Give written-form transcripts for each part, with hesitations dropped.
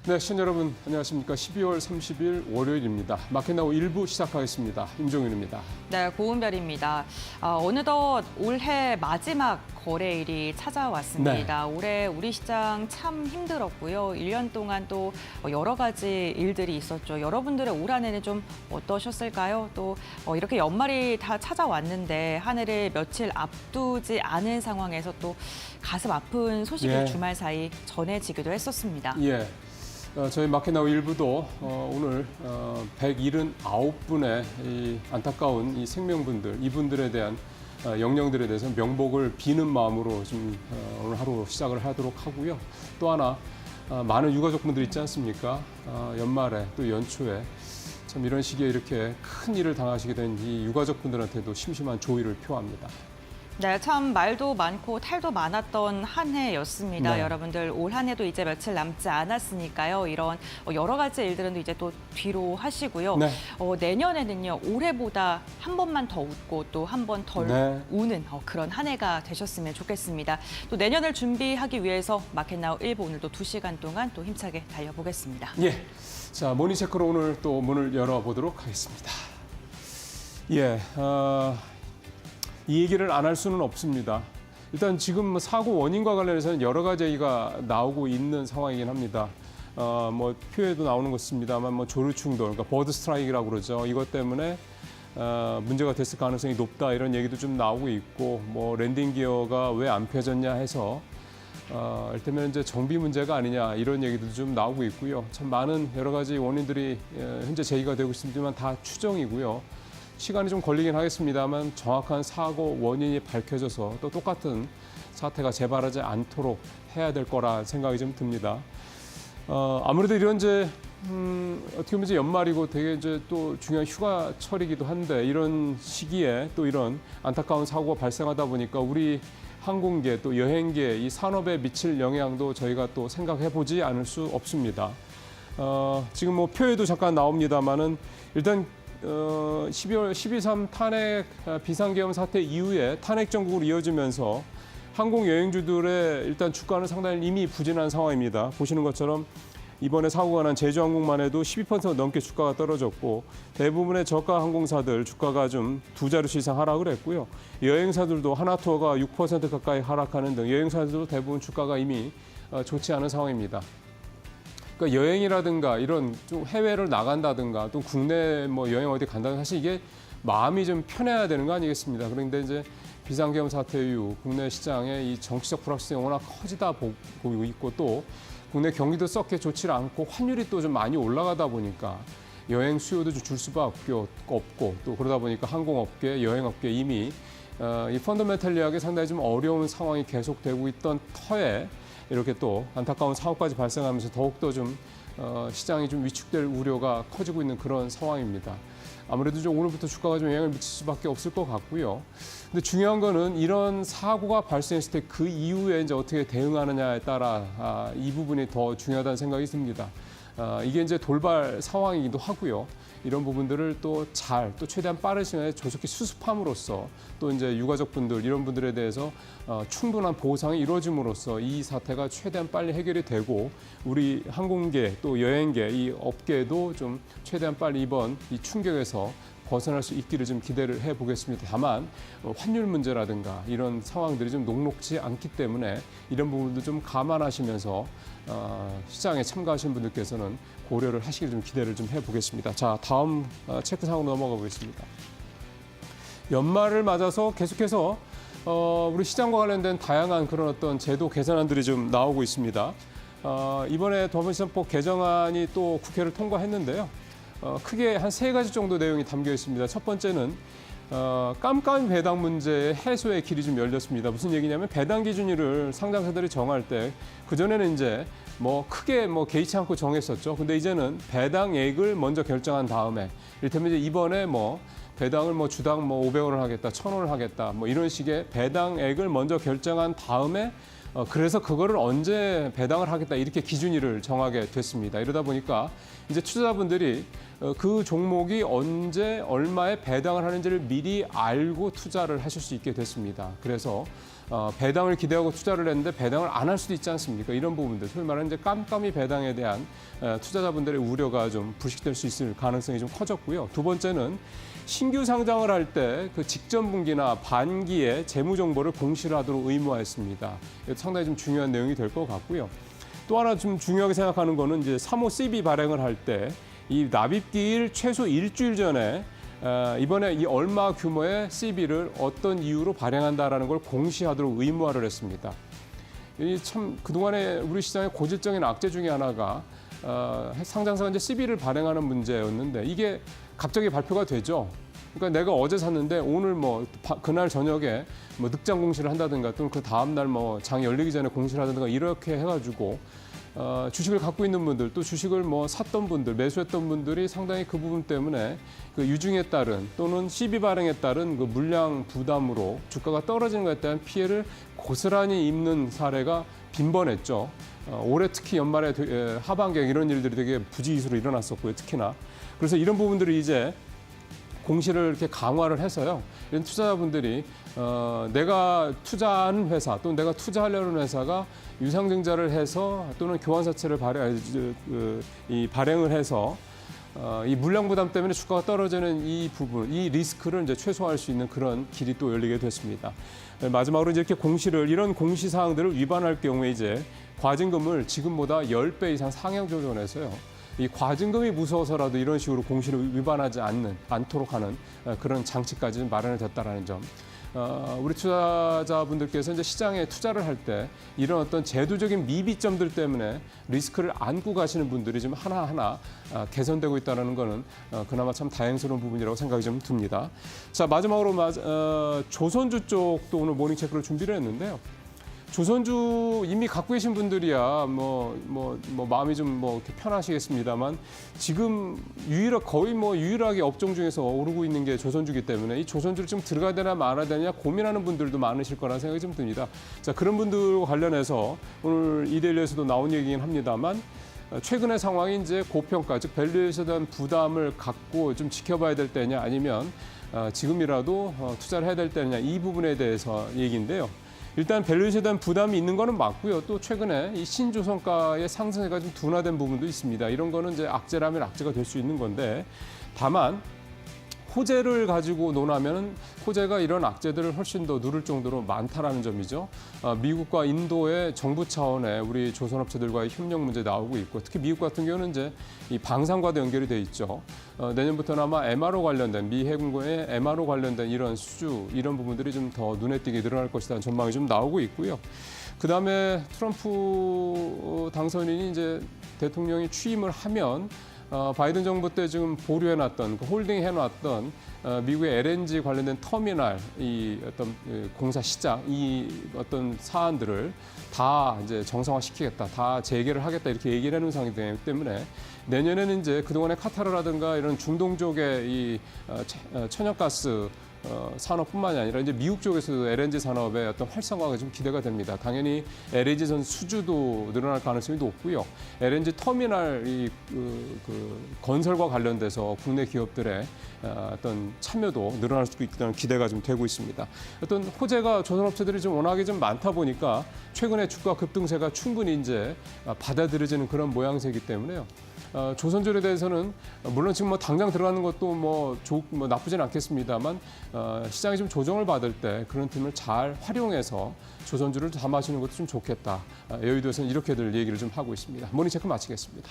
네, 시청자 여러분 안녕하십니까. 12월 30일 월요일입니다. 마켓나우 1부 시작하겠습니다. 임종윤입니다. 네, 고은별입니다. 어느덧 올해 마지막 거래일이 찾아왔습니다. 네. 올해 우리 시장 참 힘들었고요. 1년 동안 또 여러 가지 일들이 있었죠. 여러분들의 올 한 해는 좀 어떠셨을까요? 또 이렇게 연말이 다 찾아왔는데 한 해를 며칠 앞두지 않은 상황에서 또 가슴 아픈 소식이 예. 주말 사이 전해지기도 했었습니다. 예. 저희 마켓나우 1부도 오늘 179분의 이 안타까운 이 생명분들, 이분들에 대한 영령들에 대해서 명복을 비는 마음으로 좀 오늘 하루 시작을 하도록 하고요. 또 하나 많은 유가족분들 있지 않습니까? 연말에 또 연초에 참 이런 시기에 이렇게 큰 일을 당하시게 된 이 유가족분들한테도 심심한 조의를 표합니다. 네, 참 말도 많고 탈도 많았던 한 해였습니다. 네. 여러분들 올 한 해도 이제 며칠 남지 않았으니까요. 이런 여러 가지 일들은 이제 또 뒤로 하시고요. 네. 내년에는요. 올해보다 한 번만 더 웃고 또 한 번 덜 네. 우는 그런 한 해가 되셨으면 좋겠습니다. 또 내년을 준비하기 위해서 마켓나우 1부 오늘도 2시간 동안 또 힘차게 달려보겠습니다. 예. 자, 모닝체크로 오늘 또 문을 열어보도록 하겠습니다. 예. 이 얘기를 안 할 수는 없습니다. 일단 지금 사고 원인과 관련해서는 여러 가지 얘기가 나오고 있는 상황이긴 합니다. 뭐 표에도 나오는 것입니다만 뭐 조류 충돌, 그러니까 버드 스트라이크라고 그러죠. 이것 때문에 문제가 됐을 가능성이 높다 이런 얘기도 좀 나오고 있고, 뭐 랜딩 기어가 왜 안 펴졌냐 해서 이를테면 이제 정비 문제가 아니냐 이런 얘기도 좀 나오고 있고요. 참 많은 여러 가지 원인들이 현재 제기가 되고 있습니다만 다 추정이고요. 시간이 좀 걸리긴 하겠습니다만 정확한 사고 원인이 밝혀져서 또 똑같은 사태가 재발하지 않도록 해야 될 거라 생각이 좀 듭니다. 아무래도 이런 이제 어떻게 보면 이제 연말이고 되게 이제 또 중요한 휴가철이기도 한데 이런 시기에 또 이런 안타까운 사고가 발생하다 보니까 우리 항공계 또 여행계 이 산업에 미칠 영향도 저희가 또 생각해 보지 않을 수 없습니다. 지금 뭐 표에도 잠깐 나옵니다만은 일단 12월 12.3 탄핵 비상계엄 사태 이후에 탄핵 정국으로 이어지면서 항공 여행주들의 일단 주가는 상당히 이미 부진한 상황입니다. 보시는 것처럼 이번에 사고가 난 제주항공만 해도 12% 넘게 주가가 떨어졌고 대부분의 저가 항공사들 주가가 좀 두 자릿수 이상 하락을 했고요. 여행사들도 하나투어가 6% 가까이 하락하는 등 여행사들도 대부분 주가가 이미 좋지 않은 상황입니다. 그러니까 여행이라든가 이런 좀 해외를 나간다든가 또 국내 뭐 여행 어디 간다든가 사실 이게 마음이 좀 편해야 되는 거 아니겠습니까? 그런데 이제 비상계엄 사태 이후 국내 시장의 이 정치적 불확실성이 워낙 커지다 보고 있고 또 국내 경기도 썩게 좋지 않고 환율이 또 좀 많이 올라가다 보니까 여행 수요도 좀 줄 수밖에 없고 또 그러다 보니까 항공업계, 여행업계 이미 이 펀더멘털리하게 상당히 좀 어려운 상황이 계속되고 있던 터에 이렇게 또 안타까운 사고까지 발생하면서 더욱더 좀 시장이 좀 위축될 우려가 커지고 있는 그런 상황입니다. 아무래도 좀 오늘부터 주가가 좀 영향을 미칠 수밖에 없을 것 같고요. 근데 중요한 거는 이런 사고가 발생했을 때 그 이후에 이제 어떻게 대응하느냐에 따라 이 부분이 더 중요하다는 생각이 듭니다. 이게 이제 돌발 상황이기도 하고요. 이런 부분들을 또 최대한 빠른 시간에 조속히 수습함으로써 또 이제 유가족분들 이런 분들에 대해서 충분한 보상이 이루어짐으로써 이 사태가 최대한 빨리 해결이 되고 우리 항공계 또 여행계 이 업계도 좀 최대한 빨리 이번 이 충격에서 벗어날 수 있기를 좀 기대를 해보겠습니다. 다만 환율 문제라든가 이런 상황들이 좀 녹록지 않기 때문에 이런 부분도 좀 감안하시면서 시장에 참가하신 분들께서는 고려를 하시기를 좀 기대를 좀 해보겠습니다. 자, 다음 체크 사항으로 넘어가 보겠습니다. 연말을 맞아서 계속해서 우리 시장과 관련된 다양한 그런 어떤 제도 개선안들이 좀 나오고 있습니다. 이번에 도합원시장법 개정안이 또 국회를 통과했는데요. 크게 한 3가지 정도 내용이 담겨 있습니다. 첫 번째는 깜깜이 배당 문제 해소의 길이 좀 열렸습니다. 무슨 얘기냐면 배당 기준일을 상장사들이 정할 때 그전에는 이제 뭐 크게 뭐 개의치 않고 정했었죠. 근데 이제는 배당액을 먼저 결정한 다음에 이를테면 이제 이번에 뭐 배당을 뭐 주당 뭐 500원을 하겠다, 1000원을 하겠다, 뭐 이런 식의 배당액을 먼저 결정한 다음에 그래서 그거를 언제 배당을 하겠다 이렇게 기준일을 정하게 됐습니다. 이러다 보니까 이제 투자자분들이 그 종목이 언제 얼마에 배당을 하는지를 미리 알고 투자를 하실 수 있게 됐습니다. 그래서 배당을 기대하고 투자를 했는데 배당을 안 할 수도 있지 않습니까? 이런 부분들, 소위 말하는 이제 깜깜이 배당에 대한 투자자분들의 우려가 좀 부식될 수 있을 가능성이 좀 커졌고요. 두 번째는 신규 상장을 할 때 그 직전 분기나 반기에 재무 정보를 공시를 하도록 의무화했습니다. 이것도 상당히 좀 중요한 내용이 될 것 같고요. 또 하나 좀 중요하게 생각하는 거는 이제 3호 CB 발행을 할 때 이 납입기일 최소 일주일 전에 이번에 이 얼마 규모의 CB를 어떤 이유로 발행한다라는 걸 공시하도록 의무화를 했습니다. 이 참 그동안에 우리 시장의 고질적인 악재 중에 하나가 상장사가 이제 CB를 발행하는 문제였는데 이게 갑자기 발표가 되죠. 그러니까 내가 어제 샀는데 오늘 뭐 그날 저녁에 뭐 늑장 공시를 한다든가 또는 그 다음 날 뭐 장이 열리기 전에 공시를 하든가 이렇게 해가지고 주식을 갖고 있는 분들 또 주식을 뭐 샀던 분들 매수했던 분들이 상당히 그 부분 때문에 그 유증에 따른 또는 CB 발행에 따른 그 물량 부담으로 주가가 떨어지는 것에 대한 피해를 고스란히 입는 사례가 빈번했죠. 올해 특히 연말에 하반기에 이런 일들이 되게 부지기수로 일어났었고요. 특히나. 그래서 이런 부분들을 이제 공시를 이렇게 강화를 해서요. 이런 투자자분들이 내가 투자하는 회사 또는 내가 투자하려는 회사가 유상증자를 해서 또는 교환사채를 발행을 해서 이 물량 부담 때문에 주가가 떨어지는 이 부분, 이 리스크를 이제 최소화할 수 있는 그런 길이 또 열리게 됐습니다. 마지막으로 이제 이렇게 이런 공시 사항들을 위반할 경우에 이제 과징금을 지금보다 10배 이상 상향 조정해서요. 이 과징금이 무서워서라도 이런 식으로 공시를 위반하지 않도록 하는 그런 장치까지 마련이 됐다라는 점. 우리 투자자분들께서 이제 시장에 투자를 할 때 이런 어떤 제도적인 미비점들 때문에 리스크를 안고 가시는 분들이 좀 하나하나 개선되고 있다는 거는 그나마 참 다행스러운 부분이라고 생각이 좀 듭니다. 자, 마지막으로 조선주 쪽도 오늘 모닝체크를 준비를 했는데요. 조선주 이미 갖고 계신 분들이야 마음이 좀 이렇게 편하시겠습니다만 지금 거의 유일하게 업종 중에서 오르고 있는 게 조선주기 때문에 이 조선주를 좀 들어가야 되나 말아야 되냐 고민하는 분들도 많으실 거라는 생각이 좀 듭니다. 자, 그런 분들과 관련해서 오늘 이데일리에서도 나온 얘기긴 합니다만 최근의 상황이 이제 고평가, 즉 밸류에이션에 대한 부담을 갖고 좀 지켜봐야 될 때냐 아니면 지금이라도 투자를 해야 될 때냐 이 부분에 대해서 얘기인데요. 일단 밸류에이션에 대한 부담이 있는 거는 맞고요. 또 최근에 이 신조선가의 상승세가 좀 둔화된 부분도 있습니다. 이런 거는 이제 악재라면 악재가 될 수 있는 건데 다만 호재를 가지고 논하면 호재가 이런 악재들을 훨씬 더 누를 정도로 많다라는 점이죠. 미국과 인도의 정부 차원의 우리 조선업체들과의 협력 문제 나오고 있고 특히 미국 같은 경우는 이제 이 방산과도 연결이 돼 있죠. 내년부터는 아마 MRO 관련된 미 해군의 MRO 관련된 이런 수주 이런 부분들이 좀 더 눈에 띄게 늘어날 것이라는 전망이 좀 나오고 있고요. 그다음에 트럼프 당선인이 이제 대통령이 취임을 하면 바이든 정부 때 지금 보류해놨던 홀딩 해놨던 미국의 LNG 관련된 터미널 이 어떤 공사 시장 이 어떤 사안들을 다 이제 정상화시키겠다, 다 재개를 하겠다 이렇게 얘기를 해놓은 상황이기 때문에 내년에는 이제 그동안의 카타르라든가 이런 중동 쪽의 이 천연가스 산업뿐만이 아니라 이제 미국 쪽에서도 LNG 산업의 어떤 활성화가 좀 기대가 됩니다. 당연히 LNG 전 수주도 늘어날 가능성이 높고요. LNG 터미널 건설과 관련돼서 국내 기업들의 어떤 참여도 늘어날 수도 있다는 기대가 좀 되고 있습니다. 어떤 호재가 조선업체들이 좀 워낙에 좀 많다 보니까 최근에 주가 급등세가 충분히 이제 받아들여지는 그런 모양새이기 때문에요. 조선주에 대해서는 물론 지금 당장 들어가는 것도 나쁘진 않겠습니다만 시장이 좀 조정을 받을 때 그런 틈을 잘 활용해서 조선주를 담아주는 것도 좀 좋겠다. 여의도에서는 이렇게들 얘기를 좀 하고 있습니다. 모닝체크 마치겠습니다.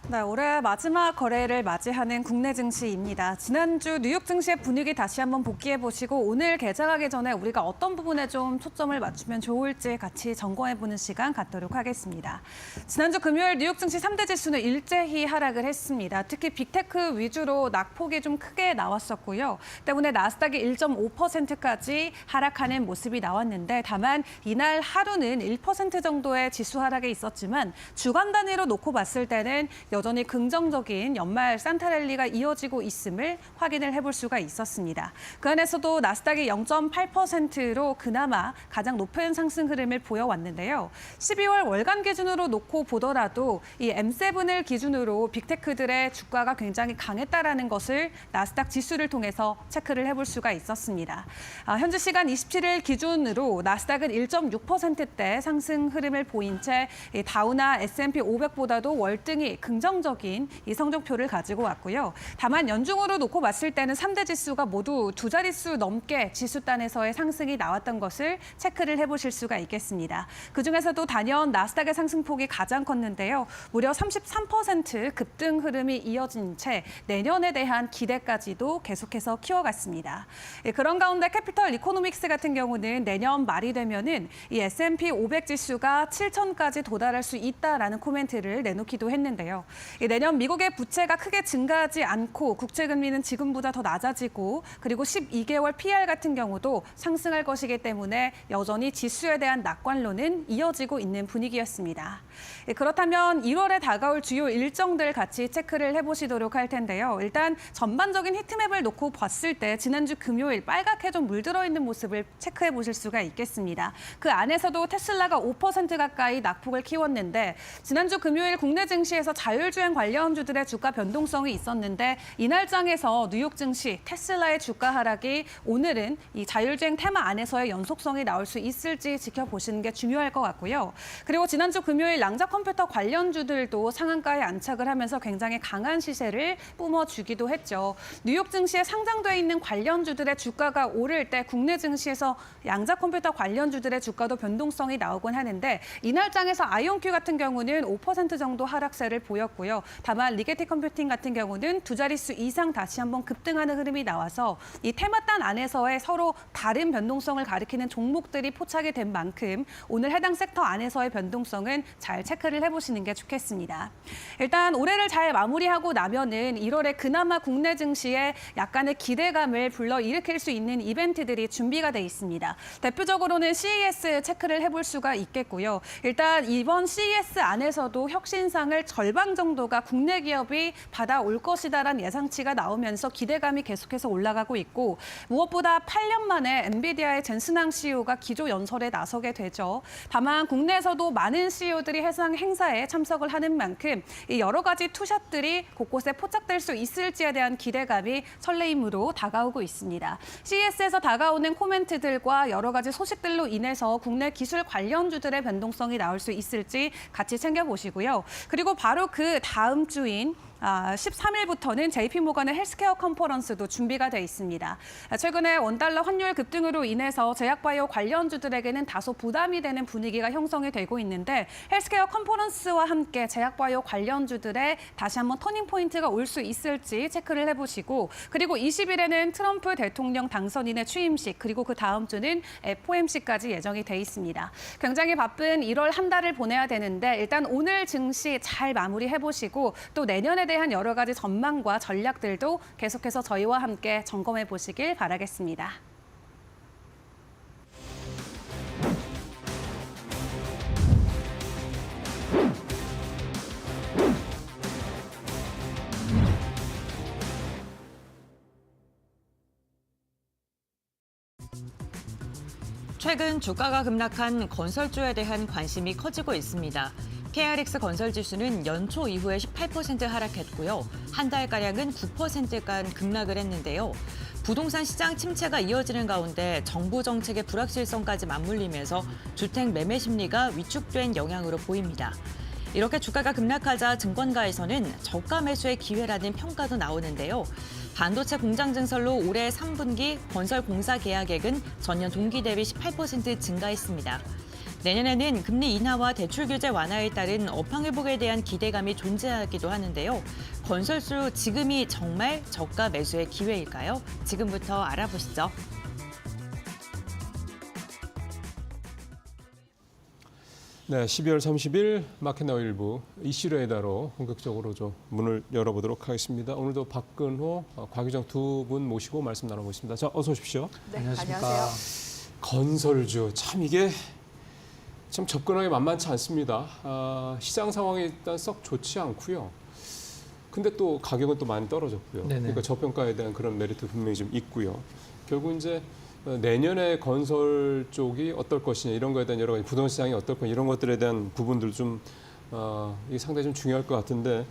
네, 올해 마지막 거래를 맞이하는 국내 증시입니다. 지난주 뉴욕 증시의 분위기 다시 한번 복기해 보시고 오늘 개장하기 전에 우리가 어떤 부분에 좀 초점을 맞추면 좋을지 같이 점검해 보는 시간 갖도록 하겠습니다. 지난주 금요일 뉴욕 증시 3대 지수는 일제히 하락을 했습니다. 특히 빅테크 위주로 낙폭이 좀 크게 나왔었고요. 때문에 나스닥이 1.5%까지 하락하는 모습이 나왔는데 다만 이날 하루는 1% 정도의 지수 하락에 있었지만 주간 단위로 놓고 봤을 때는 여전히 긍정적인 연말 산타랠리가 이어지고 있음을 확인을 해볼 수가 있었습니다. 그 안에서도 나스닥이 0.8%로 그나마 가장 높은 상승 흐름을 보여왔는데요. 12월 월간 기준으로 놓고 보더라도 이 M7을 기준으로 빅테크들의 주가가 굉장히 강했다라는 것을 나스닥 지수를 통해서 체크를 해볼 수가 있었습니다. 현재 시간 27일 기준으로 나스닥은 1.6%대 상승 흐름을 보인 채 다우나 S&P 500보다도 월등히 긍정적인 이 성적표를 가지고 왔고요. 다만 연중으로 놓고 봤을 때는 3대 지수가 모두 두 자릿수 넘게 지수단에서의 상승이 나왔던 것을 체크를 해보실 수가 있겠습니다. 그중에서도 단연 나스닥의 상승폭이 가장 컸는데요. 무려 33% 급등 흐름이 이어진 채 내년에 대한 기대까지도 계속해서 키워갔습니다. 그런 가운데 캐피털 이코노믹스 같은 경우는 내년 말이 되면은 이 S&P 500 지수가 7천까지 도달할 수 있다라는 코멘트를 내놓기도 했는데요. 내년 미국의 부채가 크게 증가하지 않고 국채 금리는 지금보다 더 낮아지고 그리고 12개월 PR 같은 경우도 상승할 것이기 때문에 여전히 지수에 대한 낙관론은 이어지고 있는 분위기였습니다. 그렇다면 1월에 다가올 주요 일정들 같이 체크를 해보시도록 할 텐데요. 일단 전반적인 히트맵을 놓고 봤을 때 지난주 금요일 빨갛게 좀 물들어 있는 모습을 체크해 보실 수가 있겠습니다. 그 안에서도 테슬라가 5% 가까이 낙폭을 키웠는데 지난주 금요일 국내 증시에서 자율주행 관련주들의 주가 변동성이 있었는데 이날장에서 뉴욕 증시 테슬라의 주가 하락이 오늘은 이 자율주행 테마 안에서의 연속성이 나올 수 있을지 지켜보시는 게 중요할 것 같고요. 그리고 지난주 금요일 랑자 컴퓨터 관련주들도 상한가에 안착을 하면서 굉장히 강한 시세를 뿜어주기도 했죠. 뉴욕 증시에 상장돼 있는 관련주들의 주가가 오를 때 국내 증시에서 양자 컴퓨터 관련주들의 주가도 변동성이 나오곤 하는데 이날장에서 아이온큐 같은 경우는 5% 정도 하락세를 보였고요. 다만 리게티 컴퓨팅 같은 경우는 두 자릿수 이상 다시 한번 급등하는 흐름이 나와서 이 테마단 안에서의 서로 다른 변동성을 가리키는 종목들이 포착이 된 만큼 오늘 해당 섹터 안에서의 변동성은 잘 체크를 해보시는 게 좋겠습니다. 일단 올해를 잘 마무리하고 나면은 1월에 그나마 국내 증시에 약간의 기대감을 불러일으킬 수 있는 이벤트들이 준비가 돼 있습니다. 대표적으로는 CES 체크를 해볼 수가 있겠고요. 일단 이번 CES 안에서도 혁신상을 절반 정도가 국내 기업이 받아올 것이다라는 예상치가 나오면서 기대감이 계속해서 올라가고 있고 무엇보다 8년 만에 엔비디아의 젠슨항 CEO가 기조 연설에 나서게 되죠. 다만 국내에서도 많은 CEO들이 해상 행사에 참석을 하는 만큼 이 여러 가지 투샷들이 곳곳에 포착될 수 있을지에 대한 기대감이 설레임으로 다가오고 있습니다. CES에서 다가오는 코멘트들과 여러 가지 소식들로 인해서 국내 기술 관련주들의 변동성이 나올 수 있을지 같이 챙겨보시고요. 그리고 바로 그 다음 주인 13일부터는 JP모건의 헬스케어 컨퍼런스도 준비가 돼 있습니다. 최근에 원달러 환율 급등으로 인해서 제약바이오 관련주들에게는 다소 부담이 되는 분위기가 형성이 되고 있는데 헬스케어 컨퍼런스와 함께 제약바이오 관련주들의 다시 한번 터닝포인트가 올 수 있을지 체크를 해보시고 그리고 20일에는 트럼프 대통령 당선인의 취임식 그리고 그 다음 주는 FOMC까지 예정이 돼 있습니다. 굉장히 바쁜 1월 한 달을 보내야 되는데 일단 오늘 증시 잘 마무리해보시고 또 내년에 대한 여러 가지 전망과 전략들도 계속해서 저희와 함께 점검해 보시길 바라겠습니다. 최근 주가가 급락한 건설주에 대한 관심이 커지고 있습니다. KRX 건설지수는 연초 이후에 18% 하락했고요. 한 달가량은 9%간 급락을 했는데요. 부동산 시장 침체가 이어지는 가운데 정부 정책의 불확실성까지 맞물리면서 주택 매매 심리가 위축된 영향으로 보입니다. 이렇게 주가가 급락하자 증권가에서는 저가 매수의 기회라는 평가도 나오는데요. 반도체 공장 증설로 올해 3분기 건설 공사 계약액은 전년 동기 대비 18% 증가했습니다. 내년에는 금리 인하와 대출 규제 완화에 따른 업황 회복에 대한 기대감이 존재하기도 하는데요. 건설주 지금이 정말 저가 매수의 기회일까요? 지금부터 알아보시죠. 네, 12월 30일 마켓나우 일부 이슈레이더로 본격적으로 좀 문을 열어보도록 하겠습니다. 오늘도 박근호, 곽유정 두 분 모시고 말씀 나눠보겠습니다. 자, 어서 오십시오. 네, 안녕하십니까. 건설주, 참 이게 참 접근하기 만만치 않습니다. 시장 상황이 일단 썩 좋지 않고요. 근데 또 가격은 또 많이 떨어졌고요. 네네. 그러니까 저평가에 대한 그런 메리트 분명히 좀 있고요. 결국 이제 내년에 건설 쪽이 어떨 것이냐 이런 거에 대한 여러 가지 부동산 시장이 어떨 거냐 이런 것들에 대한 부분들 좀 이게 상당히 좀 중요할 것 같은데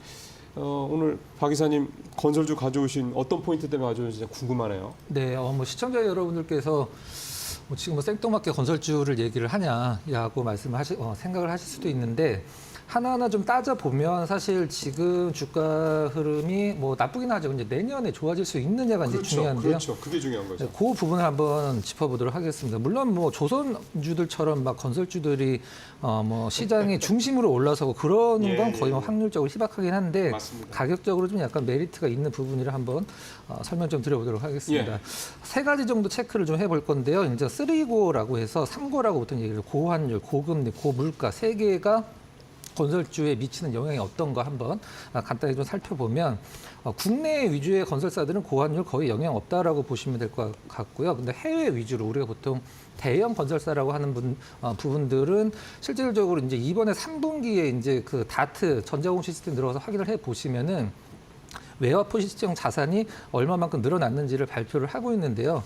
오늘 박 이사님 건설주 가져오신 어떤 포인트 때문에 가져오신지 궁금하네요. 네, 뭐 시청자 여러분들께서 뭐 지금 뭐 생뚱맞게 건설주를 얘기를 하냐라고 생각을 하실 수도 있는데 하나하나 좀 따져보면 사실 지금 주가 흐름이 뭐 나쁘긴 하죠. 근데 내년에 좋아질 수 있느냐가 이제 중요한데요. 그렇죠. 그게 중요한 거죠. 네, 그 부분을 한번 짚어보도록 하겠습니다. 물론 뭐 조선주들처럼 막 건설주들이 뭐 시장의 중심으로 올라서고 그러는 건 거의 뭐 확률적으로 희박하긴 한데 맞습니다. 가격적으로 좀 약간 메리트가 있는 부분이라 한번 설명 좀 드려보도록 하겠습니다. 세 가지 정도 체크를 좀 해볼 건데요. 이제 3고라고 해서 3고라고 보통 얘기를 고환율, 고금리, 고물가 세 개가 건설주에 미치는 영향이 어떤가 한번 간단히 좀 살펴보면 국내 위주의 건설사들은 고환율 거의 영향 없다라고 보시면 될 것 같고요. 근데 해외 위주로 우리가 보통 대형 건설사라고 하는 부분들은 실질적으로 이제 이번에 3분기에 이제 그 다트 전자공업 시스템 들어가서 확인을 해 보시면은 외화포 시청 자산이 얼마만큼 늘어났는지를 발표를 하고 있는데요.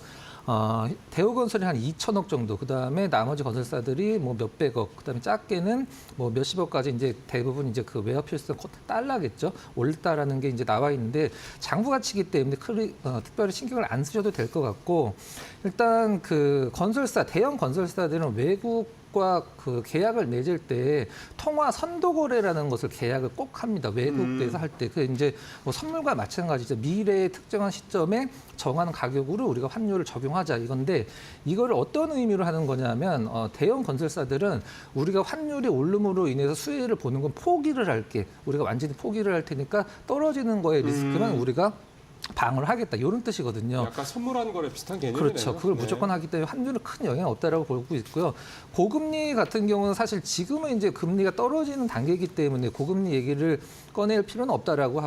대우건설이 한 2천억 정도, 그 다음에 나머지 건설사들이 뭐 몇백억, 그 다음에 작게는 뭐 몇십억까지 이제 대부분 이제 그 외화표 시스템 달러겠죠. 올랐다라는 게 이제 나와 있는데 장부 가치이기 때문에 특별히 신경을 안 쓰셔도 될 것 같고 일단 그 대형 건설사들은 외국과 그 계약을 맺을 때 통화 선도 거래라는 것을 계약을 꼭 합니다. 외국에서 할 때. 그 이제 뭐 선물과 마찬가지죠. 미래의 특정한 시점에 정하는 가격으로 우리가 환율을 적용하자 이건데 이거를 어떤 의미로 하는 거냐면 대형 건설사들은 우리가 환율이 오름으로 인해서 수혜를 보는 건 포기를 할게. 우리가 완전히 포기를 할 테니까 떨어지는 거에 리스크만 우리가 방어를 하겠다 이런 뜻이거든요. 약간 선물하는 거랑 비슷한 개념이네요. 그렇죠. 그걸 네. 무조건 하기 때문에 환율은 큰 영향 없다라고 보고 있고요. 고금리 같은 경우는 사실 지금은 이제 금리가 떨어지는 단계이기 때문에 고금리 얘기를 꺼낼 필요는 없다라고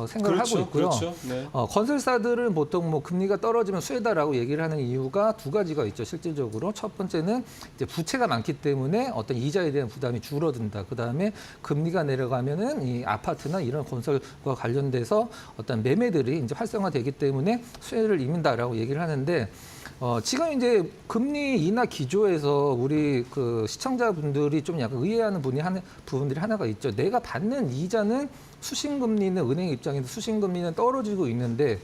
생각을 그렇죠, 하고 있고요. 그렇죠. 네. 건설사들은 보통 뭐 금리가 떨어지면 수혜다라고 얘기를 하는 이유가 두 가지가 있죠. 실질적으로 첫 번째는 이제 부채가 많기 때문에 어떤 이자에 대한 부담이 줄어든다. 그 다음에 금리가 내려가면은 이 아파트나 이런 건설과 관련돼서 어떤 매매들이 이제 활성화되기 때문에 수혜를 입는다라고 얘기를 하는데. 지금 이제 금리 인하 기조에서 우리 그 시청자분들이 좀 약간 의아해하는 부분들이 하나가 있죠. 내가 받는 이자는 수신금리는 은행 입장에서 수신금리는 떨어지고 있는데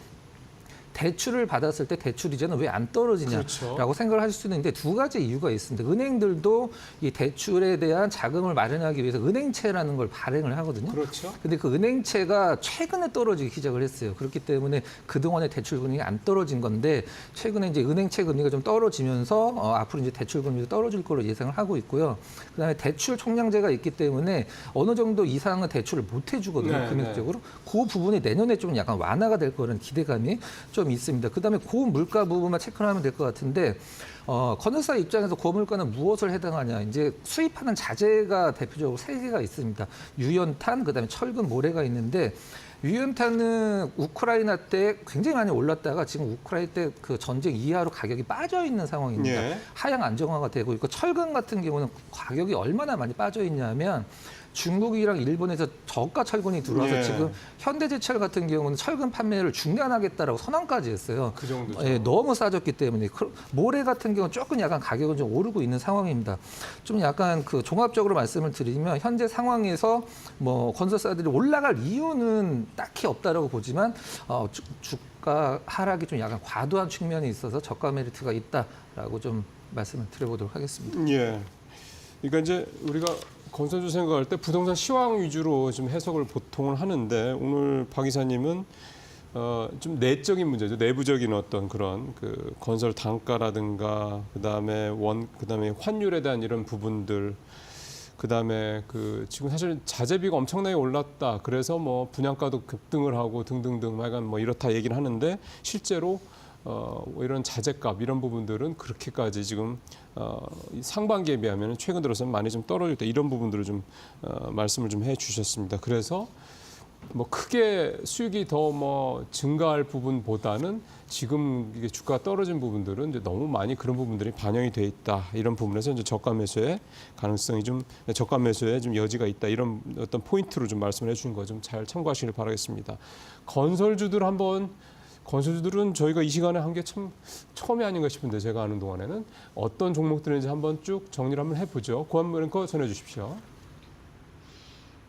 대출을 받았을 때 대출 이자는 왜 안 떨어지냐라고 그렇죠. 생각을 하실 수 있는데 두 가지 이유가 있습니다. 은행들도 이 대출에 대한 자금을 마련하기 위해서 은행채라는 걸 발행을 하거든요. 그렇죠. 근데 그 은행채가 최근에 떨어지기 시작을 했어요. 그렇기 때문에 그동안의 대출 금리가 안 떨어진 건데 최근에 이제 은행채 금리가 좀 떨어지면서 앞으로 이제 대출 금리도 떨어질 걸로 예상을 하고 있고요. 그다음에 대출 총량제가 있기 때문에 어느 정도 이상은 대출을 못 해주거든요. 네, 금액적으로. 그 부분이 내년에 좀 약간 완화가 될 거라는 기대감이 좀 있습니다. 그다음에 고물가 부분만 체크를 하면 될 것 같은데 건설사 입장에서 고물가는 무엇을 해당하냐? 이제 수입하는 자재가 대표적으로 세 개가 있습니다. 유연탄, 그다음에 철근, 모래가 있는데 유연탄은 우크라이나 때 굉장히 많이 올랐다가 지금 우크라이나 때 그 전쟁 이하로 가격이 빠져 있는 상황입니다. 예. 하향 안정화가 되고 있고 철근 같은 경우는 가격이 얼마나 많이 빠져 있냐면 중국이랑 일본에서 저가 철근이 들어와서 예. 지금 현대제철 같은 경우는 철근 판매를 중단하겠다라고 선언까지 했어요. 그 정도죠. 예, 너무 싸졌기 때문에 모래 같은 경우는 조금 약간 가격은 좀 오르고 있는 상황입니다. 좀 약간 그 종합적으로 말씀을 드리면 현재 상황에서 뭐 건설사들이 올라갈 이유는 딱히 없다라고 보지만 주가 하락이 좀 약간 과도한 측면이 있어서 저가 메리트가 있다라고 좀 말씀을 드려보도록 하겠습니다. 예. 그러니까 이제 우리가 건설주 생각할 때 부동산 시황 위주로 좀 해석을 보통을 하는데 오늘 박 이사님은 좀 내적인 문제죠. 내부적인 어떤 그런 그 건설 단가라든가 그다음에 환율에 대한 이런 부분들 그다음에 그 지금 사실 자재비가 엄청나게 올랐다. 그래서 뭐 분양가도 급등을 하고 등등등 약간 뭐 이렇다 얘기를 하는데 실제로 이런 자재값 이런 부분들은 그렇게까지 지금 상반기에 비하면 최근 들어서는 많이 좀 떨어질 때 이런 부분들을 좀 말씀을 좀 해주셨습니다. 그래서 뭐 크게 수익이 더 뭐 증가할 부분보다는 지금 이게 주가가 떨어진 부분들은 이제 너무 많이 그런 부분들이 반영이 돼 있다. 이런 부분에서 이제 저가 매수의 가능성이 좀 저가 매수에 좀 여지가 있다. 이런 어떤 포인트로 좀 말씀을 해주신 거 좀 잘 참고하시길 바라겠습니다. 건설주들은 저희가 이 시간에 한 게 참 처음이 아닌가 싶은데 제가 아는 동안에는 어떤 종목들인지 한번 쭉 정리를 한번 해보죠. 고한번 앵커 전해주십시오.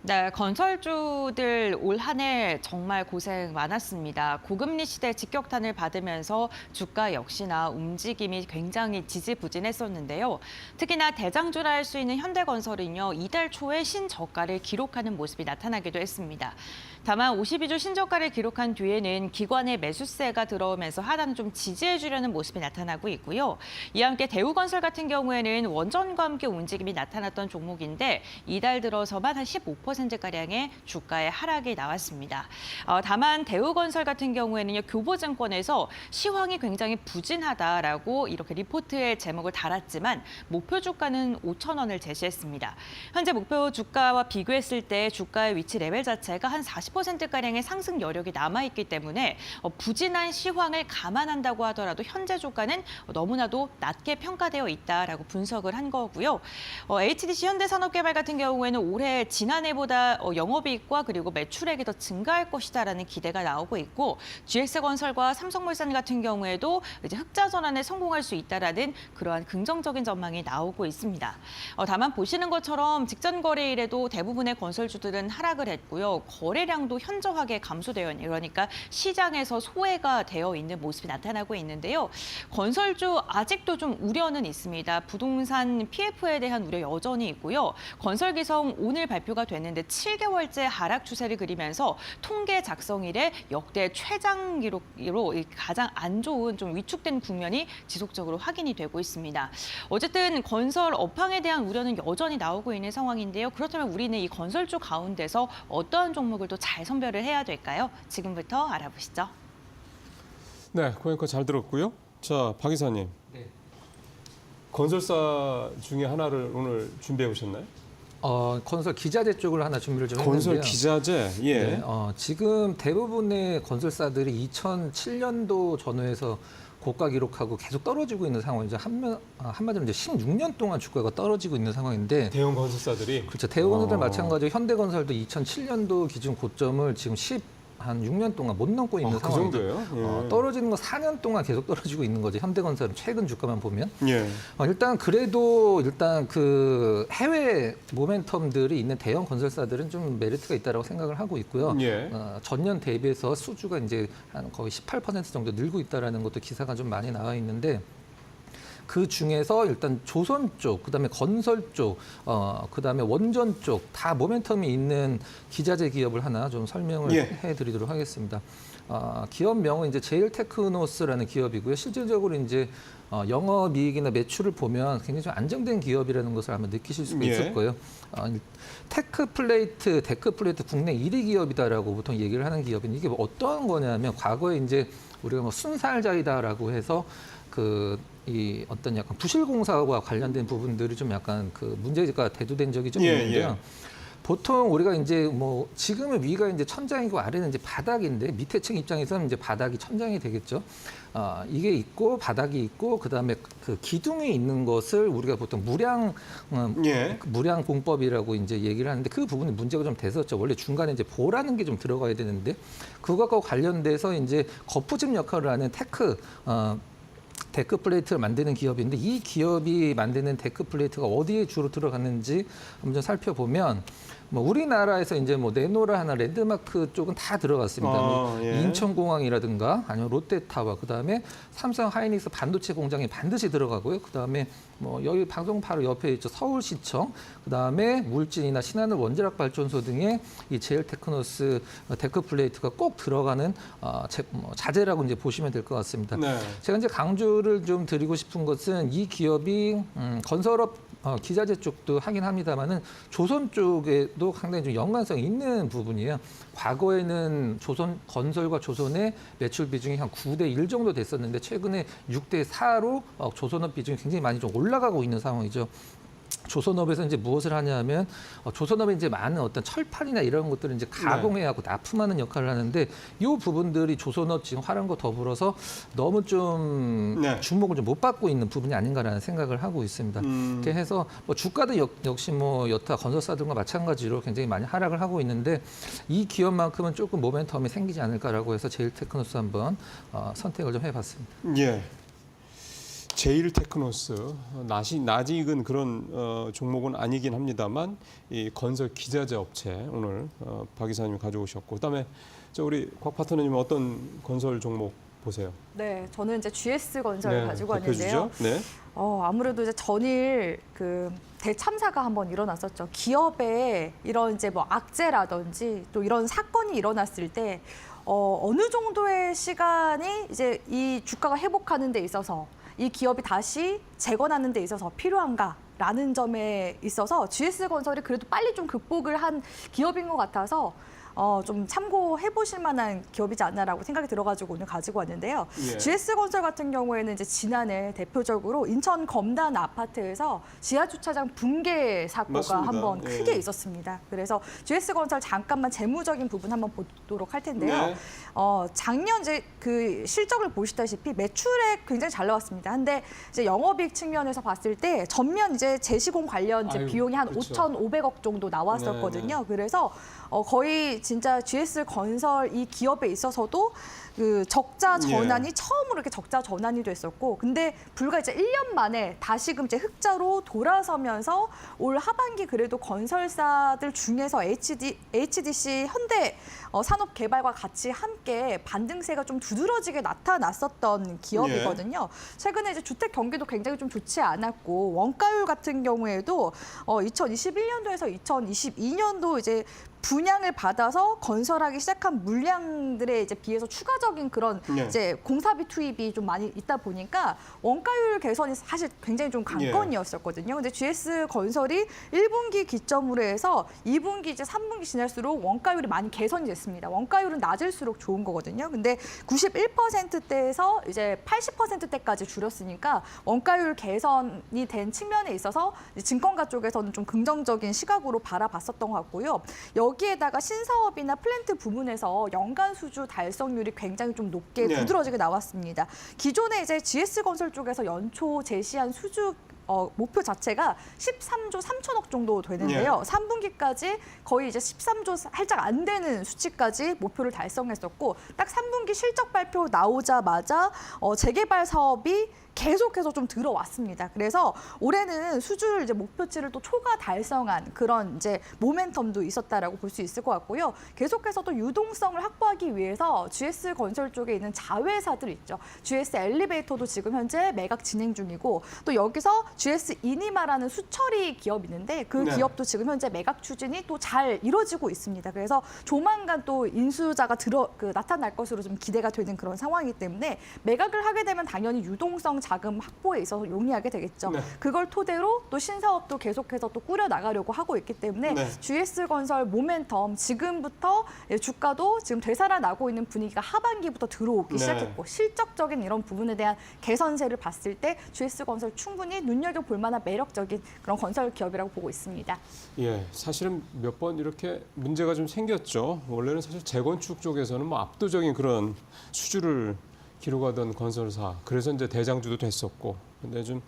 네, 건설주들 올 한 해 정말 고생 많았습니다. 고금리 시대 직격탄을 받으면서 주가 역시나 움직임이 굉장히 지지부진했었는데요. 특히나 대장주라 할 수 있는 현대건설은요, 이달 초에 신저가를 기록하는 모습이 나타나기도 했습니다. 다만 52주 신저가를 기록한 뒤에는 기관의 매수세가 들어오면서 하단을 좀 지지해주려는 모습이 나타나고 있고요. 이와 함께 대우건설 같은 경우에는 원전과 함께 움직임이 나타났던 종목인데 이달 들어서만 한 15%가량의 주가의 하락이 나왔습니다. 다만 대우건설 같은 경우에는요, 교보증권에서 시황이 굉장히 부진하다라고 이렇게 리포트의 제목을 달았지만 목표 주가는 5,000원을 제시했습니다. 현재 목표 주가와 비교했을 때 주가의 위치 레벨 자체가 한 40%가량의 상승 여력이 남아있기 때문에 부진한 시황을 감안한다고 하더라도 현재 주가는 너무나도 낮게 평가되어 있다라고 분석을 한 거고요. HDC 현대산업개발 같은 경우에는 올해 지난해보다 영업이익과 그리고 매출액이 더 증가할 것이다라는 기대가 나오고 있고 GX건설과 삼성물산 같은 경우에도 이제 흑자 전환에 성공할 수 있다라는 그러한 긍정적인 전망이 나오고 있습니다. 다만 보시는 것처럼 직전 거래일에도 대부분의 건설주들은 하락을 했고요. 거래량도 현저하게 감소되어 있는, 그러니까 시장에서 소외가 되어 있는 모습이 나타나고 있는데요. 건설주 아직도 좀 우려는 있습니다. 부동산 PF에 대한 우려 여전히 있고요. 건설기성 오늘 발표가 됐는데 7개월째 하락 추세를 그리면서 통계 작성 이래 역대 최장 기록으로 가장 안 좋은 좀 위축된 국면이 지속적으로 확인이 되고 있습니다. 어쨌든 건설 업황에 대한 우려는 여전히 나오고 있는 상황인데요. 그렇다면 우리는 이 건설주 가운데서 어떠한 종목을 또 잘 선별을 해야 될까요? 지금부터 알아보시죠. 네, 고앵커 잘 들었고요. 자, 박 이사님. 네. 건설사 중에 하나를 오늘 준비해 오셨나요? 건설 기자재 쪽을 하나 준비를 좀 건설 했는데요. 기자재. 예. 네, 지금 대부분의 건설사들이 2007년도 전후에서 고가 기록하고 계속 떨어지고 있는 상황이죠. 한마디로 이제 16년 동안 주가가 떨어지고 있는 상황인데, 대형 건설사들이. 그렇죠. 대우건설도 마찬가지로 현대건설도 2007년도 기준 고점을 지금 한 6년 동안 못 넘고 있는 그 상황이죠. 정도예요? 예. 떨어지는 거 4년 동안 계속 떨어지고 있는 거죠. 현대건설은 최근 주가만 보면. 예. 일단 그래도 그 해외 모멘텀들이 있는 대형 건설사들은 좀 메리트가 있다라고 생각을 하고 있고요. 예. 전년 대비해서 수주가 이제 한 거의 18% 정도 늘고 있다라는 것도 기사가 좀 많이 나와 있는데, 그 중에서 일단 조선 쪽, 그다음에 건설 쪽, 그다음에 원전 쪽 다 모멘텀이 있는 기자재 기업을 하나 좀 설명을 예. 해드리도록 하겠습니다. 기업명은 이제 제일테크노스라는 기업이고요. 실질적으로 이제 영업이익이나 매출을 보면 굉장히 좀 안정된 기업이라는 것을 아마 느끼실 수가 예. 있을 거예요. 데크플레이트 국내 1위 기업이다라고 보통 얘기를 하는 기업인데, 이게 뭐 어떤 거냐면 과거에 이제 우리가 뭐 순살자이다라고 해서 이 어떤 약간 부실공사와 관련된 부분들이 좀 약간 그 문제가 대두된 적이 좀 있는데요. 보통 우리가 이제 뭐 지금의 위가 이제 천장이고 아래는 이제 바닥인데, 밑에 층 입장에서는 이제 바닥이 천장이 되겠죠. 이게 있고 바닥이 있고 그다음에 그 기둥이 있는 것을 우리가 보통 무량 공법이라고 이제 얘기를 하는데, 그 부분이 문제가 좀 됐었죠. 원래 중간에 이제 보라는 게 좀 들어가야 되는데, 그것과 관련돼서 이제 거푸집 역할을 하는 데크 플레이트를 만드는 기업인데, 이 기업이 만드는 데크 플레이트가 어디에 주로 들어갔는지 한번 좀 살펴보면, 뭐 우리나라에서 이제 뭐 네노라 하나 랜드마크 쪽은 다 들어갔습니다. 예. 인천공항이라든가 아니면 롯데타워, 그다음에 삼성 하이닉스 반도체 공장이 반드시 들어가고요. 그다음에 뭐 여기 방송 바로 옆에 있죠. 서울시청, 그다음에 물진이나 신한울 원자력 발전소 등의 이 제일테크노스 데크 플레이트가 꼭 들어가는 자재라고 이제 보시면 될 것 같습니다. 네. 제가 이제 강조를 좀 드리고 싶은 것은 이 기업이 건설업 기자재 쪽도 하긴 합니다만은 조선 쪽에도 상당히 좀 연관성이 있는 부분이에요. 과거에는 조선 건설과 조선의 매출 비중이 한 9대1 정도 됐었는데, 최근에 6대4로 조선업 비중이 굉장히 많이 좀 올라가고 있는 상황이죠. 조선업에서 이제 무엇을 하냐면 조선업에 이제 많은 어떤 철판이나 이런 것들을 이제 가공해갖고 납품하는 역할을 하는데 이 부분들이 조선업 지금 화랑과 더불어서 너무 좀 주목을 좀 못 받고 있는 부분이 아닌가라는 생각을 하고 있습니다. 이렇게 해서 뭐 주가도 역시 뭐 여타 건설사들과 마찬가지로 굉장히 많이 하락을 하고 있는데 이 기업만큼은 조금 모멘텀이 생기지 않을까라고 해서 제일테크노스 한번 선택을 좀 해봤습니다. 예. 제일테크노스 낯익은 그런 종목은 아니긴 합니다만 이 건설 기자재 업체 오늘 박 이사님 가져오셨고 그다음에 우리 곽 파트너님 어떤 건설 종목 보세요? 네, 저는 이제 GS 건설 가지고 왔는데요. 네. 아무래도 이제 전일 그 대참사가 한번 일어났었죠. 기업에 이런 이제 뭐 악재라든지 또 이런 사건이 일어났을 때 어느 정도의 시간이 이제 이 주가가 회복하는 데 있어서 이 기업이 다시 재건하는 데 있어서 필요한가라는 점에 있어서 GS건설이 그래도 빨리 좀 극복을 한 기업인 것 같아서 좀 참고해 보실 만한 기업이지 않나라고 생각이 들어가지고 오늘 가지고 왔는데요. 예. GS건설 같은 경우에는 이제 지난해 대표적으로 인천 검단 아파트에서 지하 주차장 붕괴 사고가 맞습니다. 한번 예. 크게 있었습니다. 그래서 GS건설 잠깐만 재무적인 부분 한번 보도록 할 텐데요. 네. 작년 이제 그 실적을 보시다시피 매출액 굉장히 잘 나왔습니다. 근데 이제 영업이익 측면에서 봤을 때 전면 이제 재시공 관련 이제 비용이 한 그렇죠. 5,500억 정도 나왔었거든요. 그래서 거의 진짜 GS건설 이 기업에 있어서도 그 적자 전환이 처음으로 이렇게 적자 전환이 됐었고, 근데 불과 이제 1년 만에 다시금 이제 흑자로 돌아서면서 올 하반기 그래도 건설사들 중에서 HDC 현대 산업개발과 같이 함께 반등세가 좀 두드러지게 나타났었던 기업이거든요. 최근에 이제 주택 경기도 굉장히 좀 좋지 않았고 원가율 같은 경우에도 2021년도에서 2022년도 이제 분양을 받아서 건설하기 시작한 물량들에 이제 비해서 추가적인 그런 이제 공사비 투입이 좀 많이 있다 보니까 원가율 개선이 사실 굉장히 좀 관건이었었거든요. 근데 GS건설이 1분기 기점으로 해서 2분기 이제 3분기 지날수록 원가율이 많이 개선이 됐습니다. 원가율은 낮을수록 좋은 거거든요. 근데 91%대에서 이제 80%대까지 줄였으니까 원가율 개선이 된 측면에 있어서 증권가 쪽에서는 좀 긍정적인 시각으로 바라봤었던 것 같고요. 여기에다가 신사업이나 플랜트 부문에서 연간 수주 달성률이 굉장히 좀 높게 두드러지게 나왔습니다. 기존에 이제 GS건설 쪽에서 연초 제시한 수주 목표 자체가 13조 3천억 정도 되는데요. 3분기까지 거의 이제 13조 살짝 안 되는 수치까지 목표를 달성했었고, 딱 3분기 실적 발표 나오자마자 재개발 사업이 계속해서 좀 들어왔습니다. 그래서 올해는 수주를 이제 목표치를 또 초과 달성한 그런 이제 모멘텀도 있었다라고 볼 수 있을 것 같고요. 계속해서 또 유동성을 확보하기 위해서 GS건설 쪽에 있는 자회사들 있죠. GS 엘리베이터도 지금 현재 매각 진행 중이고, 또 여기서 GS 이니마라는 수처리 기업이 있는데 그 기업도 지금 현재 매각 추진이 또 잘 이루어지고 있습니다. 그래서 조만간 또 인수자가 나타날 것으로 좀 기대가 되는 그런 상황이기 때문에 매각을 하게 되면 당연히 유동성 자금 확보에 있어서 용이하게 되겠죠. 그걸 토대로 또 신사업도 계속해서 또 꾸려 나가려고 하고 있기 때문에 GS건설 모멘텀 지금부터 주가도 지금 되살아나고 있는 분위기가 하반기부터 들어오기 시작했고, 실적적인 이런 부분에 대한 개선세를 봤을 때 GS건설 충분히 눈여겨볼 만한 매력적인 그런 건설 기업이라고 보고 있습니다. 예, 사실은 몇 번 이렇게 문제가 좀 생겼죠. 원래는 사실 재건축 쪽에서는 뭐 압도적인 그런 수주를 기록하던 건설사, 그래서 이제 대장주도 됐었고, 근데 좀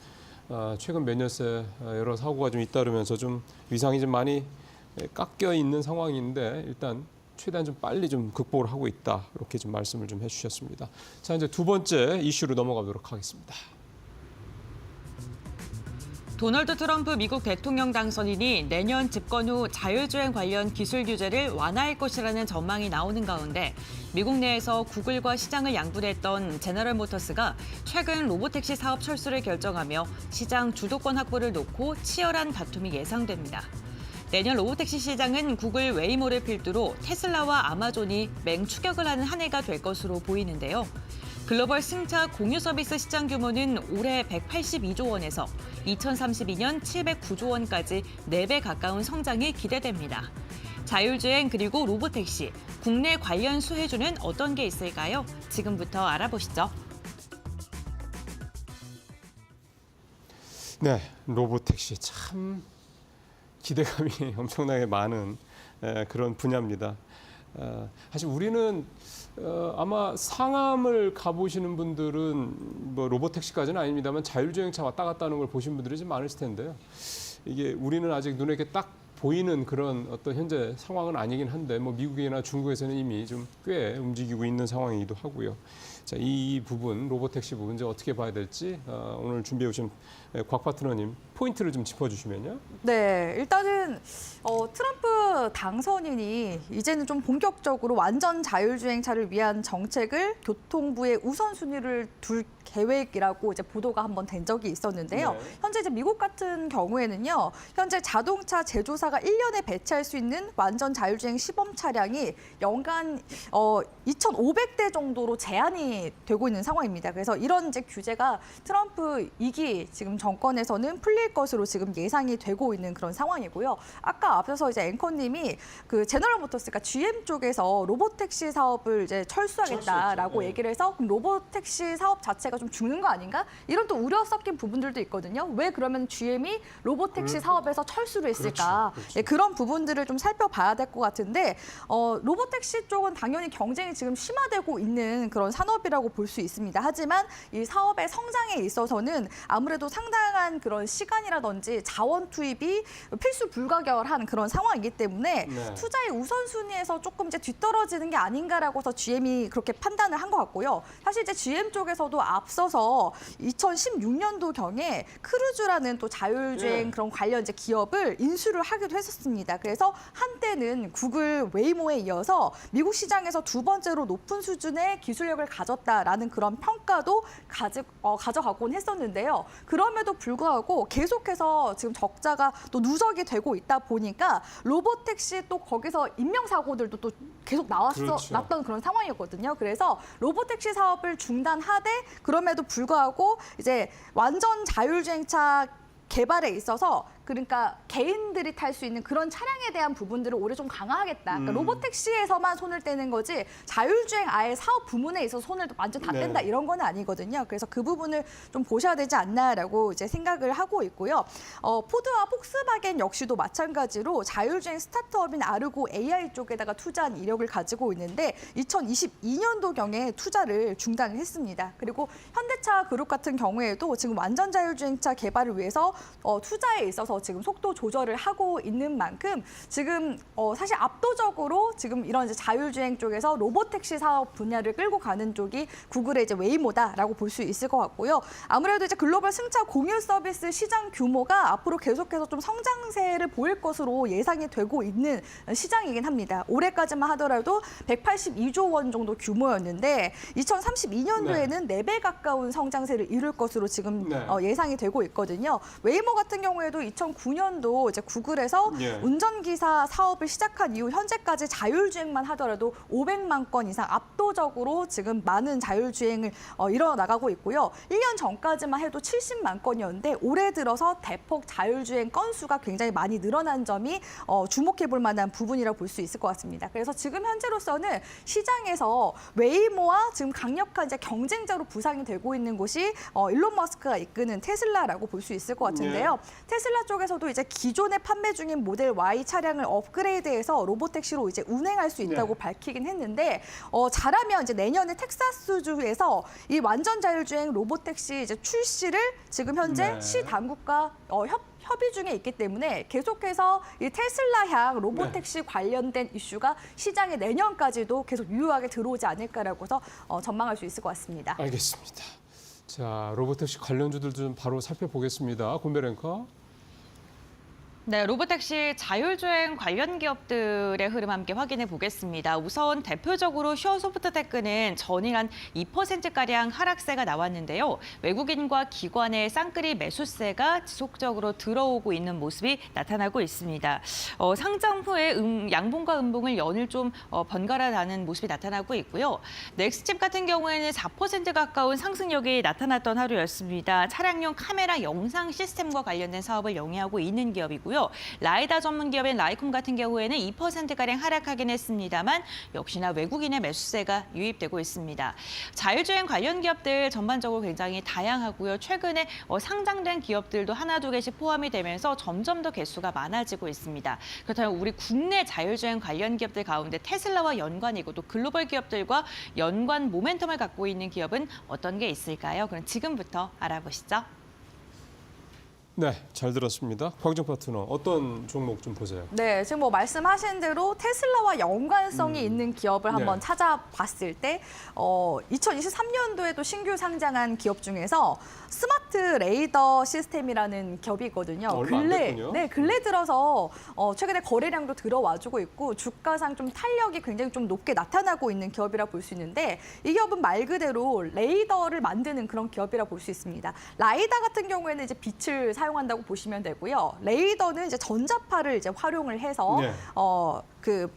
최근 몇 년 새 여러 사고가 좀 잇따르면서 좀 위상이 좀 많이 깎여 있는 상황인데, 일단 최대한 좀 빨리 좀 극복을 하고 있다, 이렇게 좀 말씀을 좀 해주셨습니다. 자, 이제 두 번째 이슈로 넘어가도록 하겠습니다. 도널드 트럼프 미국 대통령 당선인이 내년 집권 후 자율주행 관련 기술 규제를 완화할 것이라는 전망이 나오는 가운데, 미국 내에서 구글과 시장을 양분했던 제너럴 모터스가 최근 로보택시 사업 철수를 결정하며 시장 주도권 확보를 놓고 치열한 다툼이 예상됩니다. 내년 로보택시 시장은 구글 웨이모를 필두로 테슬라와 아마존이 맹추격을 하는 한 해가 될 것으로 보이는데요. 글로벌 승차 공유 서비스 시장 규모는 올해 182조 원에서 2032년 709조 원까지 4배 가까운 성장이 기대됩니다. 자율주행 그리고 로보택시, 국내 관련 수혜주는 어떤 게 있을까요? 지금부터 알아보시죠. 네, 로보택시 참 기대감이 엄청나게 많은 그런 분야입니다. 사실 우리는 아마 상암을 가보시는 분들은 뭐 로보택시까지는 아닙니다만 자율주행차 왔다 갔다 하는 걸 보신 분들이 좀 많으실 텐데요. 이게 우리는 아직 눈에 이렇게 딱 보이는 그런 어떤 현재 상황은 아니긴 한데 뭐 미국이나 중국에서는 이미 좀 꽤 움직이고 있는 상황이기도 하고요. 자, 이 부분 로보택시 부분 이제 어떻게 봐야 될지 오늘 준비해 오신 곽 파트너님 포인트를 좀 짚어주시면요. 네, 일단은 트럼프 당선인이 이제는 좀 본격적으로 완전 자율주행차를 위한 정책을 교통부의 우선순위를 둘 계획이라고 이제 보도가 한번 된 적이 있었는데요. 네. 현재 이제 미국 같은 경우에는요, 현재 자동차 제조사가 1년에 배치할 수 있는 완전 자율주행 시범 차량이 연간 2,500대 정도로 제한이 되고 있는 상황입니다. 그래서 이런 이제 규제가 트럼프 2기 지금 정권에서는 풀릴 것으로 지금 예상이 되고 있는 그런 상황이고요. 아까 앞서서 이제 앵커님이 그 제너럴 모터스가 GM 쪽에서 로보택시 사업을 이제 철수하겠다라고 네. 얘기를 해서 그럼 로보택시 사업 자체가 좀 죽는 거 아닌가? 이런 또 우려 섞인 부분들도 있거든요. 왜 그러면 GM이 로보택시 사업에서 철수를 했을까? 그렇죠. 예, 그런 부분들을 좀 살펴봐야 될 것 같은데 로보택시 쪽은 당연히 경쟁이 지금 심화되고 있는 그런 산업이라고 볼 수 있습니다. 하지만 이 사업의 성장에 있어서는 아무래도 상당한 그런 시간이라든지 자원 투입이 필수 불가결한 그런 상황이기 때문에 네. 투자의 우선순위에서 조금 이제 뒤떨어지는 게 아닌가라고서 GM이 그렇게 판단을 한 것 같고요. 사실 이제 GM 쪽에서도 앞서서 2016년도 경에 크루즈라는 또 자율주행 네. 그런 관련 이제 기업을 인수를 하기도 했었습니다. 그래서 한때는 구글 웨이모에 이어서 미국 시장에서 두 번째로 높은 수준의 기술력을 가졌다라는 그런 평가도 가져가곤 했었는데요. 그럼에도 불구하고 계속해서 지금 적자가 또 누적이 되고 있다 보니까 로보택시 또 거기서 인명사고들도 또 계속 그렇죠. 났던 그런 상황이었거든요. 그래서 로보택시 사업을 중단하되 그럼에도 불구하고 이제 완전 자율주행차 개발에 있어서 그러니까 개인들이 탈 수 있는 그런 차량에 대한 부분들을 올해 좀 강화하겠다. 그러니까 로보택시에서만 손을 떼는 거지 자율주행 아예 사업 부문에 있어서 손을 완전 다 네. 뗀다 이런 건 아니거든요. 그래서 그 부분을 좀 보셔야 되지 않나라고 이제 생각을 하고 있고요. 포드와 폭스바겐 역시도 마찬가지로 자율주행 스타트업인 아르고 AI 쪽에다가 투자한 이력을 가지고 있는데 2022년도 경에 투자를 중단을 했습니다. 그리고 현대차 그룹 같은 경우에도 지금 완전 자율주행차 개발을 위해서 투자에 있어서 지금 속도 조절을 하고 있는 만큼 지금 사실 압도적으로 지금 이런 이제 자율주행 쪽에서 로보택시 사업 분야를 끌고 가는 쪽이 구글의 이제 웨이모다라고 볼 수 있을 것 같고요. 아무래도 이제 글로벌 승차 공유 서비스 시장 규모가 앞으로 계속해서 좀 성장세를 보일 것으로 예상이 되고 있는 시장이긴 합니다. 올해까지만 하더라도 182조 원 정도 규모였는데 2032년도에는 4배 가까운 성장세를 이룰 것으로 지금 네. 예상이 되고 있거든요. 웨이모 같은 경우에도 2009년도 이제 구글에서 예. 운전기사 사업을 시작한 이후 현재까지 자율주행만 하더라도 500만 건 이상 압도적으로 지금 많은 자율주행을 이뤄나가고 있고요. 1년 전까지만 해도 70만 건이었는데 올해 들어서 대폭 자율주행 건수가 굉장히 많이 늘어난 점이 주목해 볼 만한 부분이라고 볼 수 있을 것 같습니다. 그래서 지금 현재로서는 시장에서 웨이모와 지금 강력한 이제 경쟁자로 부상이 되고 있는 곳이 일론 머스크가 이끄는 테슬라라고 볼 수 있을 것 같은데요. 테슬라 쪽에서도 이제 기존에 판매 중인 모델 Y 차량을 업그레이드해서 로보택시로 이제 운행할 수 있다고 네. 밝히긴 했는데 잘하면 이제 내년에 텍사스주에서 이 완전 자율주행 로보택시 이제 출시를 지금 현제 네. 시 당국과 협의 중에 있기 때문에 계속해서 이 테슬라향 로보택시 관련된 이슈가 시장에 내년까지도 계속 유효하게 들어오지 않을까라고서 전망할 수 있을 것 같습니다. 알겠습니다. 자, 로보택시 관련주들 좀 바로 살펴보겠습니다. 권별 앵커. 네, 로보택시 자율주행 관련 기업들의 흐름 함께 확인해 보겠습니다. 우선 대표적으로 슈어소프트테크는 전일 한 2%가량 하락세가 나왔는데요. 외국인과 기관의 쌍끌이 매수세가 지속적으로 들어오고 있는 모습이 나타나고 있습니다. 상장 후에 양봉과 음봉을 연일 좀 번갈아 나는 모습이 나타나고 있고요. 넥스칩 같은 경우에는 4% 가까운 상승력이 나타났던 하루였습니다. 차량용 카메라 영상 시스템과 관련된 사업을 영위하고 있는 기업이고요. 있고요. 라이다 전문 기업인 라이콤 같은 경우에는 2%가량 하락하긴 했습니다만 역시나 외국인의 매수세가 유입되고 있습니다. 자율주행 관련 기업들 전반적으로 굉장히 다양하고요. 최근에 상장된 기업들도 하나 두 개씩 포함이 되면서 점점 더 개수가 많아지고 있습니다. 그렇다면 우리 국내 자율주행 관련 기업들 가운데 테슬라와 연관이고 또 글로벌 기업들과 연관 모멘텀을 갖고 있는 기업은 어떤 게 있을까요? 그럼 지금부터 알아보시죠. 네, 잘 들었습니다. 황정 파트너, 어떤 종목 좀 보세요. 네, 지금 뭐 말씀하신 대로 테슬라와 연관성이 있는 기업을 한번 네. 찾아봤을 때 2023년도에도 신규 상장한 기업 중에서 스마트 레이더 시스템이라는 기업이 있거든요. 얼마 안 됐군요. 근래 들어서 최근에 거래량도 들어와주고 있고 주가상 좀 탄력이 굉장히 좀 높게 나타나고 있는 기업이라 볼 수 있는데 이 기업은 말 그대로 레이더를 만드는 그런 기업이라 볼 수 있습니다. 라이다 같은 경우에는 이제 빛을 사용한다고 보시면 되고요. 레이더는 이제 전자파를 이제 활용을 해서 네. 그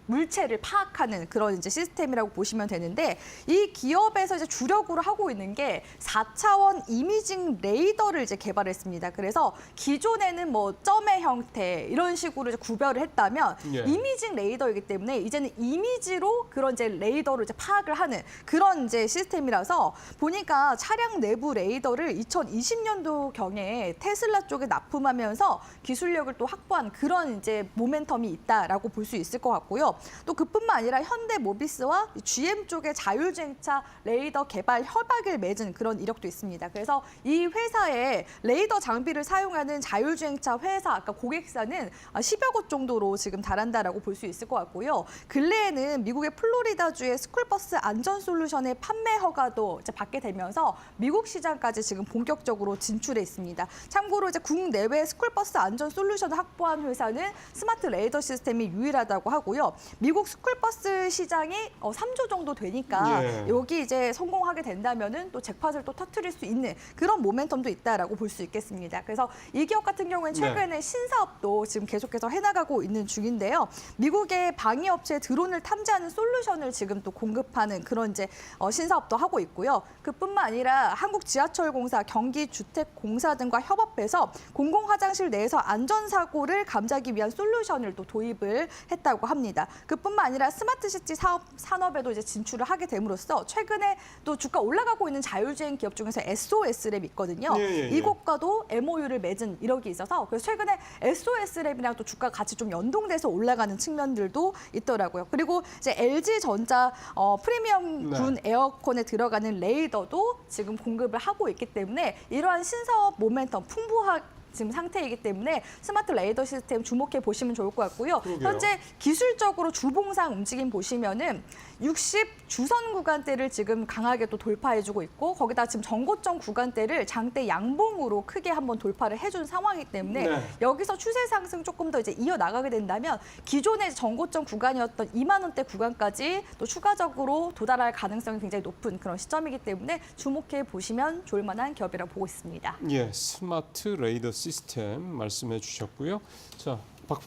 물체를 파악하는 그런 이제 시스템이라고 보시면 되는데 이 기업에서 이제 주력으로 하고 있는 게 4차원 이미징 레이더를 이제 개발했습니다. 그래서 기존에는 뭐 점의 형태 이런 식으로 이제 구별을 했다면 예. 이미징 레이더이기 때문에 이제는 이미지로 그런 이제 레이더를 이제 파악을 하는 그런 이제 시스템이라서 보니까 차량 내부 레이더를 2020년도 경에 테슬라 쪽에 납품하면서 기술력을 또 확보한 그런 이제 모멘텀이 있다라고 볼 수 있을 것 같고요. 또 그뿐만 아니라 현대모비스와 GM 쪽의 자율주행차 레이더 개발 협약을 맺은 그런 이력도 있습니다. 그래서 이 회사의 레이더 장비를 사용하는 자율주행차 회사, 아까 고객사는 10여 곳 정도로 지금 달한다라고 볼 수 있을 것 같고요. 근래에는 미국의 플로리다주의 스쿨버스 안전 솔루션의 판매 허가도 이제 받게 되면서 미국 시장까지 지금 본격적으로 진출해 있습니다. 참고로 이제 국내외 스쿨버스 안전 솔루션을 확보한 회사는 스마트 레이더 시스템이 유일하다고 하고요. 미국 스쿨버스 시장이 3조 정도 되니까 예. 여기 이제 성공하게 된다면은 또 잭팟을 또 터트릴 수 있는 그런 모멘텀도 있다라고 볼 수 있겠습니다. 그래서 이 기업 같은 경우에는 최근에 신사업도 지금 계속해서 해나가고 있는 중인데요. 미국의 방위 업체 드론을 탐지하는 솔루션을 지금 또 공급하는 그런 이제 신사업도 하고 있고요. 그뿐만 아니라 한국지하철공사, 경기주택공사 등과 협업해서 공공화장실 내에서 안전사고를 감지하기 위한 솔루션을 또 도입을 했다고 합니다. 그뿐만 아니라 스마트시티 산업에도 이제 진출을 하게 됨으로써 최근에 또 주가 올라가고 있는 자율주행 기업 중에서 SOS랩이 있거든요. 예. 이곳과도 MOU를 맺은 이력이 있어서 그래서 최근에 SOS랩이랑 또 주가 같이 좀 연동돼서 올라가는 측면들도 있더라고요. 그리고 이제 LG전자 프리미엄군 에어컨에 들어가는 레이더도 지금 공급을 하고 있기 때문에 이러한 신사업 모멘텀 풍부하게 지금 상태이기 때문에 스마트 레이더 시스템 주목해 보시면 좋을 것 같고요. 그러게요. 현재 기술적으로 주봉상 움직임 보시면은 60 주선 구간대를 지금 강하게 또 돌파해주고 있고 거기다 지금 전고점 구간대를 장대 양봉으로 크게 한번 돌파를 해준 상황이기 때문에 네. 여기서 추세 상승 조금 더 이제 이어 나가게 된다면 기존의 전고점 구간이었던 2만 원대 구간까지 또 추가적으로 도달할 가능성이 굉장히 높은 그런 시점이기 때문에 주목해 보시면 좋을 만한 기업이라고 보고 있습니다. 예, 스마트 레이더 시스템 말씀해 주셨고요. 자,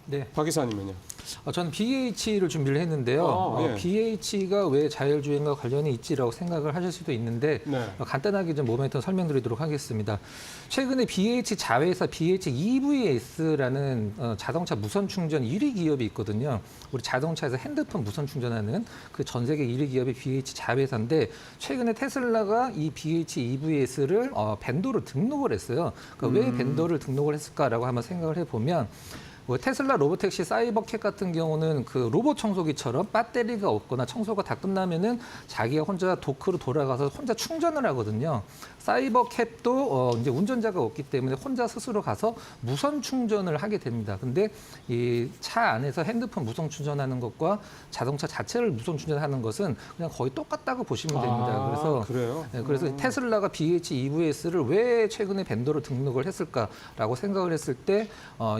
네. 박 이사님은요? 저는 BH를 준비를 했는데요. 예. BH가 왜 자율주행과 관련이 있지라고 생각을 하실 수도 있는데 네. 간단하게 좀 모멘텀 설명드리도록 하겠습니다. 최근에 BH 자회사 BH EVS라는 자동차 무선 충전 1위 기업이 있거든요. 우리 자동차에서 핸드폰 무선 충전하는 그 전 세계 1위 기업이 BH 자회사인데 최근에 테슬라가 이 BH EVS를 벤더로 등록을 했어요. 그러니까 왜 벤더를 등록을 했을까라고 한번 생각을 해보면 뭐 테슬라 로보택시 사이버캣 같은 경우는 그 로봇 청소기처럼 배터리가 없거나 청소가 다 끝나면은 자기가 혼자 도크로 돌아가서 혼자 충전을 하거든요. 사이버캣도 이제 운전자가 없기 때문에 혼자 스스로 가서 무선 충전을 하게 됩니다. 근데 이 차 안에서 핸드폰 무선 충전하는 것과 자동차 자체를 무선 충전하는 것은 그냥 거의 똑같다고 보시면 됩니다. 그래서 그래요? 네, 그래서 테슬라가 BH EVS를 왜 최근에 벤더로 등록을 했을까라고 생각을 했을 때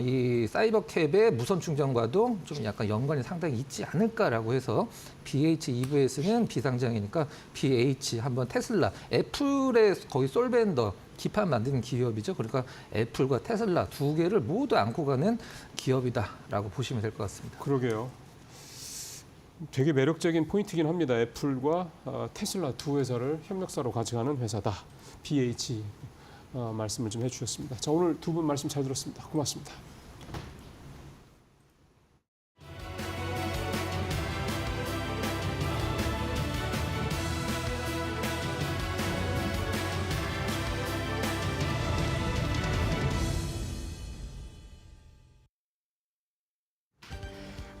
이 사이버캡의 무선 충전과도 좀 약간 연관이 상당히 있지 않을까라고 해서 BH EVS는 비상장이니까 BH 한번 테슬라, 애플의 거의 솔벤더 기판 만드는 기업이죠. 그러니까 애플과 테슬라 두 개를 모두 안고 가는 기업이다라고 보시면 될 것 같습니다. 그러게요. 되게 매력적인 포인트긴 합니다. 애플과 테슬라 두 회사를 협력사로 가져가는 회사다. BH 말씀을 좀 해주셨습니다. 자, 오늘 두 분 말씀 잘 들었습니다. 고맙습니다.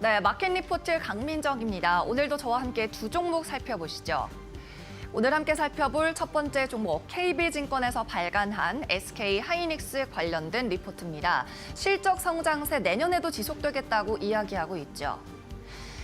네, 마켓 리포트 강민정입니다. 오늘도 저와 함께 두 종목 살펴보시죠. 오늘 함께 살펴볼 첫 번째 종목 KB증권에서 발간한 SK 하이닉스 관련된 리포트입니다. 실적 성장세 내년에도 지속되겠다고 이야기하고 있죠.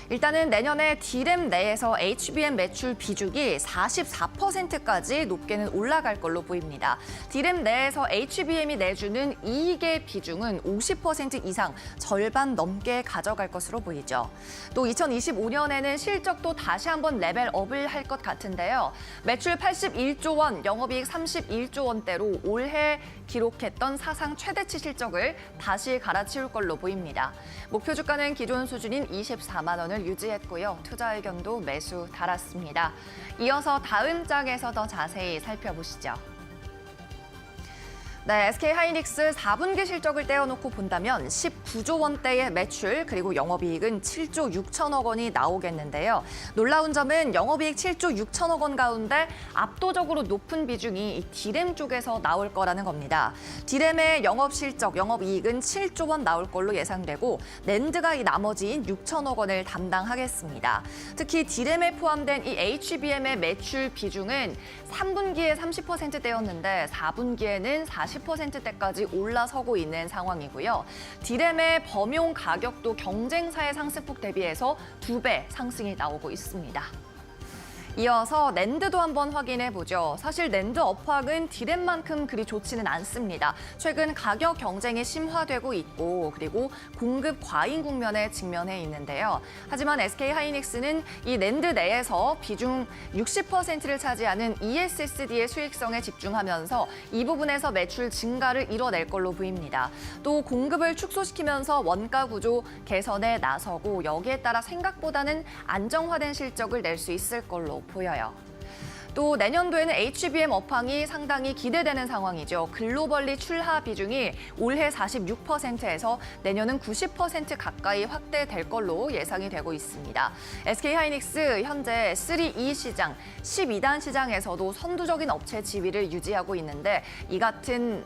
일단은 내년에 D램 내에서 HBM 매출 비중이 44%까지 높게는 올라갈 걸로 보입니다. D램 내에서 HBM이 내주는 이익의 비중은 50% 이상, 절반 넘게 가져갈 것으로 보이죠. 또 2025년에는 실적도 다시 한번 레벨업을 할 것 같은데요. 매출 81조 원, 영업이익 31조 원대로 올해 기록했던 사상 최대치 실적을 다시 갈아치울 걸로 보입니다. 목표 주가는 기존 수준인 24만 원을 유지했고요. 투자 의견도 매수 달았습니다. 이어서 다음 장에서 더 자세히 살펴보시죠. 네, SK하이닉스 4분기 실적을 떼어놓고 본다면 19조 원대의 매출 그리고 영업이익은 7조 6천억 원이 나오겠는데요. 놀라운 점은 영업이익 7조 6천억 원 가운데 압도적으로 높은 비중이 이 D램 쪽에서 나올 거라는 겁니다. D램의 영업실적, 영업이익은 7조 원 나올 걸로 예상되고 낸드가 이 나머지인 6천억 원을 담당하겠습니다. 특히 D램에 포함된 이 HBM의 매출 비중은 3분기에 30%대였는데 4분기에는 40%대까지 올라서고 있는 상황이고요. D램의 범용 가격도 경쟁사의 상승폭 대비해서 2배 상승이 나오고 있습니다. 이어서 낸드도 한번 확인해 보죠. 사실 낸드 업황은 D램만큼 그리 좋지는 않습니다. 최근 가격 경쟁이 심화되고 있고 그리고 공급 과잉 국면에 직면해 있는데요. 하지만 SK하이닉스는 이 낸드 내에서 비중 60%를 차지하는 ESSD의 수익성에 집중하면서 이 부분에서 매출 증가를 이뤄낼 걸로 보입니다. 또 공급을 축소시키면서 원가 구조 개선에 나서고 여기에 따라 생각보다는 안정화된 실적을 낼 수 있을 걸로 보여요. 또 내년도에는 HBM 업황이 상당히 기대되는 상황이죠. 글로벌리 출하 비중이 올해 46%에서 내년은 90% 가까이 확대될 걸로 예상이 되고 있습니다. SK하이닉스 현재 3E 시장, 12단 시장에서도 선두적인 업체 지위를 유지하고 있는데 이 같은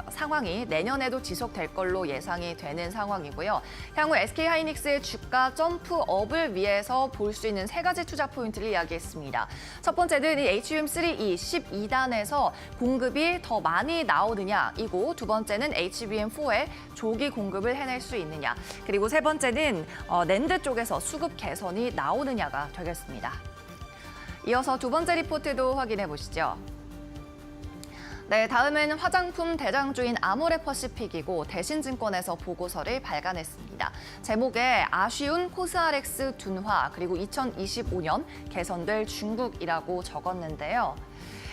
상황이 내년에도 지속될 걸로 예상이 되는 상황이고요. 향후 SK하이닉스의 주가 점프업을 위해서 볼 수 있는 세 가지 투자 포인트를 이야기했습니다. 첫 번째는 이 HBM3E 12단에서 공급이 더 많이 나오느냐이고 두 번째는 HBM4의 조기 공급을 해낼 수 있느냐 그리고 세 번째는 낸드 쪽에서 수급 개선이 나오느냐가 되겠습니다. 이어서 두 번째 리포트도 확인해 보시죠. 네, 다음은 화장품 대장주인 아모레퍼시픽이고 대신증권에서 보고서를 발간했습니다. 제목에 아쉬운 코스알엑스 둔화 그리고 2025년 개선될 중국이라고 적었는데요.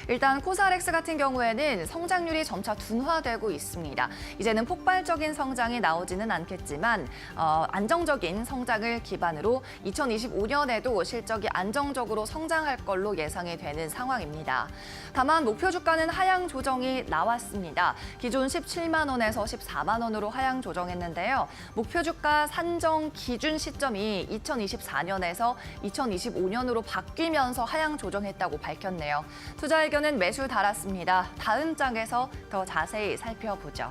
일단 코스알엑스 같은 경우에는 성장률이 점차 둔화되고 있습니다. 이제는 폭발적인 성장이 나오지는 않겠지만 안정적인 성장을 기반으로 2025년에도 실적이 안정적으로 성장할 걸로 예상이 되는 상황입니다. 다만 목표 주가는 하향 조정이 나왔습니다. 기존 17만 원에서 14만 원으로 하향 조정했는데요. 목표 주가 산정 기준 시점이 2024년에서 2025년으로 바뀌면서 하향 조정했다고 밝혔네요. 투자 의견은 매수 달았습니다. 다음 장에서 더 자세히 살펴보죠.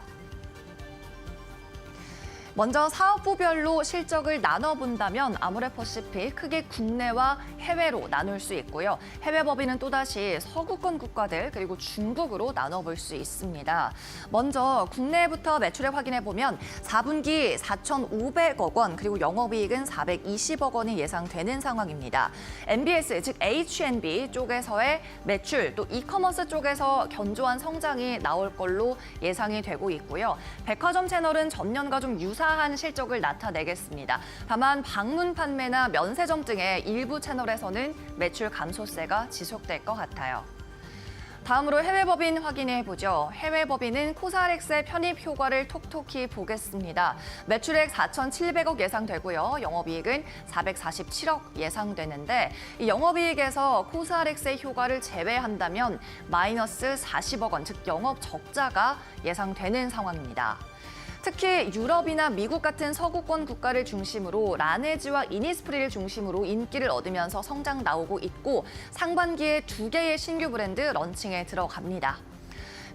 먼저 사업부별로 실적을 나눠본다면 아모레퍼시픽 크게 국내와 해외로 나눌 수 있고요. 해외 법인은 또다시 서구권 국가들 그리고 중국으로 나눠볼 수 있습니다. 먼저 국내부터 매출액 확인해보면 4분기 4,500억 원 그리고 영업이익은 420억 원이 예상되는 상황입니다. MBS 즉 H&B 쪽에서의 매출 또 이커머스 쪽에서 견조한 성장이 나올 걸로 예상이 되고 있고요. 백화점 채널은 전년과 좀 유사한 실적을 나타내겠습니다. 다만 방문 판매나 면세점 등의 일부 채널에서는 매출 감소세가 지속될 것 같아요. 다음으로 해외 법인 확인해 보죠. 해외 법인은 코스알엑스의 편입 효과를 톡톡히 보겠습니다. 매출액 4,700억 예상되고요. 영업이익은 447억 예상되는데 이 영업이익에서 코스알엑스의 효과를 제외한다면 마이너스 40억 원, 즉 영업 적자가 예상되는 상황입니다. 특히 유럽이나 미국 같은 서구권 국가를 중심으로 라네즈와 이니스프리를 중심으로 인기를 얻으면서 성장 나오고 있고 상반기에 2개의 신규 브랜드 런칭에 들어갑니다.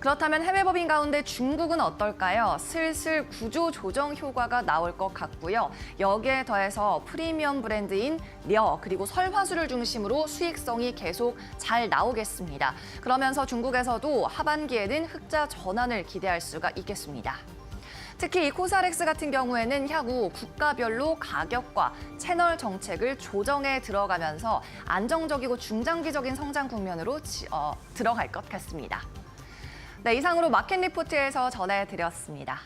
그렇다면 해외 법인 가운데 중국은 어떨까요? 슬슬 구조 조정 효과가 나올 것 같고요. 여기에 더해서 프리미엄 브랜드인 려 그리고 설화수를 중심으로 수익성이 계속 잘 나오겠습니다. 그러면서 중국에서도 하반기에는 흑자 전환을 기대할 수가 있겠습니다. 특히 이 코사렉스 같은 경우에는 향후 국가별로 가격과 채널 정책을 조정해 들어가면서 안정적이고 중장기적인 성장 국면으로 들어갈 것 같습니다. 네, 이상으로 마켓 리포트에서 전해드렸습니다.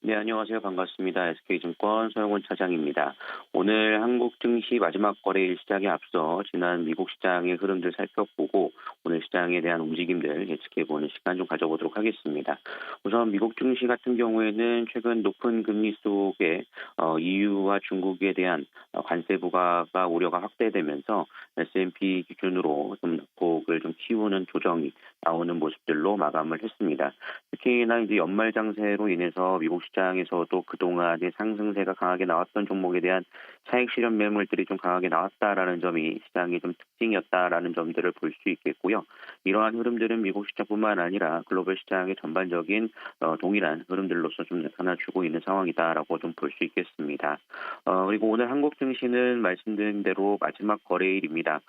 네, 안녕하세요. 반갑습니다. SK증권 서영훈 차장입니다. 오늘 한국 증시 마지막 거래일 시작에 앞서 지난 미국 시장의 흐름들 살펴보고 오늘 시장에 대한 움직임들 예측해보는 시간 좀 가져보도록 하겠습니다. 우선 미국 증시 같은 경우에는 최근 높은 금리 속에 EU와 중국에 대한 관세 부과가 우려가 확대되면서 S&P 기준으로 좀 폭을 좀 키우는 조정이 나오는 모습들로 마감을 했습니다. 특히나 이제 연말 장세로 인해서 미국 시장에서도 그동안의 상승세가 강하게 나왔던 종목에 대한 차익 실현 매물들이 좀 강하게 나왔다라는 점이 시장의 좀 특징이었다라는 점들을 볼 수 있겠고요. 이러한 흐름들은 미국 시장뿐만 아니라 글로벌 시장의 전반적인 동일한 흐름들로서 좀 나타나주고 있는 상황이다라고 좀 볼 수 있겠습니다. 그리고 오늘 한국 증시는 말씀드린 대로 마지막 거래일입니다.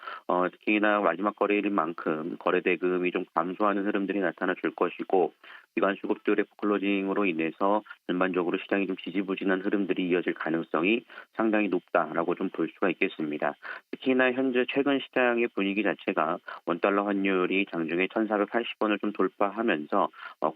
특히나 마지막 거래일인 만큼 거래 대금이 좀 감소하는 흐름들이 나타나 줄 것이고 기관 수급들의 클로징으로 인해서 전반적으로 시장이 좀 지지부진한 흐름들이 이어질 가능성이 상당히 높다라고 좀 볼 수가 있겠습니다. 특히나 현재 최근 시장의 분위기 자체가 원달러 환율이 장중에 1,480원을 좀 돌파하면서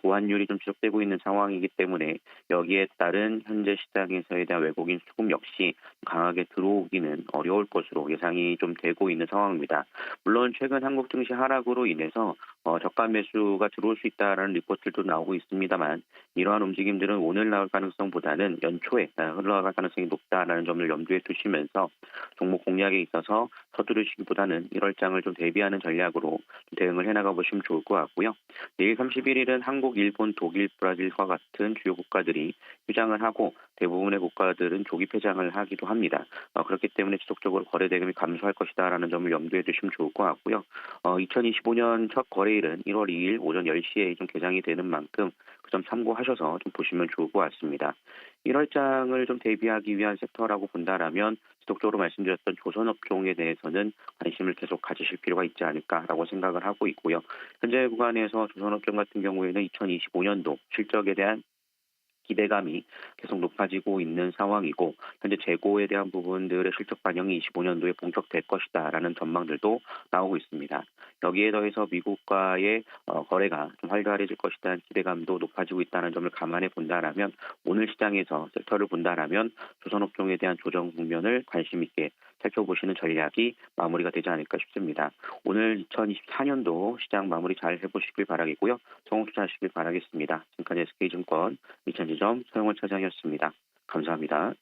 고환율이 좀 지속되고 있는 상황이기 때문에 여기에 따른 현재 시장에서에 대한 외국인 수급 역시 강하게 들어오기는 어려울 것으로 예상이 좀 되고 있는 상황입니다. 물론 최근 한국 증시 하락으로 인해서 저가 매수가 들어올 수 있다라는 리포트도 나오고 있습니다만 이러한 움직임들은 오늘 나올 가능성보다는 연초에 흘러갈 가능성이 높다라는 점을 염두에 두시면서 종목 공략에 있어서 서두르시기보다는 1월장을 좀 대비하는 전략으로 대응을 해나가 보시면 좋을 것 같고요. 내일 31일은 한국, 일본, 독일, 브라질과 같은 주요 국가들이 휴장을 하고 대부분의 국가들은 조기 폐장을 하기도 합니다. 그렇기 때문에 지속적으로 거래 대금이 감소할 것이다라는 점을 염두에 두시면 좋을 것 같고요. 2025년 첫 거래일은 1월 2일 오전 10시에 좀 개장이 되는 만큼 그 점 참고하셔서 좀 보시면 좋을 것 같습니다. 1월장을 좀 대비하기 위한 섹터라고 본다라면 지속적으로 말씀드렸던 조선업종에 대해서는 관심을 계속 가지실 필요가 있지 않을까라고 생각을 하고 있고요. 현재 구간에서 조선업종 같은 경우에는 2025년도 실적에 대한 기대감이 계속 높아지고 있는 상황이고 현재 재고에 대한 부분들의 실적 반영이 25년도에 본격될 것이다라는 전망들도 나오고 있습니다. 여기에 더해서 미국과의 거래가 좀 활발해질 것이라는 기대감도 높아지고 있다는 점을 감안해 본다라면 오늘 시장에서 섹터를 본다라면 조선업종에 대한 조정 국면을 관심 있게 살펴보시는 전략이 마무리가 되지 않을까 싶습니다. 오늘 2024년도 시장 마무리 잘 해보시길 바라겠고요. 성공 투자하시길 바라겠습니다. 지금까지 SK증권 이천지점 서영원 차장이었습니다. 감사합니다.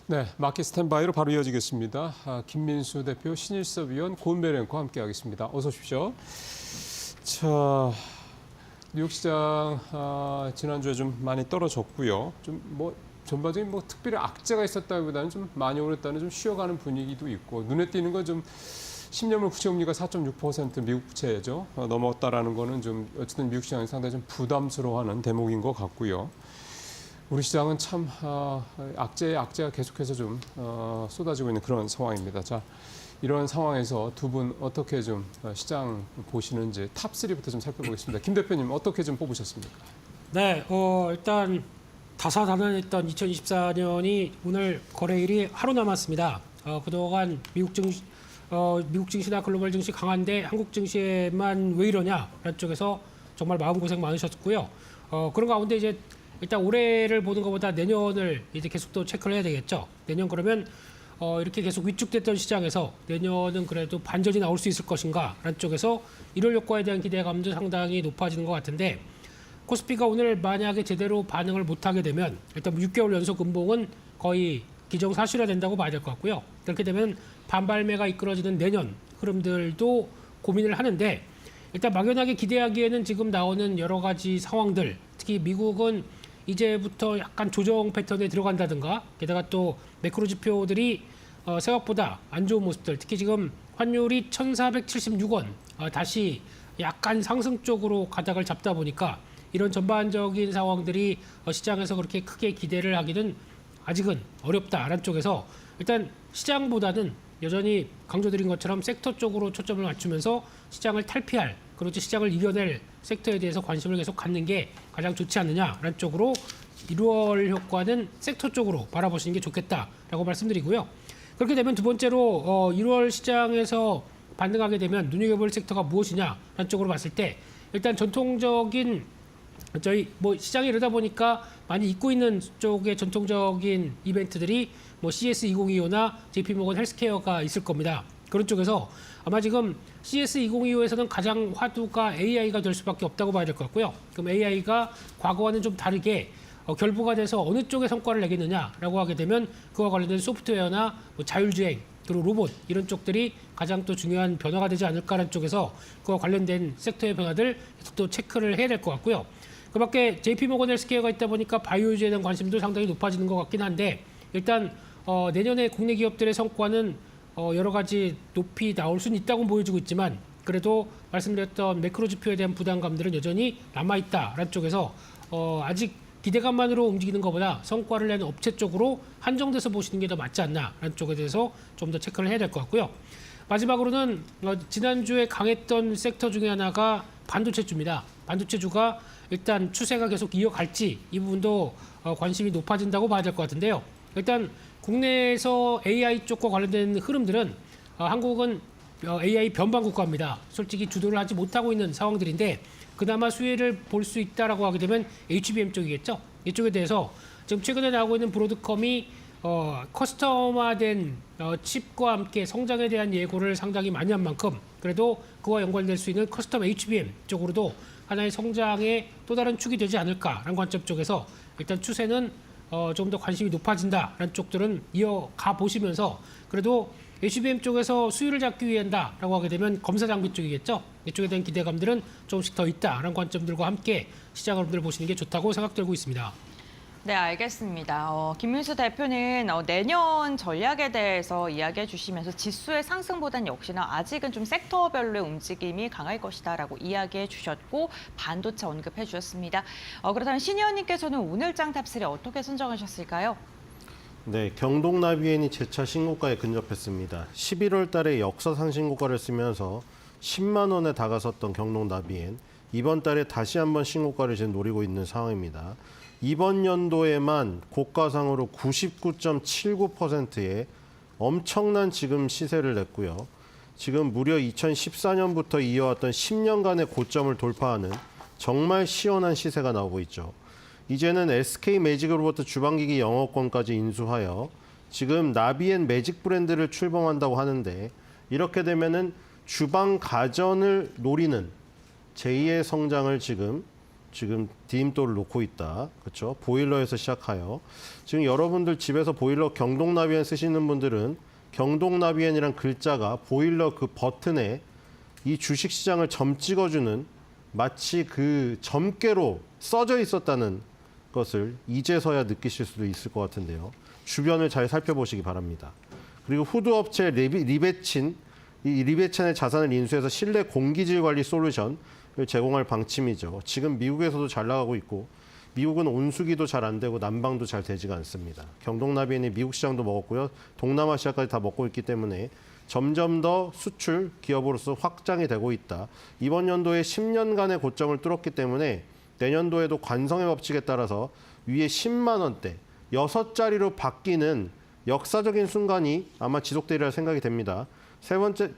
네, 마켓 스탠바이로 바로 이어지겠습니다. 김민수 대표, 신일섭 위원, 고은배 앵커와 함께하겠습니다. 어서 오십시오. 자, 뉴욕 시장 지난주에 좀 많이 떨어졌고요. 좀 전반적인 특별히 악재가 있었다기보다는 좀 많이 오랬다는 좀 쉬어가는 분위기도 있고 눈에 띄는 건 좀 10년물 국채금리가 4.6% 미국 부채죠. 넘었다라는 거는 좀 어쨌든 미국 시장이 상당히 좀 부담스러워하는 대목인 것 같고요. 우리 시장은 참 악재의 악재가 계속해서 좀 쏟아지고 있는 그런 상황입니다. 자, 이런 상황에서 두 분 어떻게 좀 시장 보시는지 탑3부터 좀 살펴보겠습니다. 김 대표님 어떻게 좀 뽑으셨습니까? 네, 일단 다사다난했던 2024년이 오늘 거래일이 하루 남았습니다. 그동안 미국 증시나 글로벌 증시 강한데 한국 증시에만 왜 이러냐 라는 쪽에서 정말 마음고생 많으셨고요. 그런 가운데 이제 일단 올해를 보는 것보다 내년을 이제 계속 또 체크를 해야 되겠죠. 내년 그러면 이렇게 계속 위축됐던 시장에서 내년은 그래도 반전이 나올 수 있을 것인가라는 쪽에서 1월 효과에 대한 기대감도 상당히 높아지는 것 같은데 코스피가 오늘 만약에 제대로 반응을 못하게 되면 일단 6개월 연속 음봉은 거의 기정사실화된다고 봐야 될 것 같고요. 그렇게 되면 반발매가 이끌어지는 내년 흐름들도 고민을 하는데 일단 막연하게 기대하기에는 지금 나오는 여러 가지 상황들, 특히 미국은 이제부터 약간 조정 패턴에 들어간다든가 게다가 또 매크로 지표들이 생각보다 안 좋은 모습들, 특히 지금 환율이 1,476원 다시 약간 상승 쪽으로 가닥을 잡다 보니까 이런 전반적인 상황들이 시장에서 그렇게 크게 기대를 하기는 아직은 어렵다라는 쪽에서 일단 시장보다는 여전히 강조드린 것처럼 섹터 쪽으로 초점을 맞추면서 시장을 탈피할 그리고 시장을 이겨낼 섹터에 대해서 관심을 계속 갖는 게 가장 좋지 않느냐라는 쪽으로 1월 효과는 섹터 쪽으로 바라보시는 게 좋겠다라고 말씀드리고요. 그렇게 되면 두 번째로 1월 시장에서 반등하게 되면 눈여겨볼 섹터가 무엇이냐라는 쪽으로 봤을 때 일단 전통적인 저희 시장이 이러다 보니까 많이 잊고 있는 쪽의 전통적인 이벤트들이 CS2025나 JP모건 헬스케어가 있을 겁니다. 그런 쪽에서 아마 지금 CS2025에서는 가장 화두가 AI가 될 수밖에 없다고 봐야 될 것 같고요. 그럼 AI가 과거와는 좀 다르게 결부가 돼서 어느 쪽에 성과를 내겠느냐라고 하게 되면 그와 관련된 소프트웨어나 자율주행 그리고 로봇 이런 쪽들이 가장 또 중요한 변화가 되지 않을까라는 쪽에서 그와 관련된 섹터의 변화들 또 체크를 해야 될 것 같고요. 그밖에 JP모건 헬스케어가 있다 보니까 바이오주에 대한 관심도 상당히 높아지는 것 같긴 한데 일단 내년에 국내 기업들의 성과는 여러 가지 높이 나올 수는 있다고 보여지고 있지만 그래도 말씀드렸던 매크로 지표에 대한 부담감들은 여전히 남아있다라는 쪽에서 아직 기대감만으로 움직이는 것보다 성과를 내는 업체 쪽으로 한정돼서 보시는 게 더 맞지 않나라는 쪽에 대해서 좀 더 체크를 해야 될 것 같고요. 마지막으로는 지난주에 강했던 섹터 중에 하나가 반도체주입니다. 반도체주가 일단 추세가 계속 이어갈지 이 부분도 관심이 높아진다고 봐야 될 것 같은데요. 일단 국내에서 AI 쪽과 관련된 흐름들은 한국은 AI 변방 국가입니다. 솔직히 주도를 하지 못하고 있는 상황들인데 그나마 수혜를 볼 수 있다라고 하게 되면 HBM 쪽이겠죠. 이쪽에 대해서 지금 최근에 나오고 있는 브로드컴이 커스텀화된 칩과 함께 성장에 대한 예고를 상당히 많이 한 만큼 그래도 그와 연관될 수 있는 커스텀 HBM 쪽으로도 하나의 성장의 또 다른 축이 되지 않을까라는 관점 쪽에서 일단 추세는 좀 더 관심이 높아진다라는 쪽들은 이어가 보시면서 그래도 HBM 쪽에서 수율을 잡기 위한다라고 하게 되면 검사 장비 쪽이겠죠. 이쪽에 대한 기대감들은 조금씩 더 있다라는 관점들과 함께 시장 여러분들 보시는 게 좋다고 생각되고 있습니다. 네, 알겠습니다. 김민수 대표는 내년 전략에 대해서 이야기해 주시면서 지수의 상승보단 역시나 아직은 좀 섹터별로의 움직임이 강할 것이다라고 이야기해 주셨고 반도체 언급해 주셨습니다. 그렇다면 신 의원님께서는 오늘장 탑3 어떻게 선정하셨을까요? 네, 경동나비엔이 재차 신고가에 근접했습니다. 11월 달에 역사상 신고가를 쓰면서 10만 원에 다가섰던 경동나비엔 이번 달에 다시 한번 신고가를 지금 노리고 있는 상황입니다. 이번 연도에만 고가상으로 99.79%의 엄청난 지금 시세를 냈고요. 지금 무려 2014년부터 이어왔던 10년간의 고점을 돌파하는 정말 시원한 시세가 나오고 있죠. 이제는 SK 매직으로부터 주방기기 영업권까지 인수하여 지금 나비엔 매직 브랜드를 출범한다고 하는데 이렇게 되면은 주방 가전을 노리는 제2의 성장을 지금 디임돌을 놓고 있다. 그렇죠? 보일러에서 시작하여 지금 여러분들 집에서 보일러 경동나비엔 쓰시는 분들은 경동나비엔이란 글자가 보일러 그 버튼에 이 주식시장을 점 찍어주는 마치 그 점괘로 써져 있었다는 것을 이제서야 느끼실 수도 있을 것 같은데요. 주변을 잘 살펴보시기 바랍니다. 그리고 후드업체 리베친, 이 리베친의 자산을 인수해서 실내 공기질 관리 솔루션 제공할 방침이죠. 지금 미국에서도 잘 나가고 있고 미국은 온수기도 잘 안 되고 난방도 잘 되지가 않습니다. 경동나비엔이 미국 시장도 먹었고요. 동남아시아까지 다 먹고 있기 때문에 점점 더 수출 기업으로서 확장이 되고 있다. 이번 연도에 10년간의 고점을 뚫었기 때문에 내년도에도 관성의 법칙에 따라서 위에 10만 원대 6자리로 바뀌는 역사적인 순간이 아마 지속되리라 생각이 됩니다.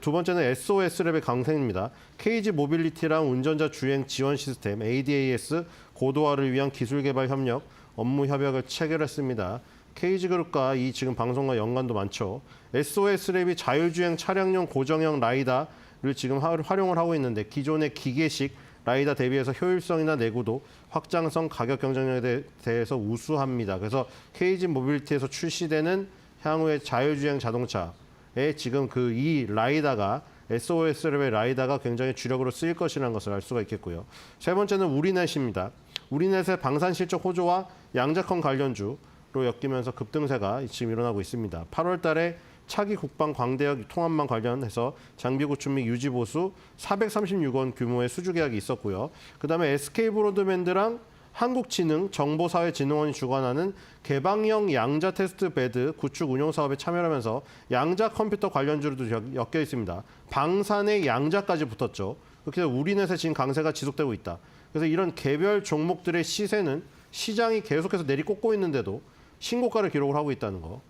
두 번째는 SOS랩의 강세입니다. KG 모빌리티랑 운전자 주행 지원 시스템 ADAS 고도화를 위한 기술 개발 협력, 업무 협약을 체결했습니다. KG그룹과 이 지금 방송과 연관도 많죠. SOS랩이 자율주행 차량용 고정형 라이다를 지금 활용을 하고 있는데 기존의 기계식 라이다 대비해서 효율성이나 내구도, 확장성, 가격 경쟁력에 대해서 우수합니다. 그래서 KG 모빌리티에서 출시되는 향후의 자율주행 자동차에 지금 이 라이다가 SOS랩의 라이다가 굉장히 주력으로 쓰일 것이라는 것을 알 수가 있겠고요. 세 번째는 우리넷입니다. 우리넷의 방산 실적 호조와 양자컴 관련주로 엮이면서 급등세가 지금 일어나고 있습니다. 8월 달에 차기 국방 광대역 통합망 관련해서 장비 구축 및 유지 보수 436원 규모의 수주 계약이 있었고요. 그다음에 SK브로드밴드랑 한국지능 정보사회진흥원이 주관하는 개방형 양자 테스트 베드 구축 운영 사업에 참여하면서 양자 컴퓨터 관련주로도 엮여 있습니다. 방산에 양자까지 붙었죠. 그렇게 해서 우리넷의 지금 강세가 지속되고 있다. 그래서 이런 개별 종목들의 시세는 시장이 계속해서 내리꽂고 있는데도 신고가를 기록을 하고 있다는 거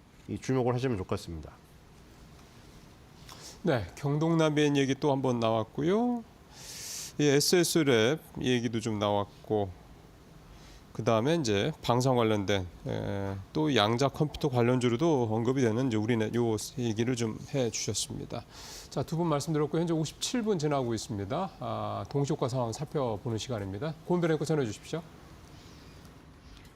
주목을 하시면 좋겠습니다. 네, 경동나비엔 얘기 또 한번 나왔고요. SS랩 얘기도 좀 나왔고, 그 다음에 이제 방산 관련된 또 양자 컴퓨터 관련주로도 언급이 되는 이제 우리넷 요 얘기를 좀 해주셨습니다. 자, 두 분 말씀드렸고 현재 57분 지나고 있습니다. 동시효과 상황 살펴보는 시간입니다. 고은별 앵커 전해주십시오.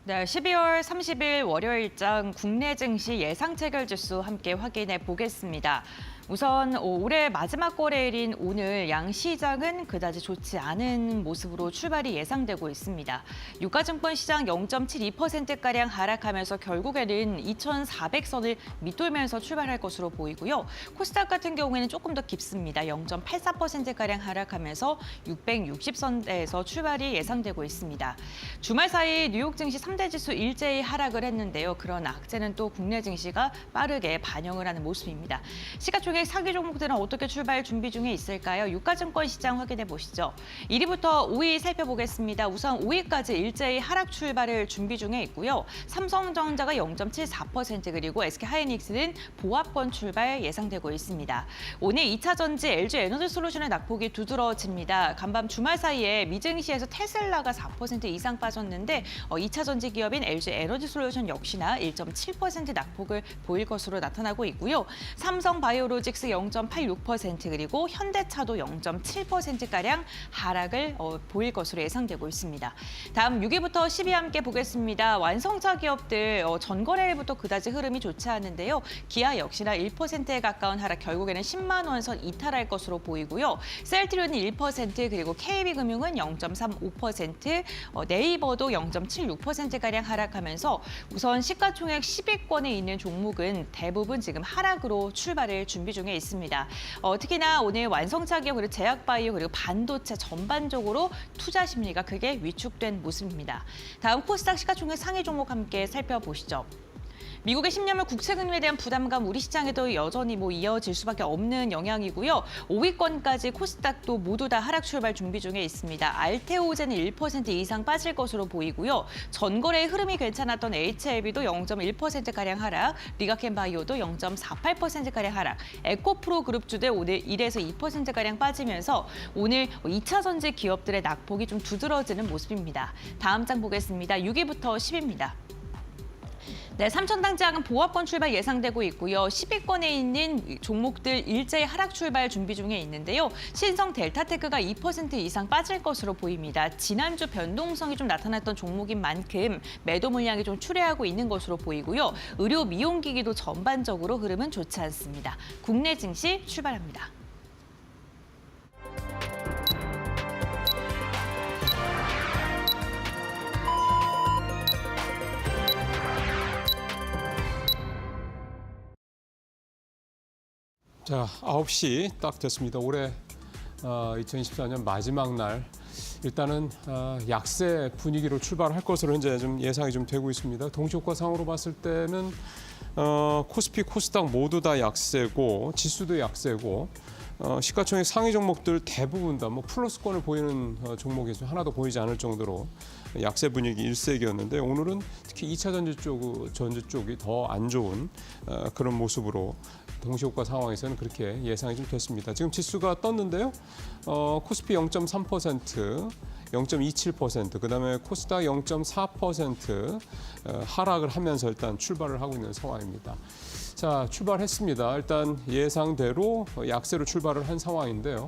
네, 12월 30일 월요일장 국내 증시 예상 체결 지수 함께 확인해 보겠습니다. 우선 올해 마지막 거래일인 오늘 양시장은 그다지 좋지 않은 모습으로 출발이 예상되고 있습니다. 유가증권 시장 0.72%가량 하락하면서 결국에는 2,400선을 밑돌면서 출발할 것으로 보이고요. 코스닥 같은 경우에는 조금 더 깊습니다. 0.84%가량 하락하면서 660선대에서 출발이 예상되고 있습니다. 주말 사이 뉴욕 증시 3대 지수 일제히 하락을 했는데요. 그런 악재는 또 국내 증시가 빠르게 반영을 하는 모습입니다. 시가총액 상위 종목들은 어떻게 출발 준비 중에 있을까요? 유가증권 시장 확인해 보시죠. 1위부터 5위 살펴보겠습니다. 우선 5위까지 일제히 하락 출발을 준비 중에 있고요. 삼성전자가 0.74% 그리고 SK하이닉스는 보합권 출발 예상되고 있습니다. 오늘 2차 전지 LG에너지솔루션의 낙폭이 두드러집니다. 간밤 주말 사이에 미증시에서 테슬라가 4% 이상 빠졌는데 2차 전지 기업인 LG에너지솔루션 역시나 1.7% 낙폭을 보일 것으로 나타나고 있고요. 삼성바이오로직스 0.86% 그리고 현대차도 0.7%가량 하락을 보일 것으로 예상되고 있습니다. 다음 6위부터 10위 함께 보겠습니다. 완성차 기업들 전거래일부터 그다지 흐름이 좋지 않은데요. 기아 역시나 1%에 가까운 하락, 결국에는 10만 원 선 이탈할 것으로 보이고요. 셀트리온은 1% 그리고 KB금융은 0.35%, 네이버도 0.76%가량 하락하면서 우선 시가총액 10위권에 있는 종목은 대부분 지금 하락으로 출발을 준비 중에 있습니다. 특히나 오늘 완성차 기업 그리고 제약바이오 그리고 반도체 전반적으로 투자 심리가 크게 위축된 모습입니다. 다음 코스닥 시가총액 상위 종목 함께 살펴보시죠. 미국의 10년물 국채금리에 대한 부담감 우리 시장에도 여전히 이어질 수밖에 없는 영향이고요. 5위권까지 코스닥도 모두 다 하락 출발 준비 중에 있습니다. 알테오젠은 1% 이상 빠질 것으로 보이고요. 전거래의 흐름이 괜찮았던 HLB도 0.1%가량 하락, 리가켄바이오도 0.48%가량 하락, 에코프로 그룹주들 오늘 1에서 2%가량 빠지면서 오늘 2차 전지 기업들의 낙폭이 좀 두드러지는 모습입니다. 다음 장 보겠습니다. 6위부터 10위입니다. 네, 삼천당장은 보합권 출발 예상되고 있고요. 10위권에 있는 종목들 일제히 하락 출발 준비 중에 있는데요. 신성 델타테크가 2% 이상 빠질 것으로 보입니다. 지난주 변동성이 좀 나타났던 종목인 만큼 매도 물량이 좀 출회하고 있는 것으로 보이고요. 의료 미용기기도 전반적으로 흐름은 좋지 않습니다. 국내 증시 출발합니다. 자, 9시 딱 됐습니다. 올해 2024년 마지막 날 일단은 약세 분위기로 출발할 것으로 현재 좀 예상이 좀 되고 있습니다. 동시효과 상으로 봤을 때는 코스피, 코스닥 모두 다 약세고 지수도 약세고 시가총액 상위 종목들 대부분 다 플러스권을 보이는 종목이 하나도 보이지 않을 정도로 약세 분위기 일색이었는데 오늘은 특히 2차 전지 쪽이 더 안 좋은 그런 모습으로 동시효과 상황에서는 그렇게 예상이 좀 됐습니다. 지금 지수가 떴는데요. 코스피 0.3%, 0.27%, 그다음에 코스닥 0.4% 하락을 하면서 일단 출발을 하고 있는 상황입니다. 자, 출발했습니다. 일단 예상대로 약세로 출발을 한 상황인데요.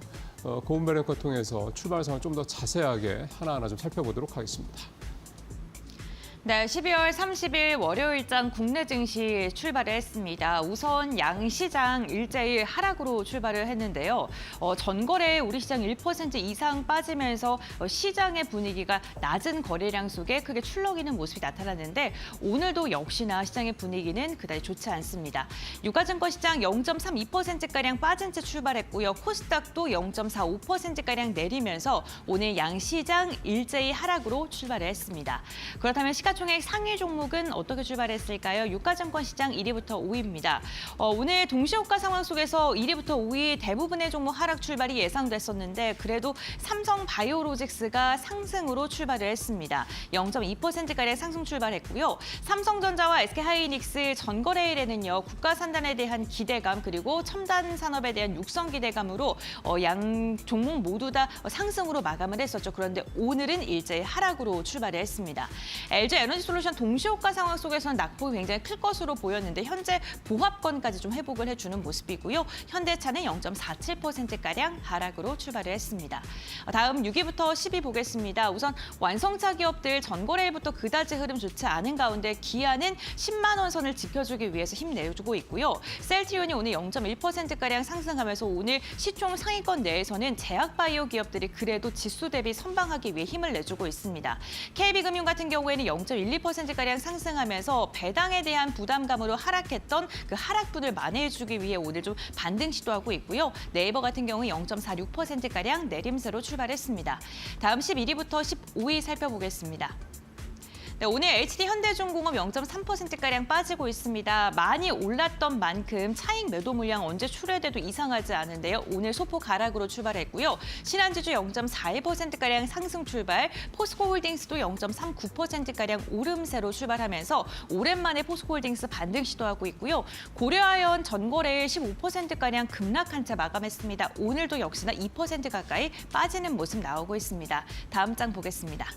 고운벨 앵커 통해서 출발 상황을 좀 더 자세하게 하나하나 좀 살펴보도록 하겠습니다. 네, 12월 30일 월요일장 국내 증시 출발을 했습니다. 우선 양시장 일제일 하락으로 출발을 했는데요. 전거래에 우리 시장 1% 이상 빠지면서 시장의 분위기가 낮은 거래량 속에 크게 출렁이는 모습이 나타났는데 오늘도 역시나 시장의 분위기는 그다지 좋지 않습니다. 유가증권 시장 0.32%가량 빠진 채 출발했고요. 코스닥도 0.45%가량 내리면서 오늘 양시장 일제히 하락으로 출발을 했습니다. 그렇다면 시가총액 상위 종목은 어떻게 출발했을까요? 유가증권 시장 1위부터 5위입니다. 오늘 동시호가 상황 속에서 1위부터 5위 대부분의 종목 하락 출발이 예상됐었는데 그래도 삼성바이오로직스가 상승으로 출발을 했습니다. 0.2%가량 상승 출발했고요. 삼성전자와 SK하이닉스 전거래일에는요. 국가산단에 대한 기대감 그리고 첨단 산업에 대한 육성 기대감으로 양 종목 모두 다 상승으로 마감을 했었죠. 그런데 오늘은 일제히 하락으로 출발을 했습니다. LG 에너지솔루션 동시호가 상황 속에서는 낙폭이 굉장히 클 것으로 보였는데 현재 보합권까지 좀 회복을 해주는 모습이고요. 현대차는 0.47%가량 하락으로 출발을 했습니다. 다음 6위부터 10위 보겠습니다. 우선 완성차 기업들 전거래일부터 그다지 흐름 좋지 않은 가운데 기아는 10만 원 선을 지켜주기 위해서 힘내주고 있고요. 셀트리온이 오늘 0.1%가량 상승하면서 오늘 시총 상위권 내에서는 제약바이오 기업들이 그래도 지수 대비 선방하기 위해 힘을 내주고 있습니다. KB금융 같은 경우에는 0.12%가량 상승하면서 배당에 대한 부담감으로 하락했던 그 하락분을 만회해주기 위해 오늘 좀 반등 시도하고 있고요. 네이버 같은 경우 0.46%가량 내림세로 출발했습니다. 다음 11위부터 15위 살펴보겠습니다. 네, 오늘 HD현대중공업 0.3%가량 빠지고 있습니다. 많이 올랐던 만큼 차익 매도 물량 언제 출회돼도 이상하지 않은데요. 오늘 소폭 하락으로 출발했고요. 신한지주 0.41%가량 상승 출발, 포스코홀딩스도 0.39%가량 오름세로 출발하면서 오랜만에 포스코홀딩스 반등 시도하고 있고요. 고려아연 전거래일 15%가량 급락한 채 마감했습니다. 오늘도 역시나 2% 가까이 빠지는 모습 나오고 있습니다. 다음 장 보겠습니다.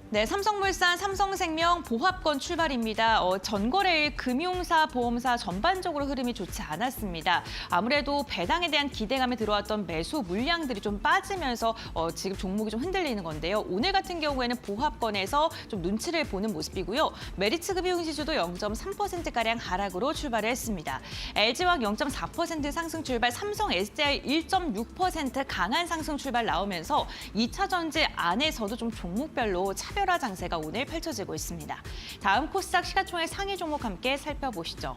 네, 삼성물산, 삼성생명 보합권 출발입니다. 전거래일 금융사, 보험사 전반적으로 흐름이 좋지 않았습니다. 아무래도 배당에 대한 기대감에 들어왔던 매수 물량들이 좀 빠지면서 지금 종목이 좀 흔들리는 건데요. 오늘 같은 경우에는 보합권에서 좀 눈치를 보는 모습이고요. 메리츠금융지주도 0.3%가량 하락으로 출발을 했습니다. LG화학 0.4% 상승 출발, 삼성 SDI 1.6% 강한 상승 출발 나오면서 2차 전지 안에서도 좀 종목별로 차별화 장세가 오늘 펼쳐지고 있습니다. 다음 코스닥 시가총액 상위 종목 함께 살펴보시죠.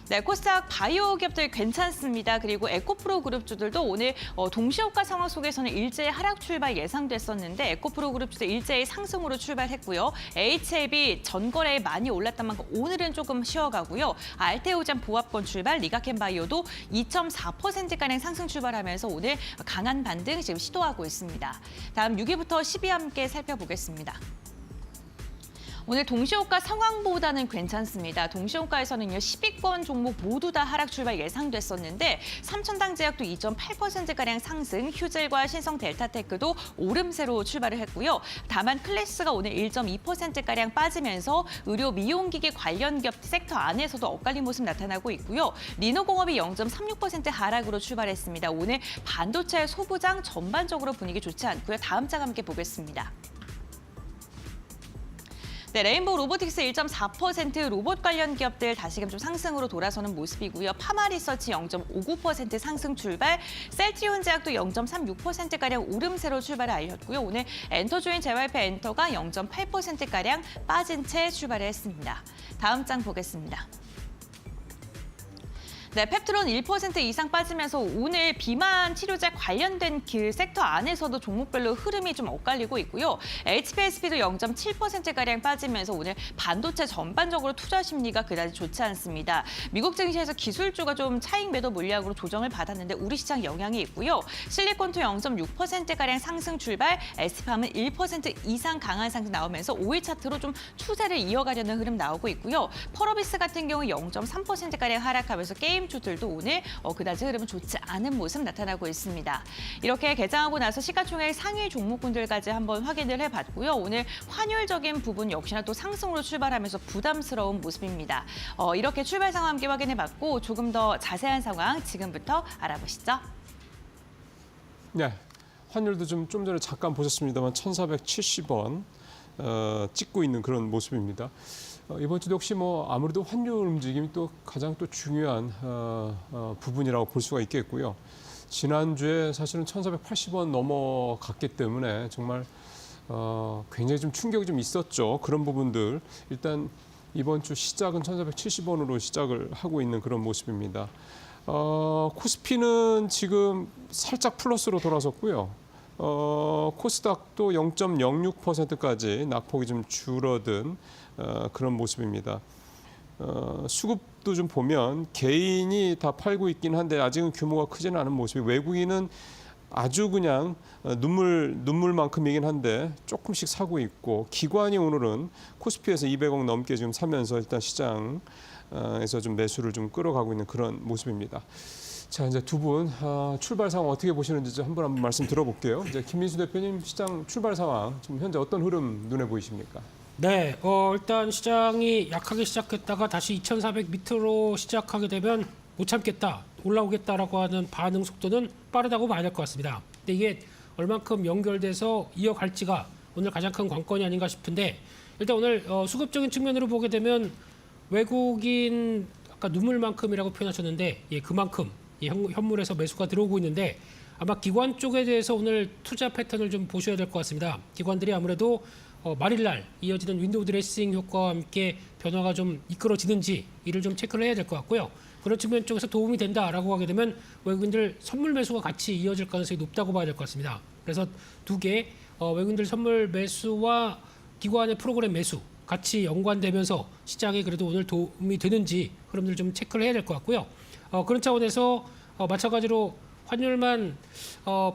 네, 코스닥 바이오 기업들 괜찮습니다. 그리고 에코프로 그룹주들도 오늘 동시호가 상황 속에서는 일제히 하락 출발 예상됐었는데 에코프로 그룹주도 일제히 상승으로 출발했고요. HLB 전거래에 많이 올랐던 만큼 오늘은 조금 쉬어가고요. 알테오젠 보합권 출발, 리가켄바이오도 2.4%가량 상승 출발하면서 오늘 강한 반등 지금 시도하고 있습니다. 다음 6위부터 10위 함께 살펴보겠습니다. 오늘 동시호가 상황보다는 괜찮습니다. 동시호가에서는요, 10위권 종목 모두 다 하락 출발 예상됐었는데 삼천당제약도 2.8%가량 상승, 휴젤과 신성 델타테크도 오름세로 출발을 했고요. 다만 클래스가 오늘 1.2%가량 빠지면서 의료 미용기기 관련 기업 섹터 안에서도 엇갈린 모습 나타나고 있고요. 리노공업이 0.36% 하락으로 출발했습니다. 오늘 반도체 소부장 전반적으로 분위기 좋지 않고요. 다음 장 함께 보겠습니다. 네, 레인보우 로보틱스 1.4% 로봇 관련 기업들 다시금 좀 상승으로 돌아서는 모습이고요. 파마리서치 0.59% 상승 출발, 셀트리온 제약도 0.36%가량 오름세로 출발을 알렸고요. 오늘 엔터조인 JYP 엔터가 0.8%가량 빠진 채 출발을 했습니다. 다음 장 보겠습니다. 네, 펩트론 1% 이상 빠지면서 오늘 비만 치료제 관련된 그 섹터 안에서도 종목별로 흐름이 좀 엇갈리고 있고요. HPSP도 0.7%가량 빠지면서 오늘 반도체 전반적으로 투자 심리가 그다지 좋지 않습니다. 미국 증시에서 기술주가 좀 차익 매도 물량으로 조정을 받았는데 우리 시장 영향이 있고요. 실리콘투 0.6%가량 상승 출발, 에스팜은 1% 이상 강한 상승 나오면서 5일 차트로 좀 추세를 이어가려는 흐름 나오고 있고요. 펄어비스 같은 경우 0.3%가량 하락하면서 게임 게임주들도 오늘 그다지 흐름은 좋지 않은 모습 나타나고 있습니다. 이렇게 개장하고 나서 시가총액 상위 종목군들까지 한번 확인을 해봤고요. 오늘 환율적인 부분 역시나 또 상승으로 출발하면서 부담스러운 모습입니다. 이렇게 출발 상황 함께 확인해봤고 조금 더 자세한 상황 지금부터 알아보시죠. 네, 환율도 좀 전에 잠깐 보셨습니다만 1,470원 찍고 있는 그런 모습입니다. 이번 주도 역시 아무래도 환율 움직임이 또 가장 또 중요한 부분이라고 볼 수가 있겠고요. 지난주에 사실은 1,480원 넘어갔기 때문에 정말 굉장히 좀 충격이 좀 있었죠. 그런 부분들 일단 이번 주 시작은 1,470원으로 시작을 하고 있는 그런 모습입니다. 코스피는 지금 살짝 플러스로 돌아섰고요. 코스닥도 0.06%까지 낙폭이 좀 줄어든 그런 모습입니다. 수급도 좀 보면 개인이 다 팔고 있긴 한데 아직은 규모가 크지는 않은 모습이 외국인은 아주 그냥 눈물만큼이긴 한데 조금씩 사고 있고 기관이 오늘은 코스피에서 200억 넘게 지금 사면서 일단 시장에서 좀 매수를 좀 끌어가고 있는 그런 모습입니다. 자, 이제 두 분 출발 상황 어떻게 보시는지 한번 말씀 들어볼게요. 이제 김민수 대표님 시장 출발 상황 지금 현재 어떤 흐름 눈에 보이십니까? 네, 일단 시장이 약하게 시작했다가 다시 2,400 밑으로 시작하게 되면 못 참겠다, 올라오겠다라고 하는 반응 속도는 빠르다고 봐야 될 것 같습니다. 근데 이게 얼만큼 연결돼서 이어갈지가 오늘 가장 큰 관건이 아닌가 싶은데 일단 오늘 수급적인 측면으로 보게 되면 외국인 아까 눈물만큼이라고 표현하셨는데 그만큼 현물에서 매수가 들어오고 있는데 아마 기관 쪽에 대해서 오늘 투자 패턴을 좀 보셔야 될 것 같습니다. 기관들이 아무래도 말일날 이어지는 윈도우 드레싱 효과와 함께 변화가 좀 이끌어지는지 이를 좀 체크를 해야 될 것 같고요. 그런 측면 쪽에서 도움이 된다라고 하게 되면 외국인들 선물 매수가 같이 이어질 가능성이 높다고 봐야 될 것 같습니다. 그래서 두 개 외국인들 선물 매수와 기관의 프로그램 매수 같이 연관되면서 시장에 그래도 오늘 도움이 되는지 흐름들 좀 체크를 해야 될 것 같고요. 그런 차원에서 마찬가지로 환율만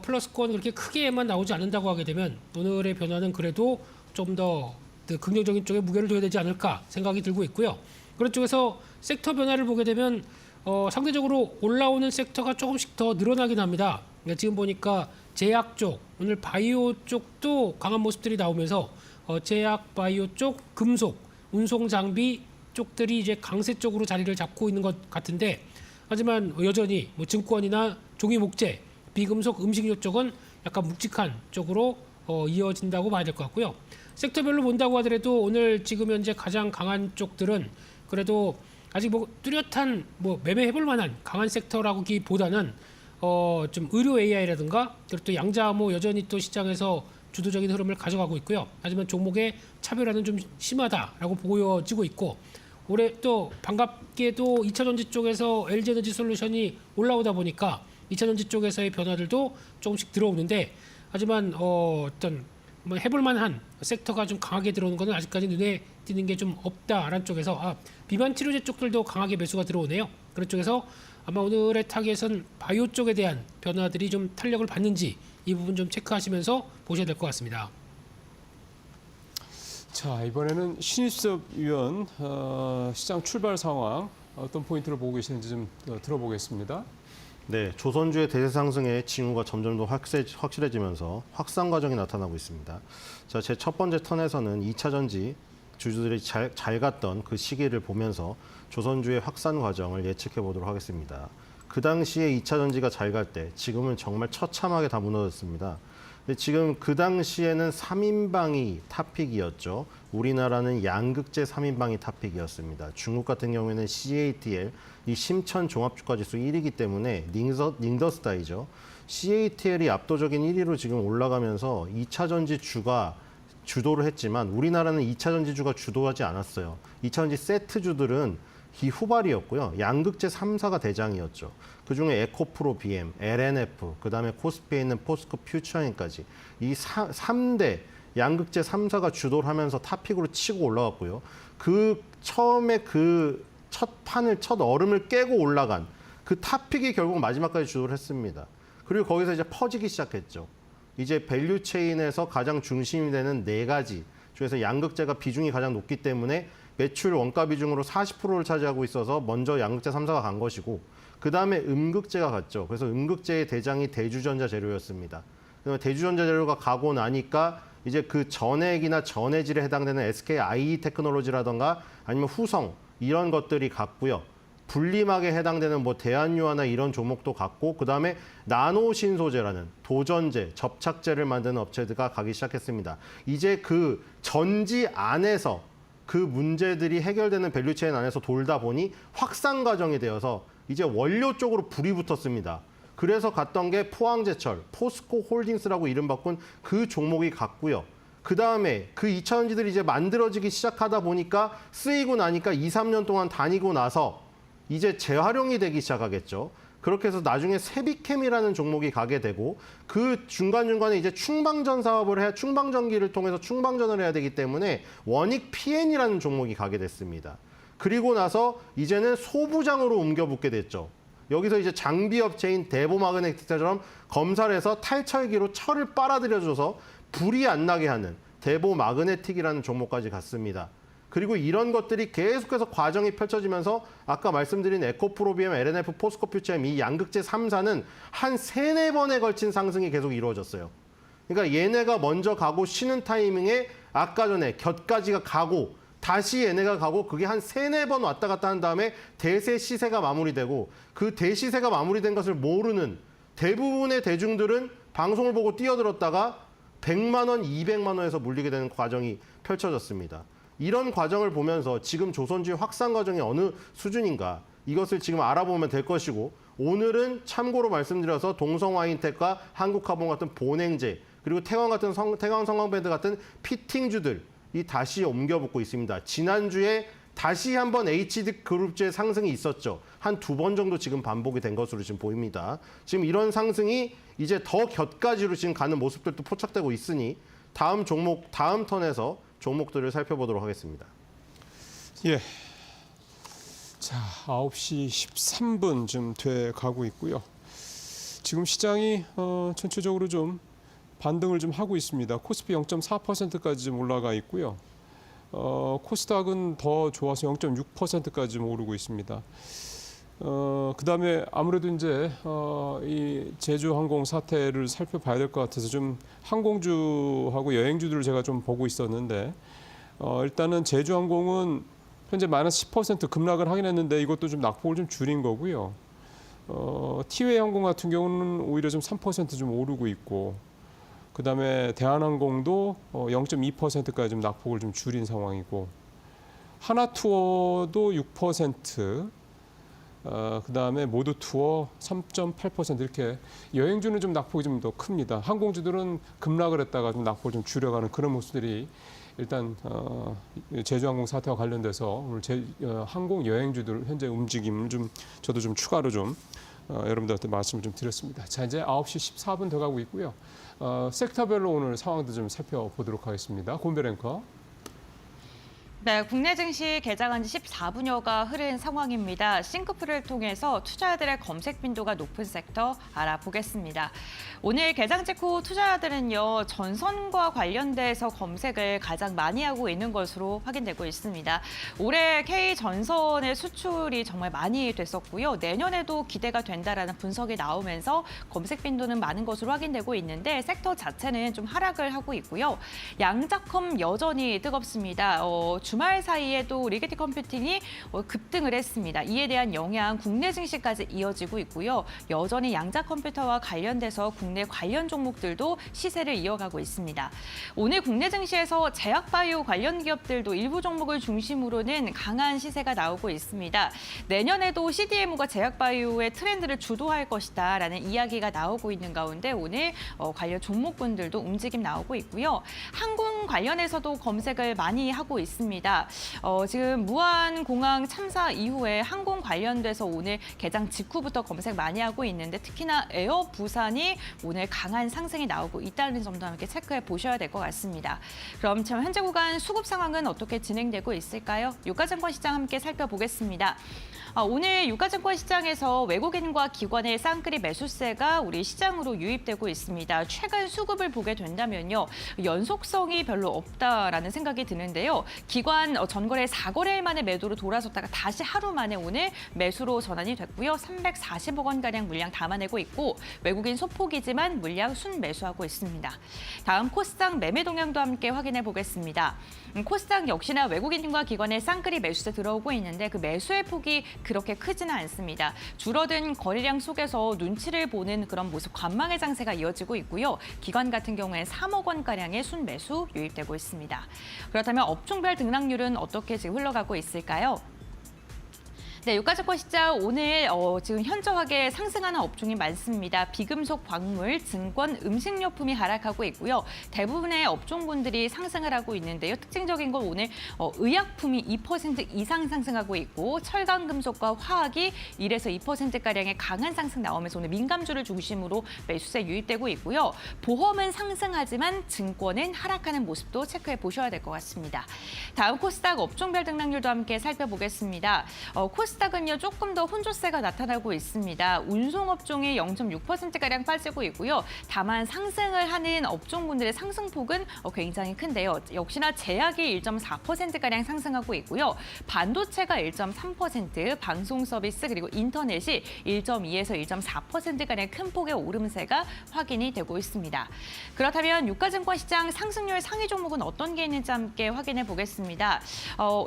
플러스권 그렇게 크게만 나오지 않는다고 하게 되면 오늘의 변화는 그래도 좀 더 긍정적인 쪽에 무게를 둬야 되지 않을까 생각이 들고 있고요. 그런 쪽에서 섹터 변화를 보게 되면 상대적으로 올라오는 섹터가 조금씩 더 늘어나긴 합니다. 그러니까 지금 보니까 제약 쪽, 오늘 바이오 쪽도 강한 모습들이 나오면서 제약, 바이오 쪽, 금속, 운송 장비 쪽들이 이제 강세 쪽으로 자리를 잡고 있는 것 같은데 하지만 여전히 증권이나 종이 목재, 비금속, 음식료 쪽은 약간 묵직한 쪽으로 이어진다고 봐야 될 것 같고요. 섹터별로 본다고 하더라도 오늘 지금 현재 가장 강한 쪽들은 그래도 아직 뚜렷한 매매해볼 만한 강한 섹터라기보다는 좀 의료 AI라든가 그리고 또 양자암호 여전히 또 시장에서 주도적인 흐름을 가져가고 있고요. 하지만 종목의 차별화는 좀 심하다라고 보여지고 있고 올해 또 반갑게도 2차전지 쪽에서 LG에너지 솔루션이 올라오다 보니까 2차전지 쪽에서의 변화들도 조금씩 들어오는데 하지만 어떤 해볼 만한 섹터가 좀 강하게 들어오는 것은 아직까지 눈에 띄는 게 좀 없다라는 쪽에서 비만 치료제 쪽들도 강하게 매수가 들어오네요. 그런 쪽에서 아마 오늘의 타겟은 바이오 쪽에 대한 변화들이 좀 탄력을 받는지 이 부분 좀 체크하시면서 보셔야 될 것 같습니다. 자, 이번에는 신입섭 위원 시장 출발 상황 어떤 포인트를 보고 계시는지 좀 들어보겠습니다. 네, 조선주의 대세 상승의 징후가 점점 더 확실해지면서 확산 과정이 나타나고 있습니다. 자, 제 첫 번째 턴에서는 2차 전지 주주들이 잘 갔던 그 시기를 보면서 조선주의 확산 과정을 예측해 보도록 하겠습니다. 그 당시에 2차 전지가 잘 갈 때 지금은 정말 처참하게 다 무너졌습니다. 근데 지금 그 당시에는 3인방이 탑픽이었죠. 우리나라는 양극재 3인방이 탑픽이었습니다. 중국 같은 경우에는 CATL, 이 심천 종합주가지수 1위이기 때문에 닝더스타이죠. CATL이 압도적인 1위로 지금 올라가면서 2차 전지주가 주도를 했지만 우리나라는 2차 전지주가 주도하지 않았어요. 2차 전지 세트주들은 후발이었고요. 양극재 3사가 대장이었죠. 그중에 에코프로 BM, LNF, 그다음에 코스피에 있는 포스코 퓨처인까지 이 3대 양극재 3사가 주도를 하면서 탑픽으로 치고 올라갔고요. 그 처음에 그 첫 얼음을 깨고 올라간 그 탑픽이 결국 마지막까지 주도를 했습니다. 그리고 거기서 이제 퍼지기 시작했죠. 이제 밸류 체인에서 가장 중심이 되는 4가지 중에서 양극재가 비중이 가장 높기 때문에 매출 원가 비중으로 40%를 차지하고 있어서 먼저 양극재 3사가 간 것이고 그다음에 음극재가 갔죠. 그래서 음극재의 대장이 대주전자 재료였습니다. 대주전자 재료가 가고 나니까 이제 그 전해액이나 전해질에 해당되는 SK IE 테크놀로지라던가 아니면 후성 이런 것들이 갔고요. 분리막에 해당되는 뭐 대한유화나 이런 종목도 갔고 그다음에 나노신소재라는 도전제, 접착제를 만드는 업체들가 가기 시작했습니다. 이제 그 전지 안에서 그 문제들이 해결되는 밸류체인 안에서 돌다 보니 확산 과정이 되어서 이제 원료 쪽으로 불이 붙었습니다. 그래서 갔던 게 포항제철, 포스코 홀딩스라고 이름 바꾼 그 종목이 갔고요. 그다음에 그 2차전지들이 이제 만들어지기 시작하다 보니까 쓰이고 나니까 2, 3년 동안 다니고 나서 이제 재활용이 되기 시작하겠죠. 그렇게 해서 나중에 세비캠이라는 종목이 가게 되고 그 중간중간에 이제 충방전 사업을 해야 충방전기를 통해서 충방전을 해야 되기 때문에 원익 PN이라는 종목이 가게 됐습니다. 그리고 나서 이제는 소부장으로 옮겨 붙게 됐죠. 여기서 이제 장비업체인 대보마그네틱처럼 검사를 해서 탈철기로 철을 빨아들여줘서 불이 안 나게 하는 대보마그네틱이라는 종목까지 갔습니다. 그리고 이런 것들이 계속해서 과정이 펼쳐지면서 아까 말씀드린 에코프로비엠, LNF, 포스코퓨처엠 이 양극재 3사는 한 3-4번에 걸친 상승이 계속 이루어졌어요. 그러니까 얘네가 먼저 가고 쉬는 타이밍에 아까 전에 곁가지가 가고 다시 얘네가 가고 그게 한 3-4번 왔다 갔다 한 다음에 대세 시세가 마무리되고 그 대시세가 마무리된 것을 모르는 대부분의 대중들은 방송을 보고 뛰어들었다가 100만 원, 200만 원에서 물리게 되는 과정이 펼쳐졌습니다. 이런 과정을 보면서 지금 조선주의 확산 과정이 어느 수준인가 이것을 지금 알아보면 될 것이고 오늘은 참고로 말씀드려서 동성와인텍과 한국화본 같은 본행제 그리고 태광성광밴드 같은 피팅주들 이 다시 옮겨붙고 있습니다. 지난주에 다시 한번 HD그룹주의 상승이 있었죠. 한 2번 정도 지금 반복이 된 것으로 지금 보입니다. 지금 이런 상승이 이제 더 곁가지로 지금 가는 모습들도 포착되고 있으니 다음 종목, 다음 턴에서 종목들을 살펴보도록 하겠습니다. 예. 자, 9시 13분쯤 돼 가고 있고요. 지금 시장이 전체적으로 좀 반등을 좀 하고 있습니다. 코스피 0.4%까지 좀 올라가 있고요. 코스닥은 더 좋아서 0.6%까지 좀 오르고 있습니다. 그다음에 아무래도 이제 이 제주항공 사태를 살펴봐야 될 것 같아서 좀 항공주하고 여행주들을 제가 좀 보고 있었는데 일단은 제주항공은 현재 마이너스 10% 급락을 하긴 했는데 이것도 좀 낙폭을 좀 줄인 거고요. 티웨이 항공 같은 경우는 오히려 좀 3% 좀 오르고 있고 그다음에 대한항공도 0.2%까지 좀 낙폭을 좀 줄인 상황이고 하나투어도 6%, 그다음에 모두투어 3.8% 이렇게 여행주는 좀 낙폭이 좀 더 큽니다. 항공주들은 급락을 했다가 좀 낙폭을 좀 줄여가는 그런 모습들이 일단 제주항공 사태와 관련돼서 오늘 항공 여행주들 현재 움직임을 좀 저도 좀 추가로 좀 여러분들한테 말씀을 좀 드렸습니다. 자, 이제 9시 14분 더 가고 있고요. 섹터별로 오늘 상황도 좀 살펴보도록 하겠습니다. 곤배 랭커. 네, 국내 증시 개장한 지 14분여가 흐른 상황입니다. 싱크풀을 통해서 투자자들의 검색 빈도가 높은 섹터 알아보겠습니다. 오늘 개장 직후 투자자들은요, 전선과 관련돼서 검색을 가장 많이 하고 있는 것으로 확인되고 있습니다. 올해 K전선의 수출이 정말 많이 됐었고요. 내년에도 기대가 된다라는 분석이 나오면서 검색 빈도는 많은 것으로 확인되고 있는데 섹터 자체는 좀 하락을 하고 있고요. 양자컴 여전히 뜨겁습니다. 주말 사이에도 리게티 컴퓨팅이 급등을 했습니다. 이에 대한 영향 국내 증시까지 이어지고 있고요. 여전히 양자 컴퓨터와 관련돼서 국내 관련 종목들도 시세를 이어가고 있습니다. 오늘 국내 증시에서 제약바이오 관련 기업들도 일부 종목을 중심으로는 강한 시세가 나오고 있습니다. 내년에도 CDMO가 제약바이오의 트렌드를 주도할 것이다라는 이야기가 나오고 있는 가운데 오늘 관련 종목군들도 움직임 나오고 있고요. 항공 관련해서도 검색을 많이 하고 있습니다. 지금 무안공항 참사 이후에 항공 관련돼서 오늘 개장 직후부터 검색 많이 하고 있는데 특히나 에어 부산이 오늘 강한 상승이 나오고 있다는 점도 함께 체크해 보셔야 될 것 같습니다. 그럼 지금 현재 구간 수급 상황은 어떻게 진행되고 있을까요? 유가증권 시장 함께 살펴보겠습니다. 오늘 유가증권 시장에서 외국인과 기관의 쌍끌이 매수세가 우리 시장으로 유입되고 있습니다. 최근 수급을 보게 된다면요. 연속성이 별로 없다라는 생각이 드는데요. 기관 전거래 4거래일 만에 매도로 돌아섰다가 다시 하루 만에 오늘 매수로 전환이 됐고요. 340억 원가량 물량 담아내고 있고 외국인 소폭이지만 물량 순매수하고 있습니다. 다음 코스닥 매매 동향도 함께 확인해 보겠습니다. 코스닥 역시나 외국인과 기관의 쌍끌이 매수세 들어오고 있는데 그 매수의 폭이 그렇게 크지는 않습니다. 줄어든 거래량 속에서 눈치를 보는 그런 모습, 관망의 장세가 이어지고 있고요. 기관 같은 경우엔 3억 원가량의 순매수 유입되고 있습니다. 그렇다면 업종별 등락률은 어떻게 지금 흘러가고 있을까요? 네, 유가증권 시장 오늘 지금 현저하게 상승하는 업종이 많습니다. 비금속, 광물, 증권, 음식료품이 하락하고 있고요. 대부분의 업종군들이 상승을 하고 있는데요. 특징적인 건 오늘 의약품이 2% 이상 상승하고 있고 철강금속과 화학이 1에서 2%가량의 강한 상승 나오면서 오늘 민감주를 중심으로 매수세 유입되고 있고요. 보험은 상승하지만 증권은 하락하는 모습도 체크해 보셔야 될 것 같습니다. 다음 코스닥 업종별 등락률도 함께 살펴보겠습니다. 코스닥은요 조금 더 혼조세가 나타나고 있습니다. 운송업종이 0.6%가량 빠지고 있고요. 다만 상승을 하는 업종군들의 상승폭은 굉장히 큰데요. 역시나 제약이 1.4%가량 상승하고 있고요. 반도체가 1.3%, 방송 서비스 그리고 인터넷이 1.2에서 1.4%가량 큰 폭의 오름세가 확인이 되고 있습니다. 그렇다면 유가증권 시장 상승률 상위 종목은 어떤 게 있는지 함께 확인해 보겠습니다.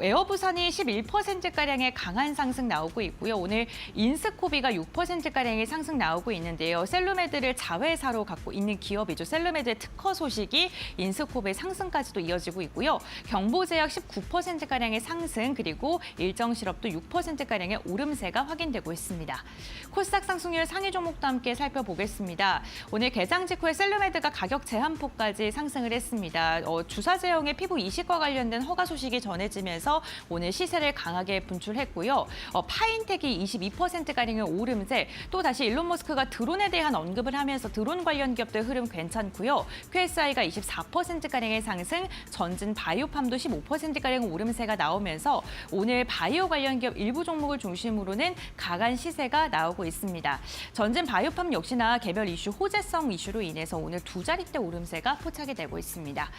에어부산이 11%가량의 강한 상승 나오고 있고요. 오늘 인스코비가 6%가량의 상승 나오고 있는데요. 셀루메드를 자회사로 갖고 있는 기업이죠. 셀루메드의 특허 소식이 인스코비의 상승까지도 이어지고 있고요. 경보제약 19%가량의 상승 그리고 일정실업도 6%가량의 오름세가 확인되고 있습니다. 코스닥 상승률 상위 종목도 함께 살펴보겠습니다. 오늘 개장 직후에 셀루메드가 가격 제한폭까지 상승을 했습니다. 주사 제형의 피부 이식과 관련된 허가 소식이 전해지면서 오늘 시세를 강하게 분출했고요. 파인텍이 22%가량의 오름세, 또 다시 일론 머스크가 드론에 대한 언급을 하면서 드론 관련 기업들 흐름 괜찮고요. QSI가 24%가량의 상승, 전진 바이오팜도 15%가량의 오름세가 나오면서 오늘 바이오 관련 기업 일부 종목을 중심으로는 강한 시세가 나오고 있습니다. 전진 바이오팜 역시나 개별 이슈, 호재성 이슈로 인해서 오늘 두 자릿대 오름세가 포착이 되고 있습니다.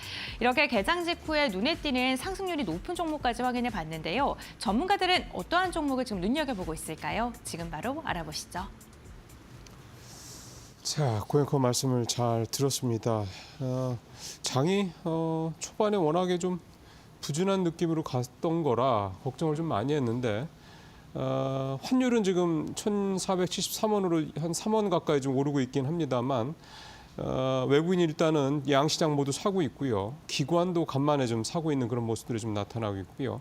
이렇게 개장 직후에 눈에 띄는 상승률이 높은 종목까지 확인해 봤는데요. 전문가들은 어떠한 종목을 지금 눈여겨보고 있을까요? 지금 바로 알아보시죠. 자, 고앵커 말씀을 잘 들었습니다. 장이 초반에 워낙에 좀 부진한 느낌으로 갔던 거라 걱정을 좀 많이 했는데 환율은 지금 1,473원으로 한 3원 가까이 좀 오르고 있긴 합니다만 외국인이 일단은 양시장 모두 사고 있고요. 기관도 간만에 좀 사고 있는 그런 모습들이 좀 나타나고 있고요.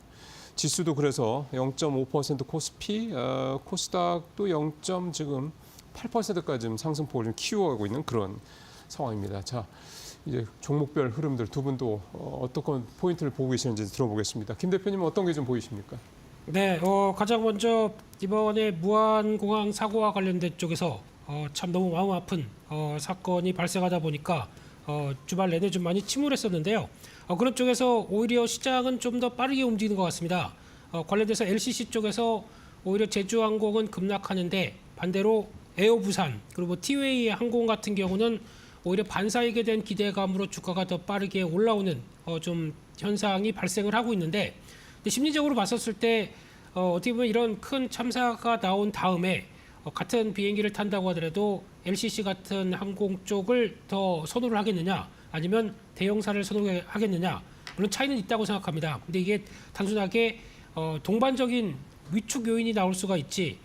지수도 그래서 0.5% 코스피, 코스닥도 0.8%까지 좀 상승폭을 좀 키워가고 있는 그런 상황입니다. 자, 이제 종목별 흐름들 두 분도 어떤 포인트를 보고 계시는지 들어보겠습니다. 김 대표님은 어떤 게 좀 보이십니까? 네, 가장 먼저 이번에 무한공항 사고와 관련된 쪽에서 참 너무 마음 아픈 사건이 발생하다 보니까 주말 내내 좀 많이 침울했었는데요. 그런 쪽에서 오히려 시장은 좀 더 빠르게 움직이는 것 같습니다. 관련돼서 LCC 쪽에서 오히려 제주항공은 급락하는데 반대로 에어부산 그리고 티웨이 항공 같은 경우는 오히려 반사이게 된 기대감으로 주가가 더 빠르게 올라오는 좀 현상이 발생을 하고 있는데 심리적으로 봤었을 때 어떻게 보면 이런 큰 참사가 나온 다음에 같은 비행기를 탄다고 하더라도 LCC 같은 항공 쪽을 더 선호를 하겠느냐 아니면 대형사를 선호하겠느냐 물론 차이는 있다고 생각합니다. 근데 이게 단순하게 동반적인 위축 요인이 나올 수가 있지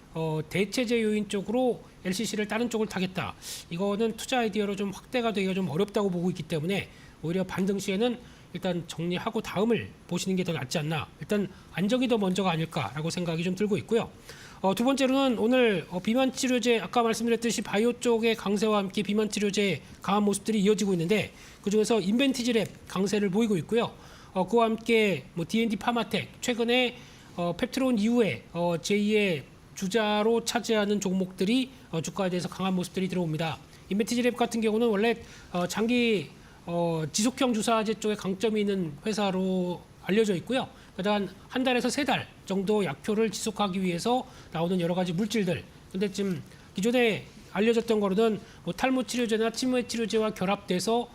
대체제 요인 쪽으로 LCC를 다른 쪽을 타겠다. 이거는 투자 아이디어로 좀 확대가 되기가 좀 어렵다고 보고 있기 때문에 오히려 반등 시에는 일단 정리하고 다음을 보시는 게 더 낫지 않나. 일단 안정이 더 먼저가 아닐까라고 생각이 좀 들고 있고요. 두 번째로는 오늘 비만 치료제 아까 말씀드렸듯이 바이오 쪽의 강세와 함께 비만 치료제 강한 모습들이 이어지고 있는데 그중에서 인벤티지랩 강세를 보이고 있고요. 그와 함께 D&D 파마텍 최근에 펩트론 이후에 제2의 주자로 차지하는 종목들이 주가에 대해서 강한 모습들이 들어옵니다. 인벤티지랩 같은 경우는 원래 장기 지속형 주사제 쪽에 강점이 있는 회사로 알려져 있고요. 그다음 한 달에서 3달 정도 약효를 지속하기 위해서 나오는 여러 가지 물질들. 근데 지금 기존에 알려졌던 거로는 뭐 탈모 치료제나 치매 치료제와 결합돼서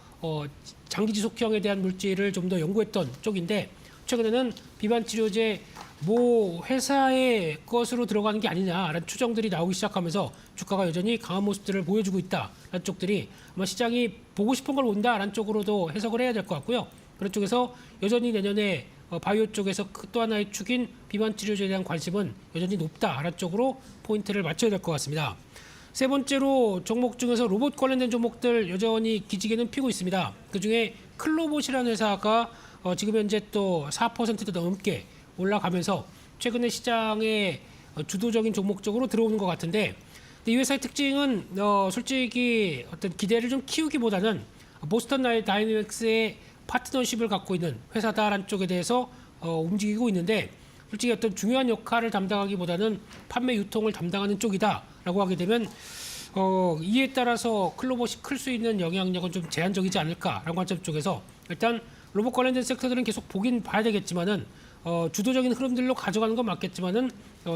장기 지속형에 대한 물질을 좀 더 연구했던 쪽인데 최근에는 비만 치료제 모 회사의 것으로 들어가는 게 아니냐라는 추정들이 나오기 시작하면서 주가가 여전히 강한 모습들을 보여주고 있다라는 쪽들이 아마 시장이 보고 싶은 걸 온다라는 쪽으로도 해석을 해야 될 것 같고요. 그런 쪽에서 여전히 내년에 바이오 쪽에서 또 하나의 축인 비만 치료제에 대한 관심은 여전히 높다라는 쪽으로 포인트를 맞춰야 될 것 같습니다. 세 번째로 종목 중에서 로봇 관련된 종목들 여전히 기지개는 피고 있습니다. 그중에 클로봇이라는 회사가 지금 현재 또 4%도 넘게 올라가면서 최근에 시장에 주도적인 종목 쪽으로 들어오는 것 같은데 이 회사의 특징은 솔직히 어떤 기대를 좀 키우기보다는 보스턴 다이내믹스의 파트너십을 갖고 있는 회사다라는 쪽에 대해서 움직이고 있는데 솔직히 어떤 중요한 역할을 담당하기보다는 판매 유통을 담당하는 쪽이다라고 하게 되면 이에 따라서 클로봇이 클 수 있는 영향력은 좀 제한적이지 않을까라는 관점 쪽에서 일단 로봇 관련된 섹터들은 계속 보긴 봐야 되겠지만은 주도적인 흐름들로 가져가는 건 맞겠지만은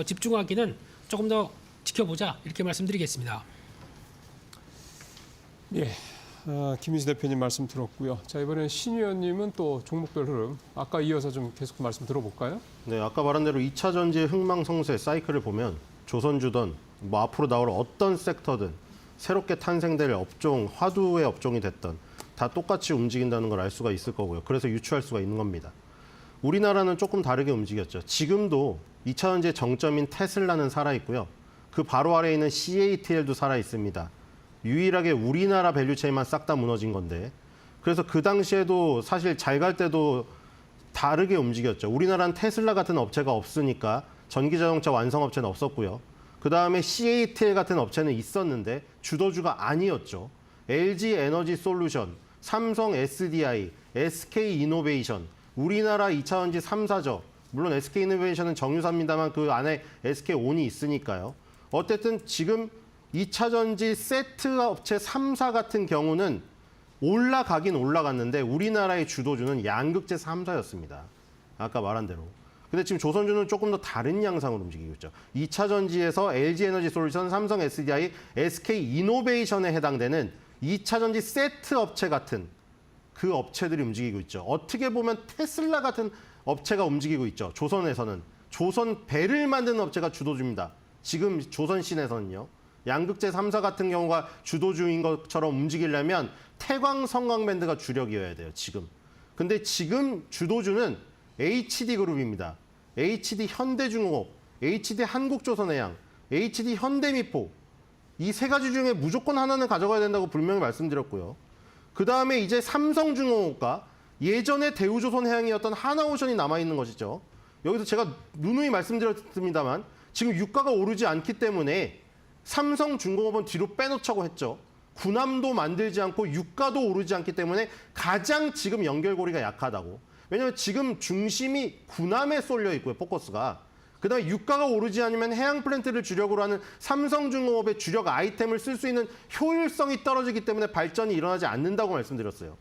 집중하기는 조금 더 지켜보자 이렇게 말씀드리겠습니다. 예, 김희수 대표님 말씀 들었고요. 자, 이번엔 신 의원님은 또 종목별 흐름 아까 이어서 좀 계속 말씀 들어볼까요? 네, 아까 말한 대로 2차 전지의 흥망성쇠 사이클을 보면 조선주든 뭐 앞으로 나올 어떤 섹터든 새롭게 탄생될 업종, 화두의 업종이 됐던 다 똑같이 움직인다는 걸 알 수가 있을 거고요. 그래서 유추할 수가 있는 겁니다. 우리나라는 조금 다르게 움직였죠. 지금도 2차 전지의 정점인 테슬라는 살아있고요. 그 바로 아래에 있는 CATL도 살아있습니다. 유일하게 우리나라 밸류체인만 싹 다 무너진 건데 그래서 그 당시에도 사실 잘 갈 때도 다르게 움직였죠. 우리나라는 테슬라 같은 업체가 없으니까 전기자동차 완성업체는 없었고요. 그다음에 CATL 같은 업체는 있었는데 주도주가 아니었죠. LG 에너지 솔루션, 삼성 SDI, SK 이노베이션, 우리나라 2차 전지 3사죠. 물론 SK 이노베이션은 정유사입니다만 그 안에 SK온이 있으니까요. 어쨌든 지금 2차 전지 세트 업체 3사 같은 경우는 올라가긴 올라갔는데 우리나라의 주도주는 양극재 3사였습니다. 아까 말한 대로. 근데 지금 조선주는 조금 더 다른 양상으로 움직이고 있죠. 2차 전지에서 LG 에너지 솔루션, 삼성 SDI, SK 이노베이션에 해당되는 2차 전지 세트 업체 같은 그 업체들이 움직이고 있죠. 어떻게 보면 테슬라 같은 업체가 움직이고 있죠. 조선에서는. 조선 배를 만드는 업체가 주도주입니다. 지금 조선신에서는요. 양극재 3사 같은 경우가 주도주인 것처럼 움직이려면 태광 성광밴드가 주력이어야 돼요. 지금. 근데 지금 주도주는 HD그룹입니다. HD 현대중공업, HD 한국조선해양, HD 현대미포 이 세 가지 중에 무조건 하나는 가져가야 된다고 분명히 말씀드렸고요. 그다음에 이제 삼성중공업과 예전에 대우조선해양이었던 하나오션이 남아있는 것이죠. 여기서 제가 누누이 말씀드렸습니다만 지금 유가가 오르지 않기 때문에 삼성중공업은 뒤로 빼놓자고 했죠. 군함도 만들지 않고 유가도 오르지 않기 때문에 가장 지금 연결고리가 약하다고. 왜냐하면 지금 중심이 군함에 쏠려 있고요, 포커스가. 그다음에 유가가 오르지 않으면 해양 플랜트를 주력으로 하는 삼성중공업의 주력 아이템을 쓸 수 있는 효율성이 떨어지기 때문에 발전이 일어나지 않는다고 말씀드렸어요.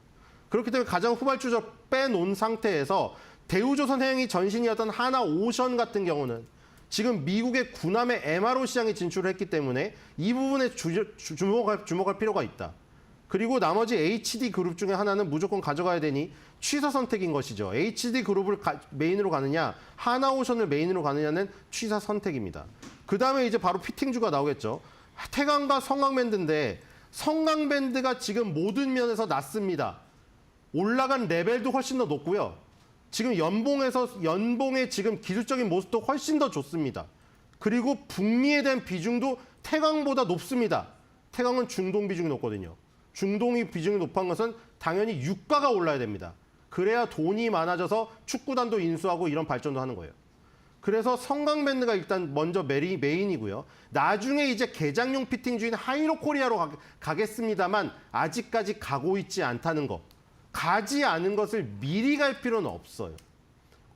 그렇기 때문에 가장 후발주자 빼놓은 상태에서 대우조선해양이 전신이었던 하나오션 같은 경우는 지금 미국의 군함의 MRO 시장에 진출을 했기 때문에 이 부분에 주목할 필요가 있다. 그리고 나머지 HD 그룹 중에 하나는 무조건 가져가야 되니 취사 선택인 것이죠. HD 그룹을 메인으로 가느냐, 하나오션을 메인으로 가느냐는 취사 선택입니다. 그 다음에 이제 바로 피팅주가 나오겠죠. 태광과 성광밴드인데 성광밴드가 지금 모든 면에서 낮습니다. 올라간 레벨도 훨씬 더 높고요. 지금 연봉의 지금 기술적인 모습도 훨씬 더 좋습니다. 그리고 북미에 대한 비중도 태광보다 높습니다. 태광은 중동 비중이 높거든요. 중동이 비중이 높은 것은 당연히 유가가 올라야 됩니다. 그래야 돈이 많아져서 축구단도 인수하고 이런 발전도 하는 거예요. 그래서 성광밴드가 일단 먼저 메인이고요. 나중에 이제 개장용 피팅주인 하이로코리아로 가겠습니다만 아직까지 가고 있지 않다는 거. 가지 않은 것을 미리 갈 필요는 없어요.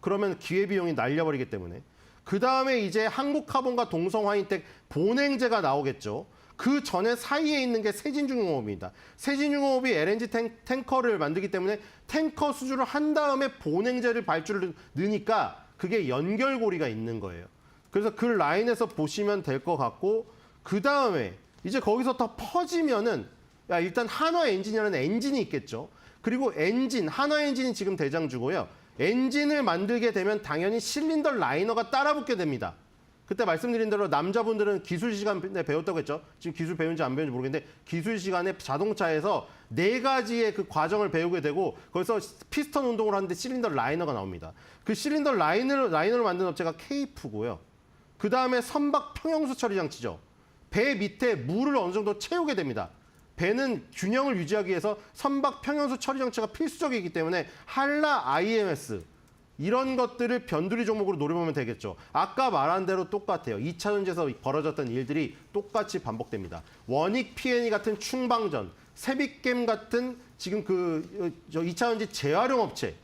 그러면 기회비용이 날려버리기 때문에. 그 다음에 이제 한국카본과 동성화인텍 본행제가 나오겠죠. 그 전에 사이에 있는 게 세진중공업입니다. 세진중공업이 LNG 탱커를 만들기 때문에 탱커 수주를 한 다음에 본행제를 발주를 넣으니까 그게 연결고리가 있는 거예요. 그래서 그 라인에서 보시면 될 것 같고 그 다음에 이제 거기서 더 퍼지면은 야, 일단 한화엔진이라는 엔진이 있겠죠. 그리고 한화 엔진이 지금 대장주고요. 엔진을 만들게 되면 당연히 실린더 라이너가 따라붙게 됩니다. 그때 말씀드린 대로 남자분들은 기술 시간에 배웠다고 했죠. 지금 기술 배운지 안 배운지 모르겠는데 기술 시간에 자동차에서 4가지의 그 과정을 배우게 되고 거기서 피스톤 운동을 하는데 실린더 라이너가 나옵니다. 그 실린더 라이너를 만든 업체가 케이프고요. 그 다음에 선박 평형수 처리 장치죠. 배 밑에 물을 어느 정도 채우게 됩니다. 배는 균형을 유지하기 위해서 선박 평형수 처리 장치가 필수적이기 때문에 한라 IMS 이런 것들을 변두리 종목으로 노려보면 되겠죠. 아까 말한 대로 똑같아요. 2차 전지에서 벌어졌던 일들이 똑같이 반복됩니다. 원익 P&E 같은 충방전, 세빛겜 같은 지금 2차 전지 재활용 업체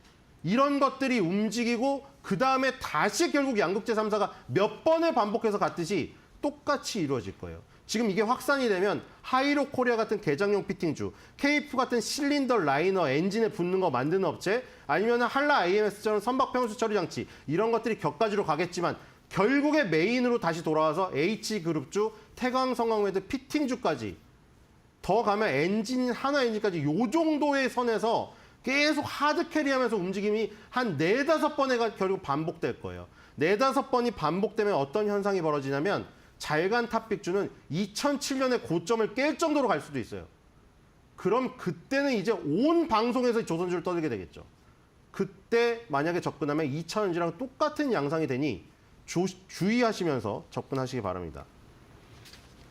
이런 것들이 움직이고 그 다음에 다시 결국 양극재 3사가 몇 번을 반복해서 갔듯이 똑같이 이루어질 거예요. 지금 이게 확산이 되면 하이로 코리아 같은 개장용 피팅주, 케이프 같은 실린더 라이너 엔진에 붙는 거 만드는 업체, 아니면 한라 IMS처럼 선박 평수 처리 장치 이런 것들이 격가지로 가겠지만 결국에 메인으로 다시 돌아와서 H그룹주, 태광성광매드 피팅주까지 더 가면 엔진, 한화 엔진까지 요 정도의 선에서 계속 하드 캐리하면서 움직임이 한 4-5번에 결국 반복될 거예요. 4-5번이 반복되면 어떤 현상이 벌어지냐면 잘간 탑픽주는 2007년에 고점을 깰 정도로 갈 수도 있어요. 그럼 그때는 이제 온 방송에서 조선주를 떠들게 되겠죠. 그때 만약에 접근하면 2차 전지랑 똑같은 양상이 되니 주의하시면서 접근하시기 바랍니다.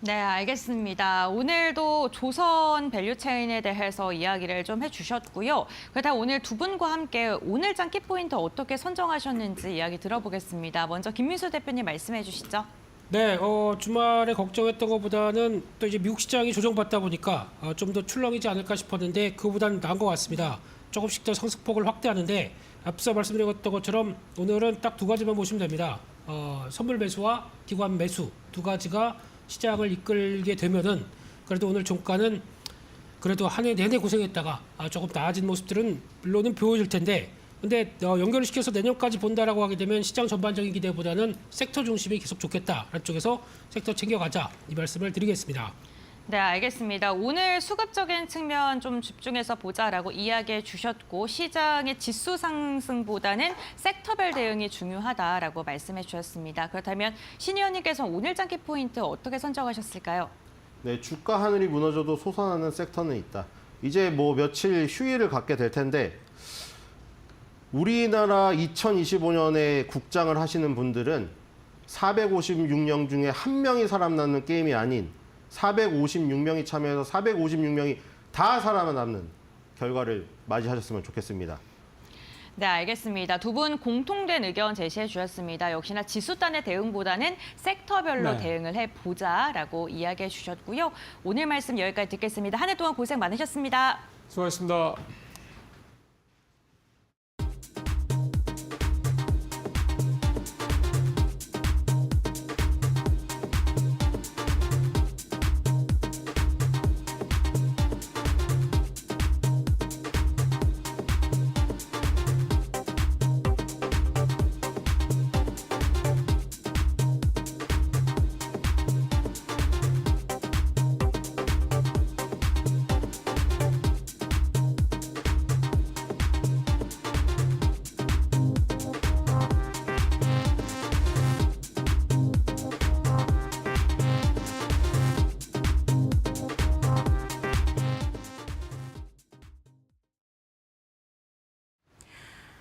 네, 알겠습니다. 오늘도 조선 밸류체인에 대해서 이야기를 좀 해주셨고요. 그렇다면 오늘 두 분과 함께 오늘장 키포인트 어떻게 선정하셨는지 이야기 들어보겠습니다. 먼저 김민수 대표님 말씀해 주시죠. 네, 주말에 걱정했던 것보다는 또 이제 미국 시장이 조정받다 보니까 좀 더 출렁이지 않을까 싶었는데 그보다는 나은 것 같습니다. 조금씩 더 상승폭을 확대하는데 앞서 말씀드렸던 것처럼 오늘은 딱 2가지만 보시면 됩니다. 선물 매수와 기관 매수 2가지가 시장을 이끌게 되면은 그래도 오늘 종가는 그래도 한 해 내내 고생했다가 조금 나아진 모습들은 물론은 보여질 텐데 근데 연결을 시켜서 내년까지 본다라고 하게 되면 시장 전반적인 기대보다는 섹터 중심이 계속 좋겠다라는 쪽에서 섹터 챙겨가자 이 말씀을 드리겠습니다. 네, 알겠습니다. 오늘 수급적인 측면 좀 집중해서 보자라고 이야기해 주셨고 시장의 지수 상승보다는 섹터별 대응이 중요하다라고 말씀해 주셨습니다. 그렇다면 신 의원님께서 오늘장 키포인트 어떻게 선정하셨을까요? 네, 주가 하늘이 무너져도 솟아나는 섹터는 있다. 이제 뭐 며칠 휴일을 갖게 될 텐데 우리나라 2025년에 국장을 하시는 분들은 456명 중에 1명이 살아남는 게임이 아닌 456명이 참여해서 456명이 다 살아남는 결과를 맞이하셨으면 좋겠습니다. 네, 알겠습니다. 두 분 공통된 의견 제시해 주셨습니다. 역시나 지수단의 대응보다는 섹터별로 네. 대응을 해보자라고 이야기해 주셨고요. 오늘 말씀 여기까지 듣겠습니다. 한 해 동안 고생 많으셨습니다. 수고하셨습니다.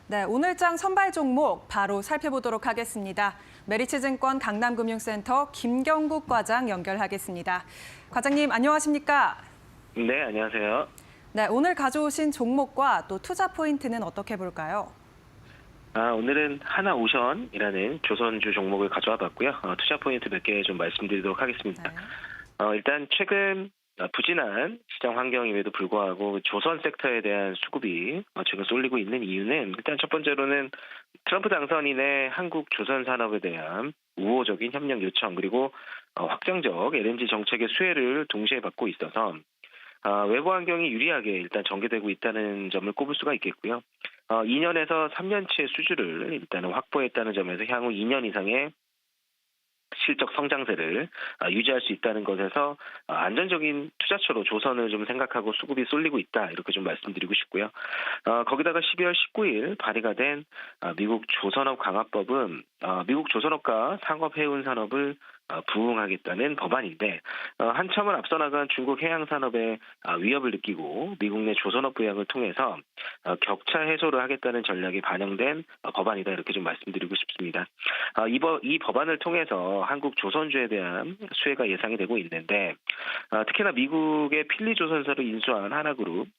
네, 오늘장 선발 종목 바로 살펴보도록 하겠습니다. 메리츠증권 강남금융센터 김경국 과장 연결하겠습니다. 과장님 안녕하십니까? 네, 안녕하세요. 네, 오늘 가져오신 종목과 또 투자 포인트는 어떻게 볼까요? 오늘은 하나오션이라는 조선주 종목을 가져와 봤고요. 투자 포인트 몇 개 좀 말씀드리도록 하겠습니다. 네. 일단 최근 부진한 시장 환경임에도 불구하고 조선 섹터에 대한 수급이 지금 쏠리고 있는 이유는 일단 첫 번째로는 트럼프 당선인의 한국 조선 산업에 대한 우호적인 협력 요청 그리고 확장적 LNG 정책의 수혜를 동시에 받고 있어서 외부 환경이 유리하게 일단 전개되고 있다는 점을 꼽을 수가 있겠고요. 2년에서 3년치의 수주를 일단은 확보했다는 점에서 향후 2년 이상의 실적 성장세를 유지할 수 있다는 것에서 안전적인 투자처로 조선을 좀 생각하고 수급이 쏠리고 있다, 이렇게 좀 말씀드리고 싶고요. 거기다가 12월 19일 발의가 된 미국 조선업 강화법은 미국 조선업과 상업해운 산업을 부응하겠다는 법안인데, 한참을 앞서 나간 중국 해양산업의 위협을 느끼고 미국 내 조선업 부양을 통해서 격차 해소를 하겠다는 전략이 반영된 법안이다, 이렇게 좀 말씀드리고 싶습니다. 이 법안을 통해서 한국 조선주에 대한 수혜가 예상이 되고 있는데, 특히나 미국의 필리조선사를 인수한 하나그룹,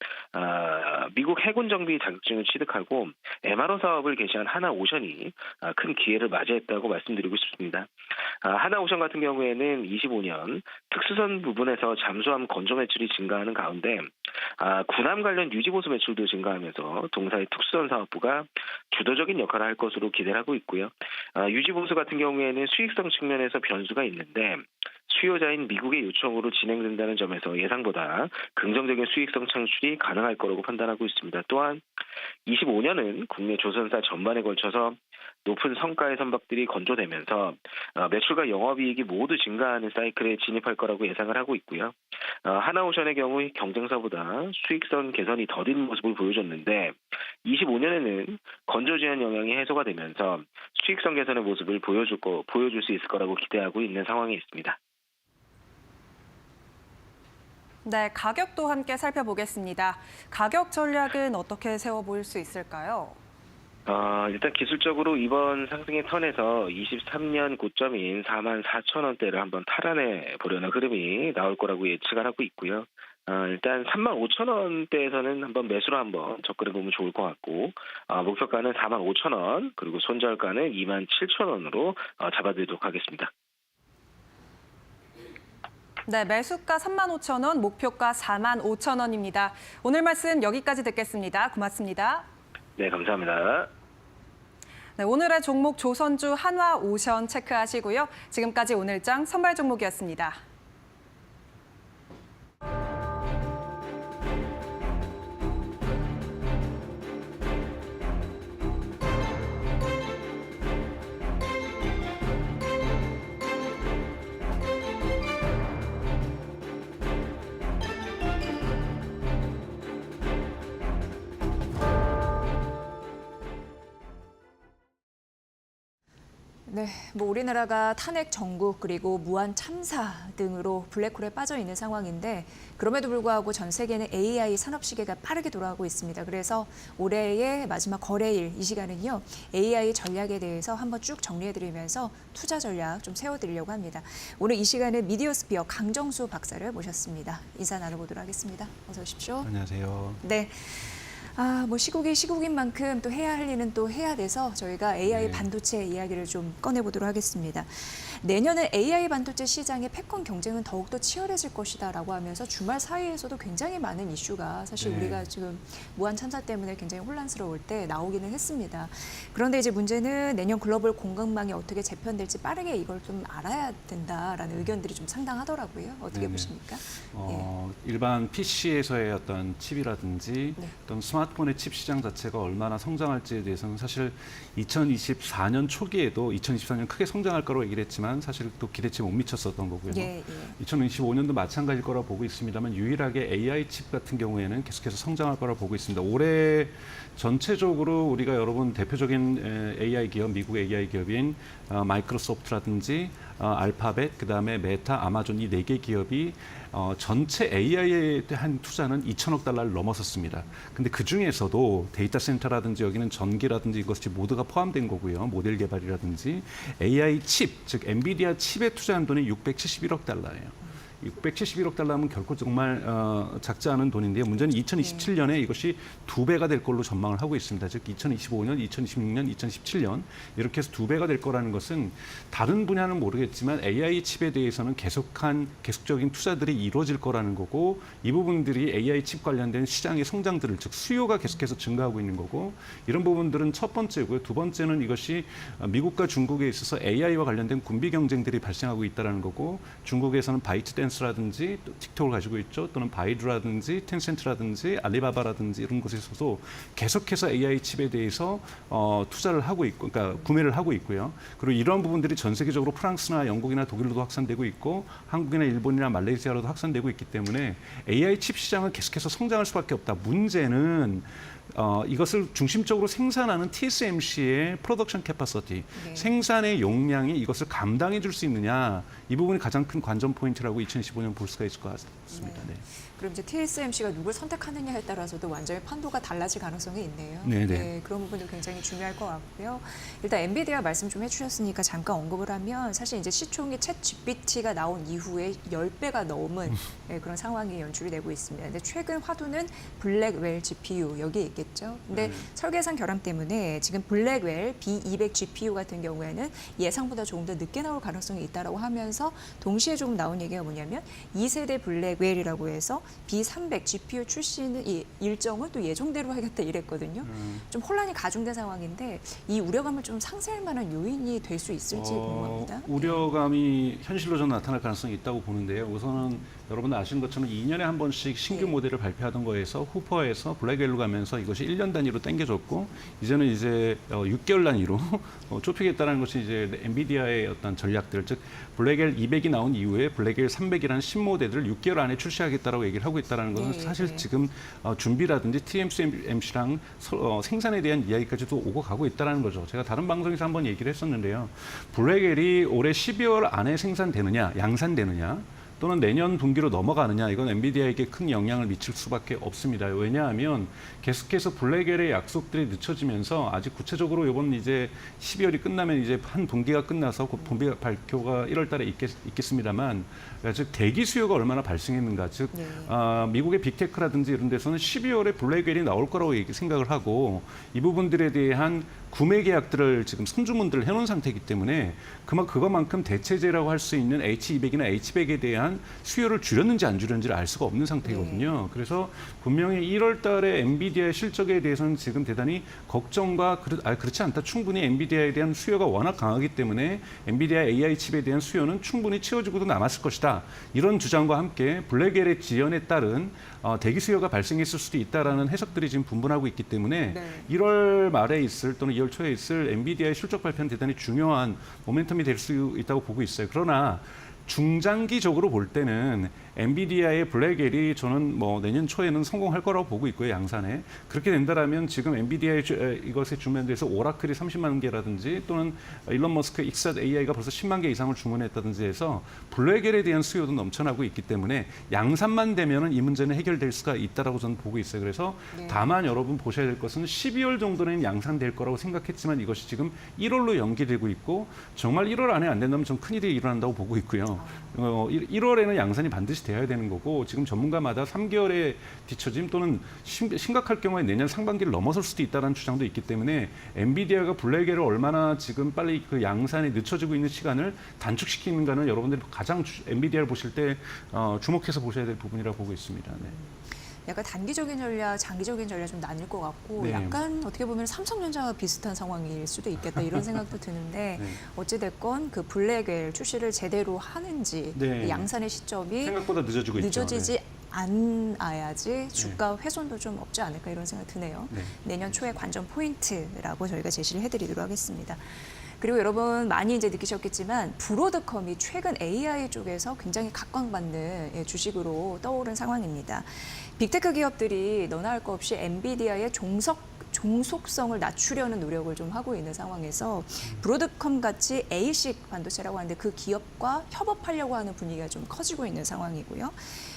미국 해군 정비 자격증을 취득하고 MRO 사업을 개시한 하나오션이 큰 기회를 맞이했다고 말씀드리고 싶습니다. 하나오션 같은 경우에는 25년 특수선 부분에서 잠수함 건조 매출이 증가하는 가운데 군함 관련 유지보수 매출도 증가하면서 동사의 특수선 사업부가 주도적인 역할을 할 것으로 기대를 하고 있고요. 유지보수 같은 경우에는 수익성 측면에서 변수가 있는데, 수요자인 미국의 요청으로 진행된다는 점에서 예상보다 긍정적인 수익성 창출이 가능할 거라고 판단하고 있습니다. 또한 25년은 국내 조선사 전반에 걸쳐서 높은 성과의 선박들이 건조되면서 매출과 영업이익이 모두 증가하는 사이클에 진입할 거라고 예상을 하고 있고요. 하나오션의 경우 경쟁사보다 수익성 개선이 더딘 모습을 보여줬는데, 25년에는 건조 제한 영향이 해소가 되면서 수익성 개선의 모습을 보여줄 수 있을 거라고 기대하고 있는 상황에 있습니다. 네, 가격도 함께 살펴보겠습니다. 가격 전략은 어떻게 세워 보일 수 있을까요? 일단 기술적으로 이번 상승의 턴에서 23년 고점인 44,000원대를 한번 탈환해 보려는 흐름이 나올 거라고 예측을 하고 있고요. 일단 35,000원대에서는 한번 매수로 한번 접근해 보면 좋을 것 같고, 목표가는 45,000원, 그리고 손절가는 27,000원으로 잡아드리도록 하겠습니다. 네, 매수가 35,000원, 목표가 45,000원입니다. 오늘 말씀 여기까지 듣겠습니다. 고맙습니다. 네, 감사합니다. 네, 오늘의 종목 조선주 한화오션 체크하시고요. 지금까지 오늘장 선발 종목이었습니다. 네, 우리나라가 탄핵 정국 그리고 무한 참사 등으로 블랙홀에 빠져 있는 상황인데, 그럼에도 불구하고 전 세계는 AI 산업 시계가 빠르게 돌아가고 있습니다. 그래서 올해의 마지막 거래일 이 시간은요, AI 전략에 대해서 한번 쭉 정리해드리면서 투자 전략 좀 세워드리려고 합니다. 오늘 이 시간은 미디어스피어 강정수 박사를 모셨습니다. 인사 나눠보도록 하겠습니다. 어서 오십시오. 안녕하세요. 네. 시국이 시국인 만큼 또 해야 할 일은 또 해야 돼서 저희가 AI 반도체 이야기를 좀 꺼내보도록 하겠습니다. 내년은 AI 반도체 시장의 패권 경쟁은 더욱더 치열해질 것이다라고 하면서 주말 사이에서도 굉장히 많은 이슈가 사실 우리가 지금 무한 참사 때문에 굉장히 혼란스러울 때 나오기는 했습니다. 그런데 이제 문제는 내년 글로벌 공급망이 어떻게 재편될지 빠르게 이걸 좀 알아야 된다라는 의견들이 좀 상당하더라고요. 어떻게 보십니까? 일반 PC에서의 어떤 칩이라든지 어떤 스마트폰의 칩 시장 자체가 얼마나 성장할지에 대해서는 사실 2024년 초기에도 2024년 크게 성장할 거라고 얘기를 했지만 사실 또 기대치에 못 미쳤었던 거고요. 2025년도 마찬가지일 거라고 보고 있습니다만, 유일하게 AI 칩 같은 경우에는 계속해서 성장할 거라고 보고 있습니다. 올해 전체적으로 우리가 여러분 대표적인 AI 기업, 미국 AI 기업인 마이크로소프트라든지 알파벳, 그다음에 메타, 아마존 이 4개 기업이 전체 AI에 대한 투자는 2천억 달러를 넘어섰습니다. 근데 그 중에서도 데이터 센터라든지 여기는 전기라든지 이것이 모두가 포함된 거고요. 모델 개발이라든지 AI 칩, 즉 엔비디아 칩에 투자한 돈이 671억 달러예요. 671억 달러면 결코 정말 작지 않은 돈인데요. 문제는 2027년에 이것이 2배가 될 걸로 전망을 하고 있습니다. 즉 2025년, 2026년, 2017년 이렇게 해서 2배가 될 거라는 것은 다른 분야는 모르겠지만 AI 칩에 대해서는 계속적인 투자들이 이루어질 거라는 거고, 이 부분들이 AI 칩 관련된 시장의 성장들을, 즉 수요가 계속해서 증가하고 있는 거고, 이런 부분들은 첫 번째고요. 두 번째는 이것이 미국과 중국에 있어서 AI와 관련된 군비 경쟁들이 발생하고 있다는 거고, 중국에서는 바이트댄스 바이낸스라든지 또 틱톡을 가지고 있죠. 또는 바이두라든지 텐센트라든지 알리바바라든지 이런 곳에서도 계속해서 AI 칩에 대해서 투자를 하고 있고, 그러니까 구매를 하고 있고요. 그리고 이런 부분들이 전 세계적으로 프랑스나 영국이나 독일로도 확산되고 있고, 한국이나 일본이나 말레이시아로도 확산되고 있기 때문에 AI 칩 시장은 계속해서 성장할 수밖에 없다. 문제는 이것을 중심적으로 생산하는 TSMC의 프로덕션 캐파시티, 생산의 용량이 이것을 감당해 줄 수 있느냐, 이 부분이 가장 큰 관전 포인트라고 2025년 볼 수가 있을 것 같습니다. 네. 그럼 이제 TSMC가 누굴 선택하느냐에 따라서도 완전히 판도가 달라질 가능성이 있네요. 네네. 네, 그런 부분도 굉장히 중요할 것 같고요. 일단 엔비디아 말씀 좀 해주셨으니까 잠깐 언급을 하면 사실 이제 시총이 챗 GPT가 나온 이후에 10배가 넘은 그런 상황이 연출이 되고 있습니다. 근데 최근 화두는 블랙웰 GPU 여기에 있겠죠. 근데 설계상 결함 때문에 지금 블랙웰 B200 GPU 같은 경우에는 예상보다 조금 더 늦게 나올 가능성이 있다라고 하면서 동시에 조금 나온 얘기가 뭐냐면 2세대 블랙웰이라고 해서 B300 GPU 출시는 이 일정은 또 예정대로 하겠다 이랬거든요. 좀 혼란이 가중된 상황인데 이 우려감을 좀 상쇄할 만한 요인이 될 수 있을지 궁금합니다. 우려감이 현실로 좀 나타날 가능성이 있다고 보는데요. 우선은 여러분들 아시는 것처럼 2년에 한 번씩 신규 모델을 발표하던 거에서 후퍼에서 블랙웰로 가면서 이것이 1년 단위로 당겨졌고, 이제는 이제 6개월 단위로 좁히겠다는 것이 이제 엔비디아의 어떤 전략들, 즉 블랙웰 200이 나온 이후에 블랙웰 300이라는 신모델을 6개월 안에 출시하겠다라고 얘기를 하고 있다는 것은 사실 지금 준비라든지 TSMC랑 생산에 대한 이야기까지도 오고 가고 있다는 거죠. 제가 다른 방송에서 한번 얘기를 했었는데요. 블랙웰이 올해 12월 안에 생산되느냐, 양산되느냐, 또는 내년 분기로 넘어가느냐, 이건 엔비디아에게 큰 영향을 미칠 수밖에 없습니다. 왜냐하면 계속해서 블랙웰의 약속들이 늦춰지면서 아직 구체적으로 이번 이제 12월이 끝나면 이제 한 분기가 끝나서 곧 분기 발표가 1월 달에 있겠습니다만, 즉 대기 수요가 얼마나 발생했는가, 즉 미국의 빅테크라든지 이런 데서는 12월에 블랙웰이 나올 거라고 생각을 하고 이 부분들에 대한 구매 계약들을 지금 선주문들을 해놓은 상태이기 때문에 그것만큼 대체제라고 할 수 있는 H200이나 H100에 대한 수요를 줄였는지 안 줄였는지를 알 수가 없는 상태거든요. 그래서 분명히 1월 달에 엔비디아의 실적에 대해서는 지금 대단히 걱정과 그렇지 않다. 충분히 엔비디아에 대한 수요가 워낙 강하기 때문에 엔비디아 AI 칩에 대한 수요는 충분히 채워지고도 남았을 것이다. 이런 주장과 함께 블랙웰의 지연에 따른 대기 수요가 발생했을 수도 있다라는 해석들이 지금 분분하고 있기 때문에 1월 말에 있을 또는 2월 초에 있을 엔비디아의 실적 발표는 대단히 중요한 모멘텀이 될 수 있다고 보고 있어요. 그러나 중장기적으로 볼 때는 엔비디아의 블랙웰이 저는 뭐 내년 초에는 성공할 거라고 보고 있고요, 양산에. 그렇게 된다라면 지금 엔비디아의 이것에 주면돼서 오라클이 30만 개라든지 또는 일론 머스크 익스앗 AI가 벌써 10만 개 이상을 주문했다든지 해서 블랙웰에 대한 수요도 넘쳐나고 있기 때문에 양산만 되면은 이 문제는 해결될 수가 있다라고 저는 보고 있어요. 그래서 다만 여러분 보셔야 될 것은 12월 정도는 양산될 거라고 생각했지만 이것이 지금 1월로 연기되고 있고, 정말 1월 안에 안 된다면 전 큰일이 일어난다고 보고 있고요. 1월에는 양산이 반드시 돼야 되는 거고, 지금 전문가마다 3개월의 뒤처짐 또는 심각할 경우에 내년 상반기를 넘어설 수도 있다는 주장도 있기 때문에 엔비디아가 블랙웰을 얼마나 지금 빨리 그 양산에 늦춰지고 있는 시간을 단축시키는가는 여러분들이 가장 엔비디아를 보실 때 주목해서 보셔야 될 부분이라고 보고 있습니다. 네. 약간 단기적인 전략, 장기적인 전략 좀 나뉠 것 같고 약간 어떻게 보면 삼성전자와 비슷한 상황일 수도 있겠다 이런 생각도 드는데 어찌됐건 그 블랙웰 출시를 제대로 하는지 양산의 시점이 생각보다 늦어지지 않아야지 주가 훼손도 좀 없지 않을까 이런 생각 드네요. 내년 초에 관전 포인트라고 저희가 제시를 해드리도록 하겠습니다. 그리고 여러분 많이 이제 느끼셨겠지만 브로드컴이 최근 AI 쪽에서 굉장히 각광받는 주식으로 떠오른 상황입니다. 빅테크 기업들이 너나 할 것 없이 엔비디아의 종속성을 낮추려는 노력을 좀 하고 있는 상황에서 브로드컴 같이 ASIC 반도체라고 하는데 그 기업과 협업하려고 하는 분위기가 좀 커지고 있는 상황이고요.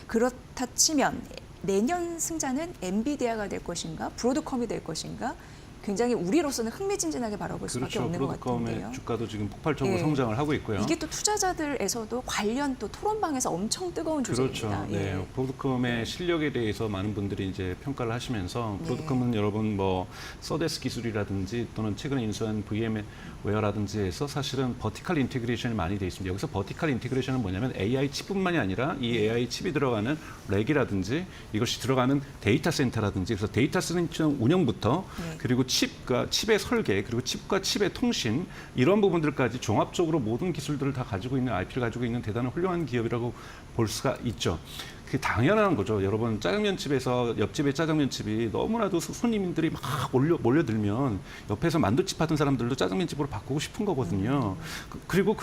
그렇다 치면 내년 승자는 엔비디아가 될 것인가, 브로드컴이 될 것인가, 굉장히 우리로서는 흥미진진하게 바라볼 수밖에 없는 것 같은데요. 브로드컴의 주가도 지금 폭발적으로 성장을 하고 있고요. 이게 또 투자자들에서도 관련 또 토론방에서 엄청 뜨거운 주제입니다. 네, 브로드컴의 실력에 대해서 많은 분들이 이제 평가를 하시면서 브로드컴은 여러분 뭐 서데스 기술이라든지 또는 최근에 인수한 VM웨어라든지 해서 사실은 버티컬 인테그레이션이 많이 돼 있습니다. 여기서 버티컬 인테그레이션은 뭐냐면 AI 칩뿐만이 아니라 이 AI 칩이 들어가는 렉이라든지 이것이 들어가는 데이터 센터라든지 그래서 데이터 센터 운영부터 그리고 그러니까 칩의 설계 그리고 칩과 칩의 통신 이런 부분들까지 종합적으로 모든 기술들을 다 가지고 있는 IP를 가지고 있는 대단한 훌륭한 기업이라고 볼 수가 있죠. 그게 당연한 거죠. 여러분 짜장면집에서 옆집의 짜장면집이 너무나도 손님들이 막 몰려들면 옆에서 만두집 하던 사람들도 짜장면집으로 바꾸고 싶은 거거든요. 그리고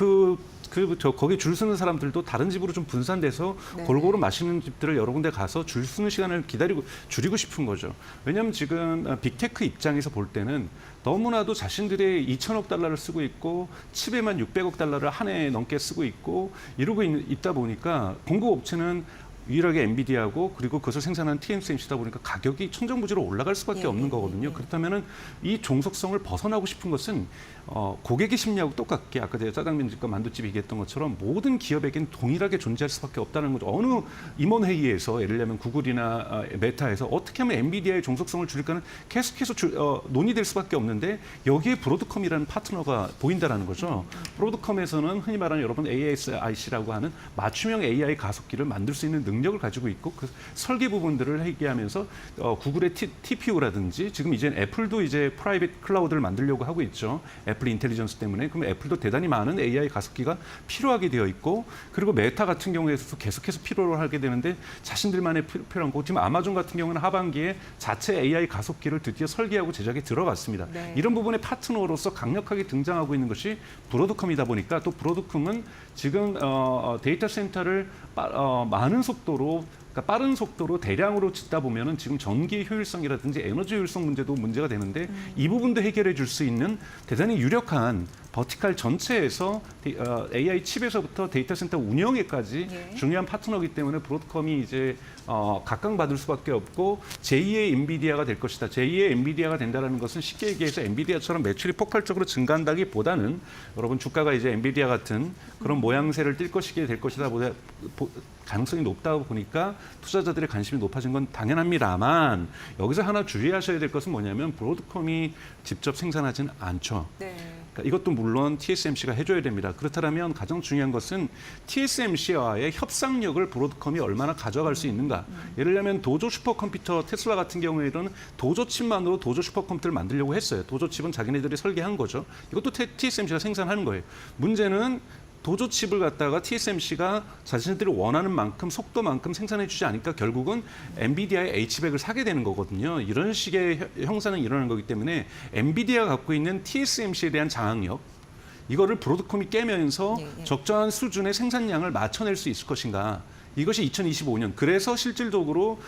거기 줄 서는 사람들도 다른 집으로 좀 분산돼서 네. 골고루 맛있는 집들을 여러 군데 가서 줄 서는 시간을 줄이고 싶은 거죠. 왜냐하면 지금 빅테크 입장에서 볼 때는 너무나도 자신들의 2천억 달러를 쓰고 있고 칩에만 600억 달러를 한 해 넘게 쓰고 있고 이러고 있다 보니까 공급업체는 유일하게 엔비디아고 그리고 그것을 생산한 TSMC다 보니까 가격이 천정부지로 올라갈 수밖에 없는 거거든요. 그렇다면은 이 종속성을 벗어나고 싶은 것은 고객의 심리하고 똑같게 아까 제가 짜장면집과 만두집 얘기했던 것처럼 모든 기업에겐 동일하게 존재할 수밖에 없다는 거죠. 어느 임원회의에서 예를 들면 구글이나 메타에서 어떻게 하면 엔비디아의 종속성을 줄일까는 계속해서 논의될 수밖에 없는데 여기에 브로드컴이라는 파트너가 보인다라는 거죠. 브로드컴에서는 흔히 말하는 여러분 ASIC라고 하는 맞춤형 AI 가속기를 만들 수 있는 능력을 가지고 있고 그 설계 부분들을 얘기하면서 구글의 TPU라든지 지금 이제 애플도 이제 프라이빗 클라우드를 만들려고 하고 있죠. 애플 인텔리전스 때문에. 그럼 애플도 대단히 많은 AI 가속기가 필요하게 되어 있고 그리고 메타 같은 경우에서도 계속해서 필요로 하게 되는데 자신들만의 필요한 거 지금 아마존 같은 경우는 하반기에 자체 AI 가속기를 드디어 설계하고 제작에 들어갔습니다. 네. 이런 부분의 파트너로서 강력하게 등장하고 있는 것이 브로드컴이다 보니까 또 브로드컴은 지금 데이터 센터를 많은 속도로 그러니까 빠른 속도로 대량으로 짓다 보면은 지금 전기 효율성이라든지 에너지 효율성 문제도 문제가 되는데 이 부분도 해결해 줄 수 있는 대단히 유력한 버티칼 전체에서 AI 칩에서부터 데이터 센터 운영에까지 중요한 파트너이기 때문에 브로드컴이 이제 각광받을 수밖에 없고 제2의 엔비디아가 될 것이다. 제2의 엔비디아가 된다는 것은 쉽게 얘기해서 엔비디아처럼 매출이 폭발적으로 증가한다기보다는 여러분 주가가 이제 엔비디아 같은 그런 모양새를 띌 것이게 될 것이다 보다 가능성이 높다고 보니까 투자자들의 관심이 높아진 건 당연합니다만 여기서 하나 주의하셔야 될 것은 뭐냐면 브로드컴이 직접 생산하진 않죠. 네. 그러니까 이것도 물론 TSMC가 해줘야 됩니다. 그렇다면 가장 중요한 것은 TSMC와의 협상력을 브로드컴이 얼마나 가져갈 수 있는가. 예를 들면 도조 슈퍼컴퓨터 테슬라 같은 경우에는 도조 칩만으로 도조 슈퍼컴퓨터를 만들려고 했어요. 도조 칩은 자기네들이 설계한 거죠. 이것도 TSMC가 생산하는 거예요. 문제는 도조 칩을 갖다가 TSMC가 자신들이 원하는 만큼 속도만큼 생산해 주지 않으니까 결국은 엔비디아의 H백을 사게 되는 거거든요. 이런 식의 형사는 일어나는 거기 때문에 엔비디아가 갖고 있는 TSMC에 대한 장악력 이거를 브로드컴이 깨면서 적정한 수준의 생산량을 맞춰낼 수 있을 것인가. 이것이 2025년. 그래서 실질적으로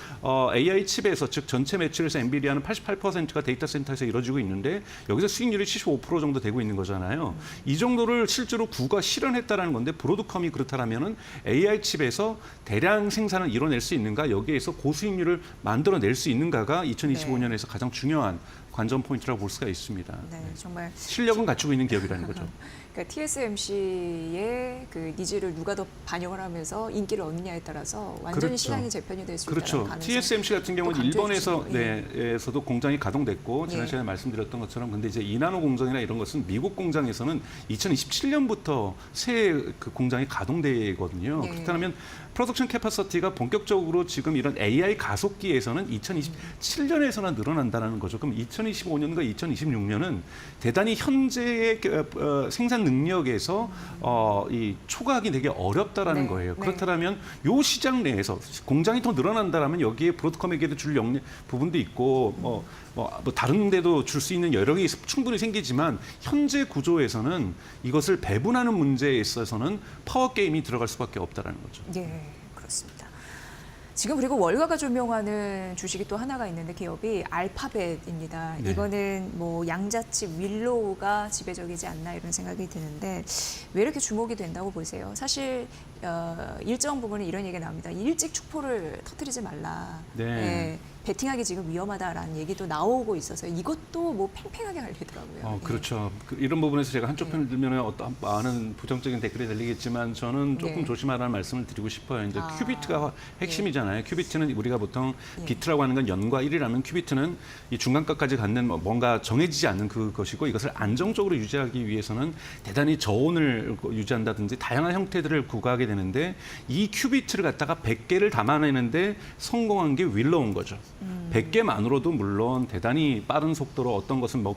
AI 칩에서 즉 전체 매출에서 엔비디아는 88%가 데이터 센터에서 이루어지고 있는데 여기서 수익률이 75% 정도 되고 있는 거잖아요. 이 정도를 실제로 구가 실현했다라는 건데 브로드컴이 그렇다라면은 AI 칩에서 대량 생산을 이뤄낼 수 있는가 여기에서 고수익률을 만들어낼 수 있는가가 2025년에서 가장 중요한 관전 포인트라고 볼 수가 있습니다. 네, 정말 실력은 갖추고 있는 기업이라는 거죠. 그러니까 TSMC의 그 니즈를 누가 더 반영을 하면서 인기를 얻느냐에 따라서 완전히 그렇죠. 시장이 재편이 될 수 있다는 그렇죠. 가능성. TSMC 같은 경우는 일본에서 네. 에서도 공장이 가동됐고 지난 시간에 말씀드렸던 것처럼 근데 이제 이나노 공장이나 이런 것은 미국 공장에서는 2027년부터 새 그 공장이 가동되거든요. 그렇다면 프로덕션 캐파시티가 본격적으로 지금 이런 AI 가속기에서는 2027년에서나 늘어난다는 거죠. 그럼 2025년과 2026년은 대단히 현재의 생산 능력에서 이 초과하기 되게 어렵다라는 거예요. 그렇다면 이 시장 내에서 공장이 더 늘어난다라면 여기에 브로드컴에게도 줄 부분도 있고 다른 데도 줄 수 있는 여력이 충분히 생기지만 현재 구조에서는 이것을 배분하는 문제에 있어서는 파워 게임이 들어갈 수밖에 없다라는 거죠. 예, 그렇습니다. 지금 그리고 월가가 조명하는 주식이 또 하나가 있는데 기업이 알파벳입니다. 네. 이거는 뭐 양자칩 윌로우가 지배적이지 않나 이런 생각이 드는데 왜 이렇게 주목이 된다고 보세요? 사실 일정 부분은 이런 얘기가 나옵니다. 일찍 축포를 터뜨리지 말라. 네. 예, 베팅하기 지금 위험하다라는 얘기도 나오고 있어서 이것도 뭐 팽팽하게 갈리더라고요. 그렇죠. 이런 부분에서 제가 한쪽 편을 들면 어떤 많은 부정적인 댓글이 달리겠지만 저는 조금 조심하라는 말씀을 드리고 싶어요. 이제 큐비트가 핵심이잖아요. 큐비트잖아요. 큐비트는 우리가 보통 비트라고 하는 건 0과 1이라면 큐비트는 이 중간값까지 갖는 뭔가 정해지지 않는 그것이고 이것을 안정적으로 유지하기 위해서는 대단히 저온을 유지한다든지 다양한 형태들을 구가하게 되는데 이 큐비트를 갖다가 100개를 담아내는데 성공한 게 윌로우인 거죠. 100개만으로도 물론 대단히 빠른 속도로 어떤 것은 뭐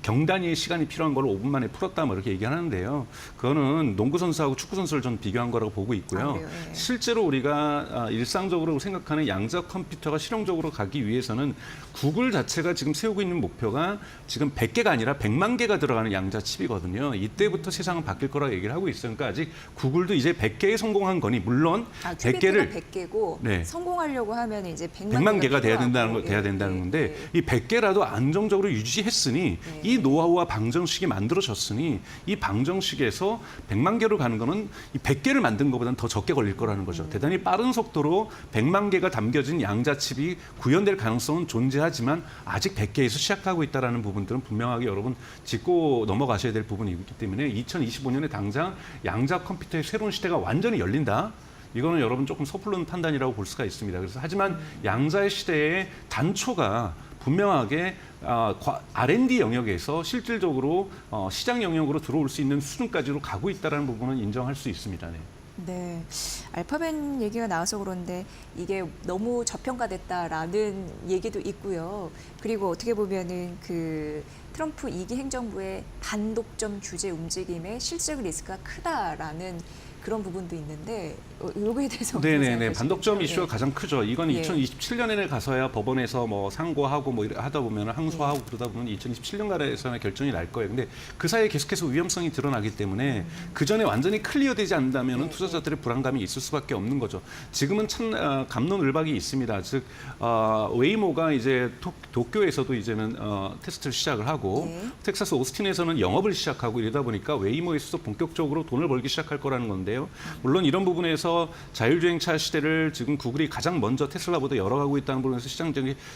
경단위의 시간이 필요한 걸 5분 만에 풀었다 뭐 이렇게 얘기하는데요. 그거는 농구 선수하고 축구 선수를 전 비교한 거라고 보고 있고요. 실제로 우리가 일상적으로 생각하는 양자 컴퓨터가 실용적으로 가기 위해서는 구글 자체가 지금 세우고 있는 목표가 지금 100개가 아니라 100만 개가 들어가는 양자 칩이거든요. 이때부터 세상은 바뀔 거라고 얘기를 하고 있어요. 그러니까 아직 구글도 이제 100개에 성공한 거니 물론 100개를 100개고 네. 성공하려고 하면 이제 100만 개가 돼야 된다는 건데 이 100개라도 안정적으로 유지했으니 이 노하우와 방정식이 만들어졌으니 이 방정식에서 100만 개로 가는 거는 이 100개를 만든 것보다는 더 적게 걸릴 거라는 거죠. 대단히 빠른 속도로 100만 개가 담겨진 양자칩이 구현될 가능성은 존재하지만 아직 100개에서 시작하고 있다는 부분들은 분명하게 여러분 짚고 넘어가셔야 될 부분이 있기 때문에 2025년에 당장 양자 컴퓨터의 새로운 시대가 완전히 열린다. 이거는 여러분 조금 섣부른 판단이라고 볼 수가 있습니다. 그래서 하지만 양자의 시대의 단초가 분명하게 R&D 영역에서 실질적으로 시장 영역으로 들어올 수 있는 수준까지로 가고 있다는 부분은 인정할 수 있습니다. 네. 네, 알파벳 얘기가 나와서 그런데 이게 너무 저평가됐다라는 얘기도 있고요. 그리고 어떻게 보면은 그 트럼프 2기 행정부의 반독점 규제 움직임의 실질 리스크가 크다라는 그런 부분도 있는데 요거에 대해서 어떻게 네네네 생각하십니까? 반독점 이슈가 네. 가장 크죠. 이건 예. 2027년에 가서야 법원에서 뭐 상고하고 뭐 하다 보면 항소하고 그러다 보면 2027년가에서나 결정이 날 거예요. 근데 그 사이에 계속해서 위험성이 드러나기 때문에 그 전에 완전히 클리어되지 않는다면 투자자들의 불안감이 있을 수밖에 없는 거죠. 지금은 참 갑론을박이 있습니다. 즉 웨이모가 이제 도쿄에서도 이제는 테스트를 시작을 하고 텍사스 오스틴에서는 영업을 시작하고 이러다 보니까 웨이모에서도 본격적으로 돈을 벌기 시작할 거라는 건데요. 물론 이런 부분에서 자율주행차 시대를 지금 구글이 가장 먼저 테슬라보다 열어가고 있다는 부분에서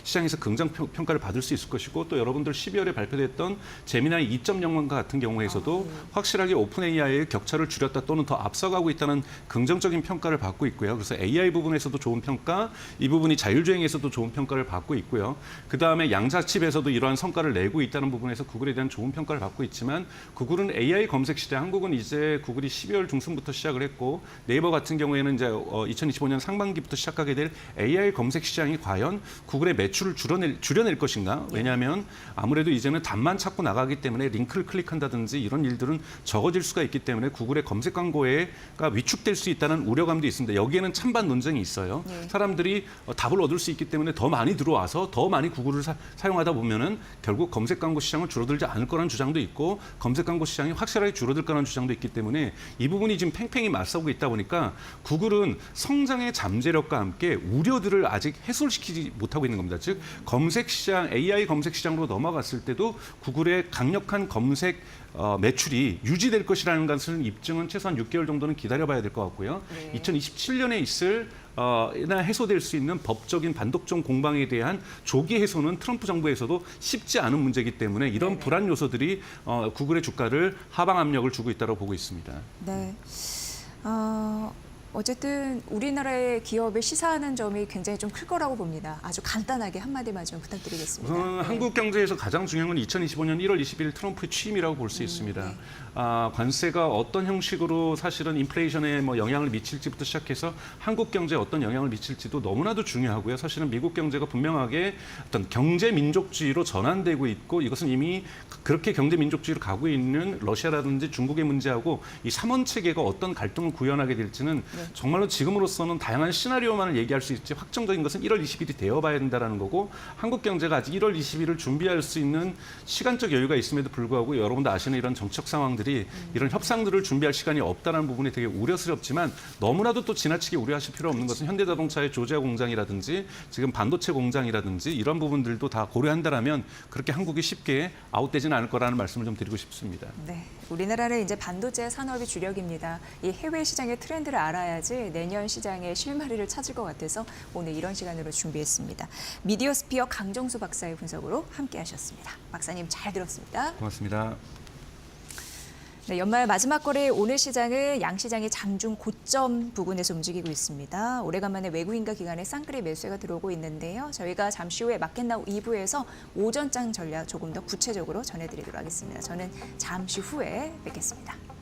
시장에서 긍정 평가를 받을 수 있을 것이고 또 여러분들 12월에 발표됐던 제미나이 2.0과 같은 경우에서도 확실하게 오픈 AI의 격차를 줄였다 또는 더 앞서가고 있다는 긍정적인 평가를 받고 있고요. 그래서 AI 부분에서도 좋은 평가, 이 부분이 자율주행에서도 좋은 평가를 받고 있고요. 그다음에 양자칩에서도 이러한 성과를 내고 있다는 부분에서 구글에 대한 좋은 평가를 받고 있지만 구글은 AI 검색 시대, 한국은 이제 구글이 12월 중순부터 시작을 했고 네이버 같은 경우에는 이제 2025년 상반기부터 시작하게 될 AI 검색 시장이 과연 구글의 매출을 줄여낼 것인가? 왜냐하면 아무래도 이제는 답만 찾고 나가기 때문에 링크를 클릭한다든지 이런 일들은 적어질 수가 있기 때문에 구글의 검색 광고가 위축될 수 있다는 우려감도 있습니다. 여기에는 찬반 논쟁이 있어요. 사람들이 답을 얻을 수 있기 때문에 더 많이 들어와서 더 많이 구글을 사용하다 보면은 결국 검색 광고 시장은 줄어들지 않을 거라는 주장도 있고 검색 광고 시장이 확실하게 줄어들 거라는 주장도 있기 때문에 이 부분이 지금 팽팽히 맞서고 있다 보니까 구글은 성장의 잠재력과 함께 우려들을 아직 해소시키지 못하고 있는 겁니다. 즉 검색 시장, AI 검색 시장으로 넘어갔을 때도 구글의 강력한 검색 매출이 유지될 것이라는 것을 입증은 최소한 6개월 정도는 기다려봐야 될 것 같고요. 2027년에 있을 나 해소될 수 있는 법적인 반독점 공방에 대한 조기 해소는 트럼프 정부에서도 쉽지 않은 문제이기 때문에 이런 불안 요소들이 구글의 주가를 하방 압력을 주고 있다고 보고 있습니다. 네. 어쨌든 우리나라의 기업을 시사하는 점이 굉장히 좀 클 거라고 봅니다. 아주 간단하게 한마디만 좀 부탁드리겠습니다. 우선 한국 경제에서 가장 중요한 건 2025년 1월 20일 트럼프의 취임이라고 볼 수 있습니다. 관세가 어떤 형식으로 사실은 인플레이션에 뭐 영향을 미칠지부터 시작해서 한국 경제에 어떤 영향을 미칠지도 너무나도 중요하고요. 사실은 미국 경제가 분명하게 어떤 경제 민족주의로 전환되고 있고 이것은 이미 그렇게 경제 민족주의로 가고 있는 러시아라든지 중국의 문제하고 이 3원 체계가 어떤 갈등을 구현하게 될지는 정말로 지금으로서는 다양한 시나리오만을 얘기할 수 있지 확정적인 것은 1월 20일이 되어봐야 된다는 거고 한국 경제가 아직 1월 20일을 준비할 수 있는 시간적 여유가 있음에도 불구하고 여러분도 아시는 이런 정책 상황들이 이런 협상들을 준비할 시간이 없다는 부분이 되게 우려스럽지만 너무나도 또 지나치게 우려하실 필요 없는 것은 현대자동차의 조지아 공장이라든지 지금 반도체 공장이라든지 이런 부분들도 다 고려한다라면 그렇게 한국이 쉽게 아웃되지는 않을 거라는 말씀을 좀 드리고 싶습니다. 네, 우리나라는 이제 반도체 산업이 주력입니다. 이 해외 시장의 트렌드를 알아야지 내년 시장의 실마리를 찾을 것 같아서 오늘 이런 시간으로 준비했습니다. 미디어스피어 강정수 박사의 분석으로 함께하셨습니다. 박사님 잘 들었습니다. 고맙습니다. 네, 연말 마지막 거래 오늘 시장은 양시장이 장중 고점 부근에서 움직이고 있습니다. 오래간만에 외국인과 기관의 쌍끌이 매수세가 들어오고 있는데요. 저희가 잠시 후에 마켓나우 2부에서 오전장 전략 조금 더 구체적으로 전해드리도록 하겠습니다. 저는 잠시 후에 뵙겠습니다.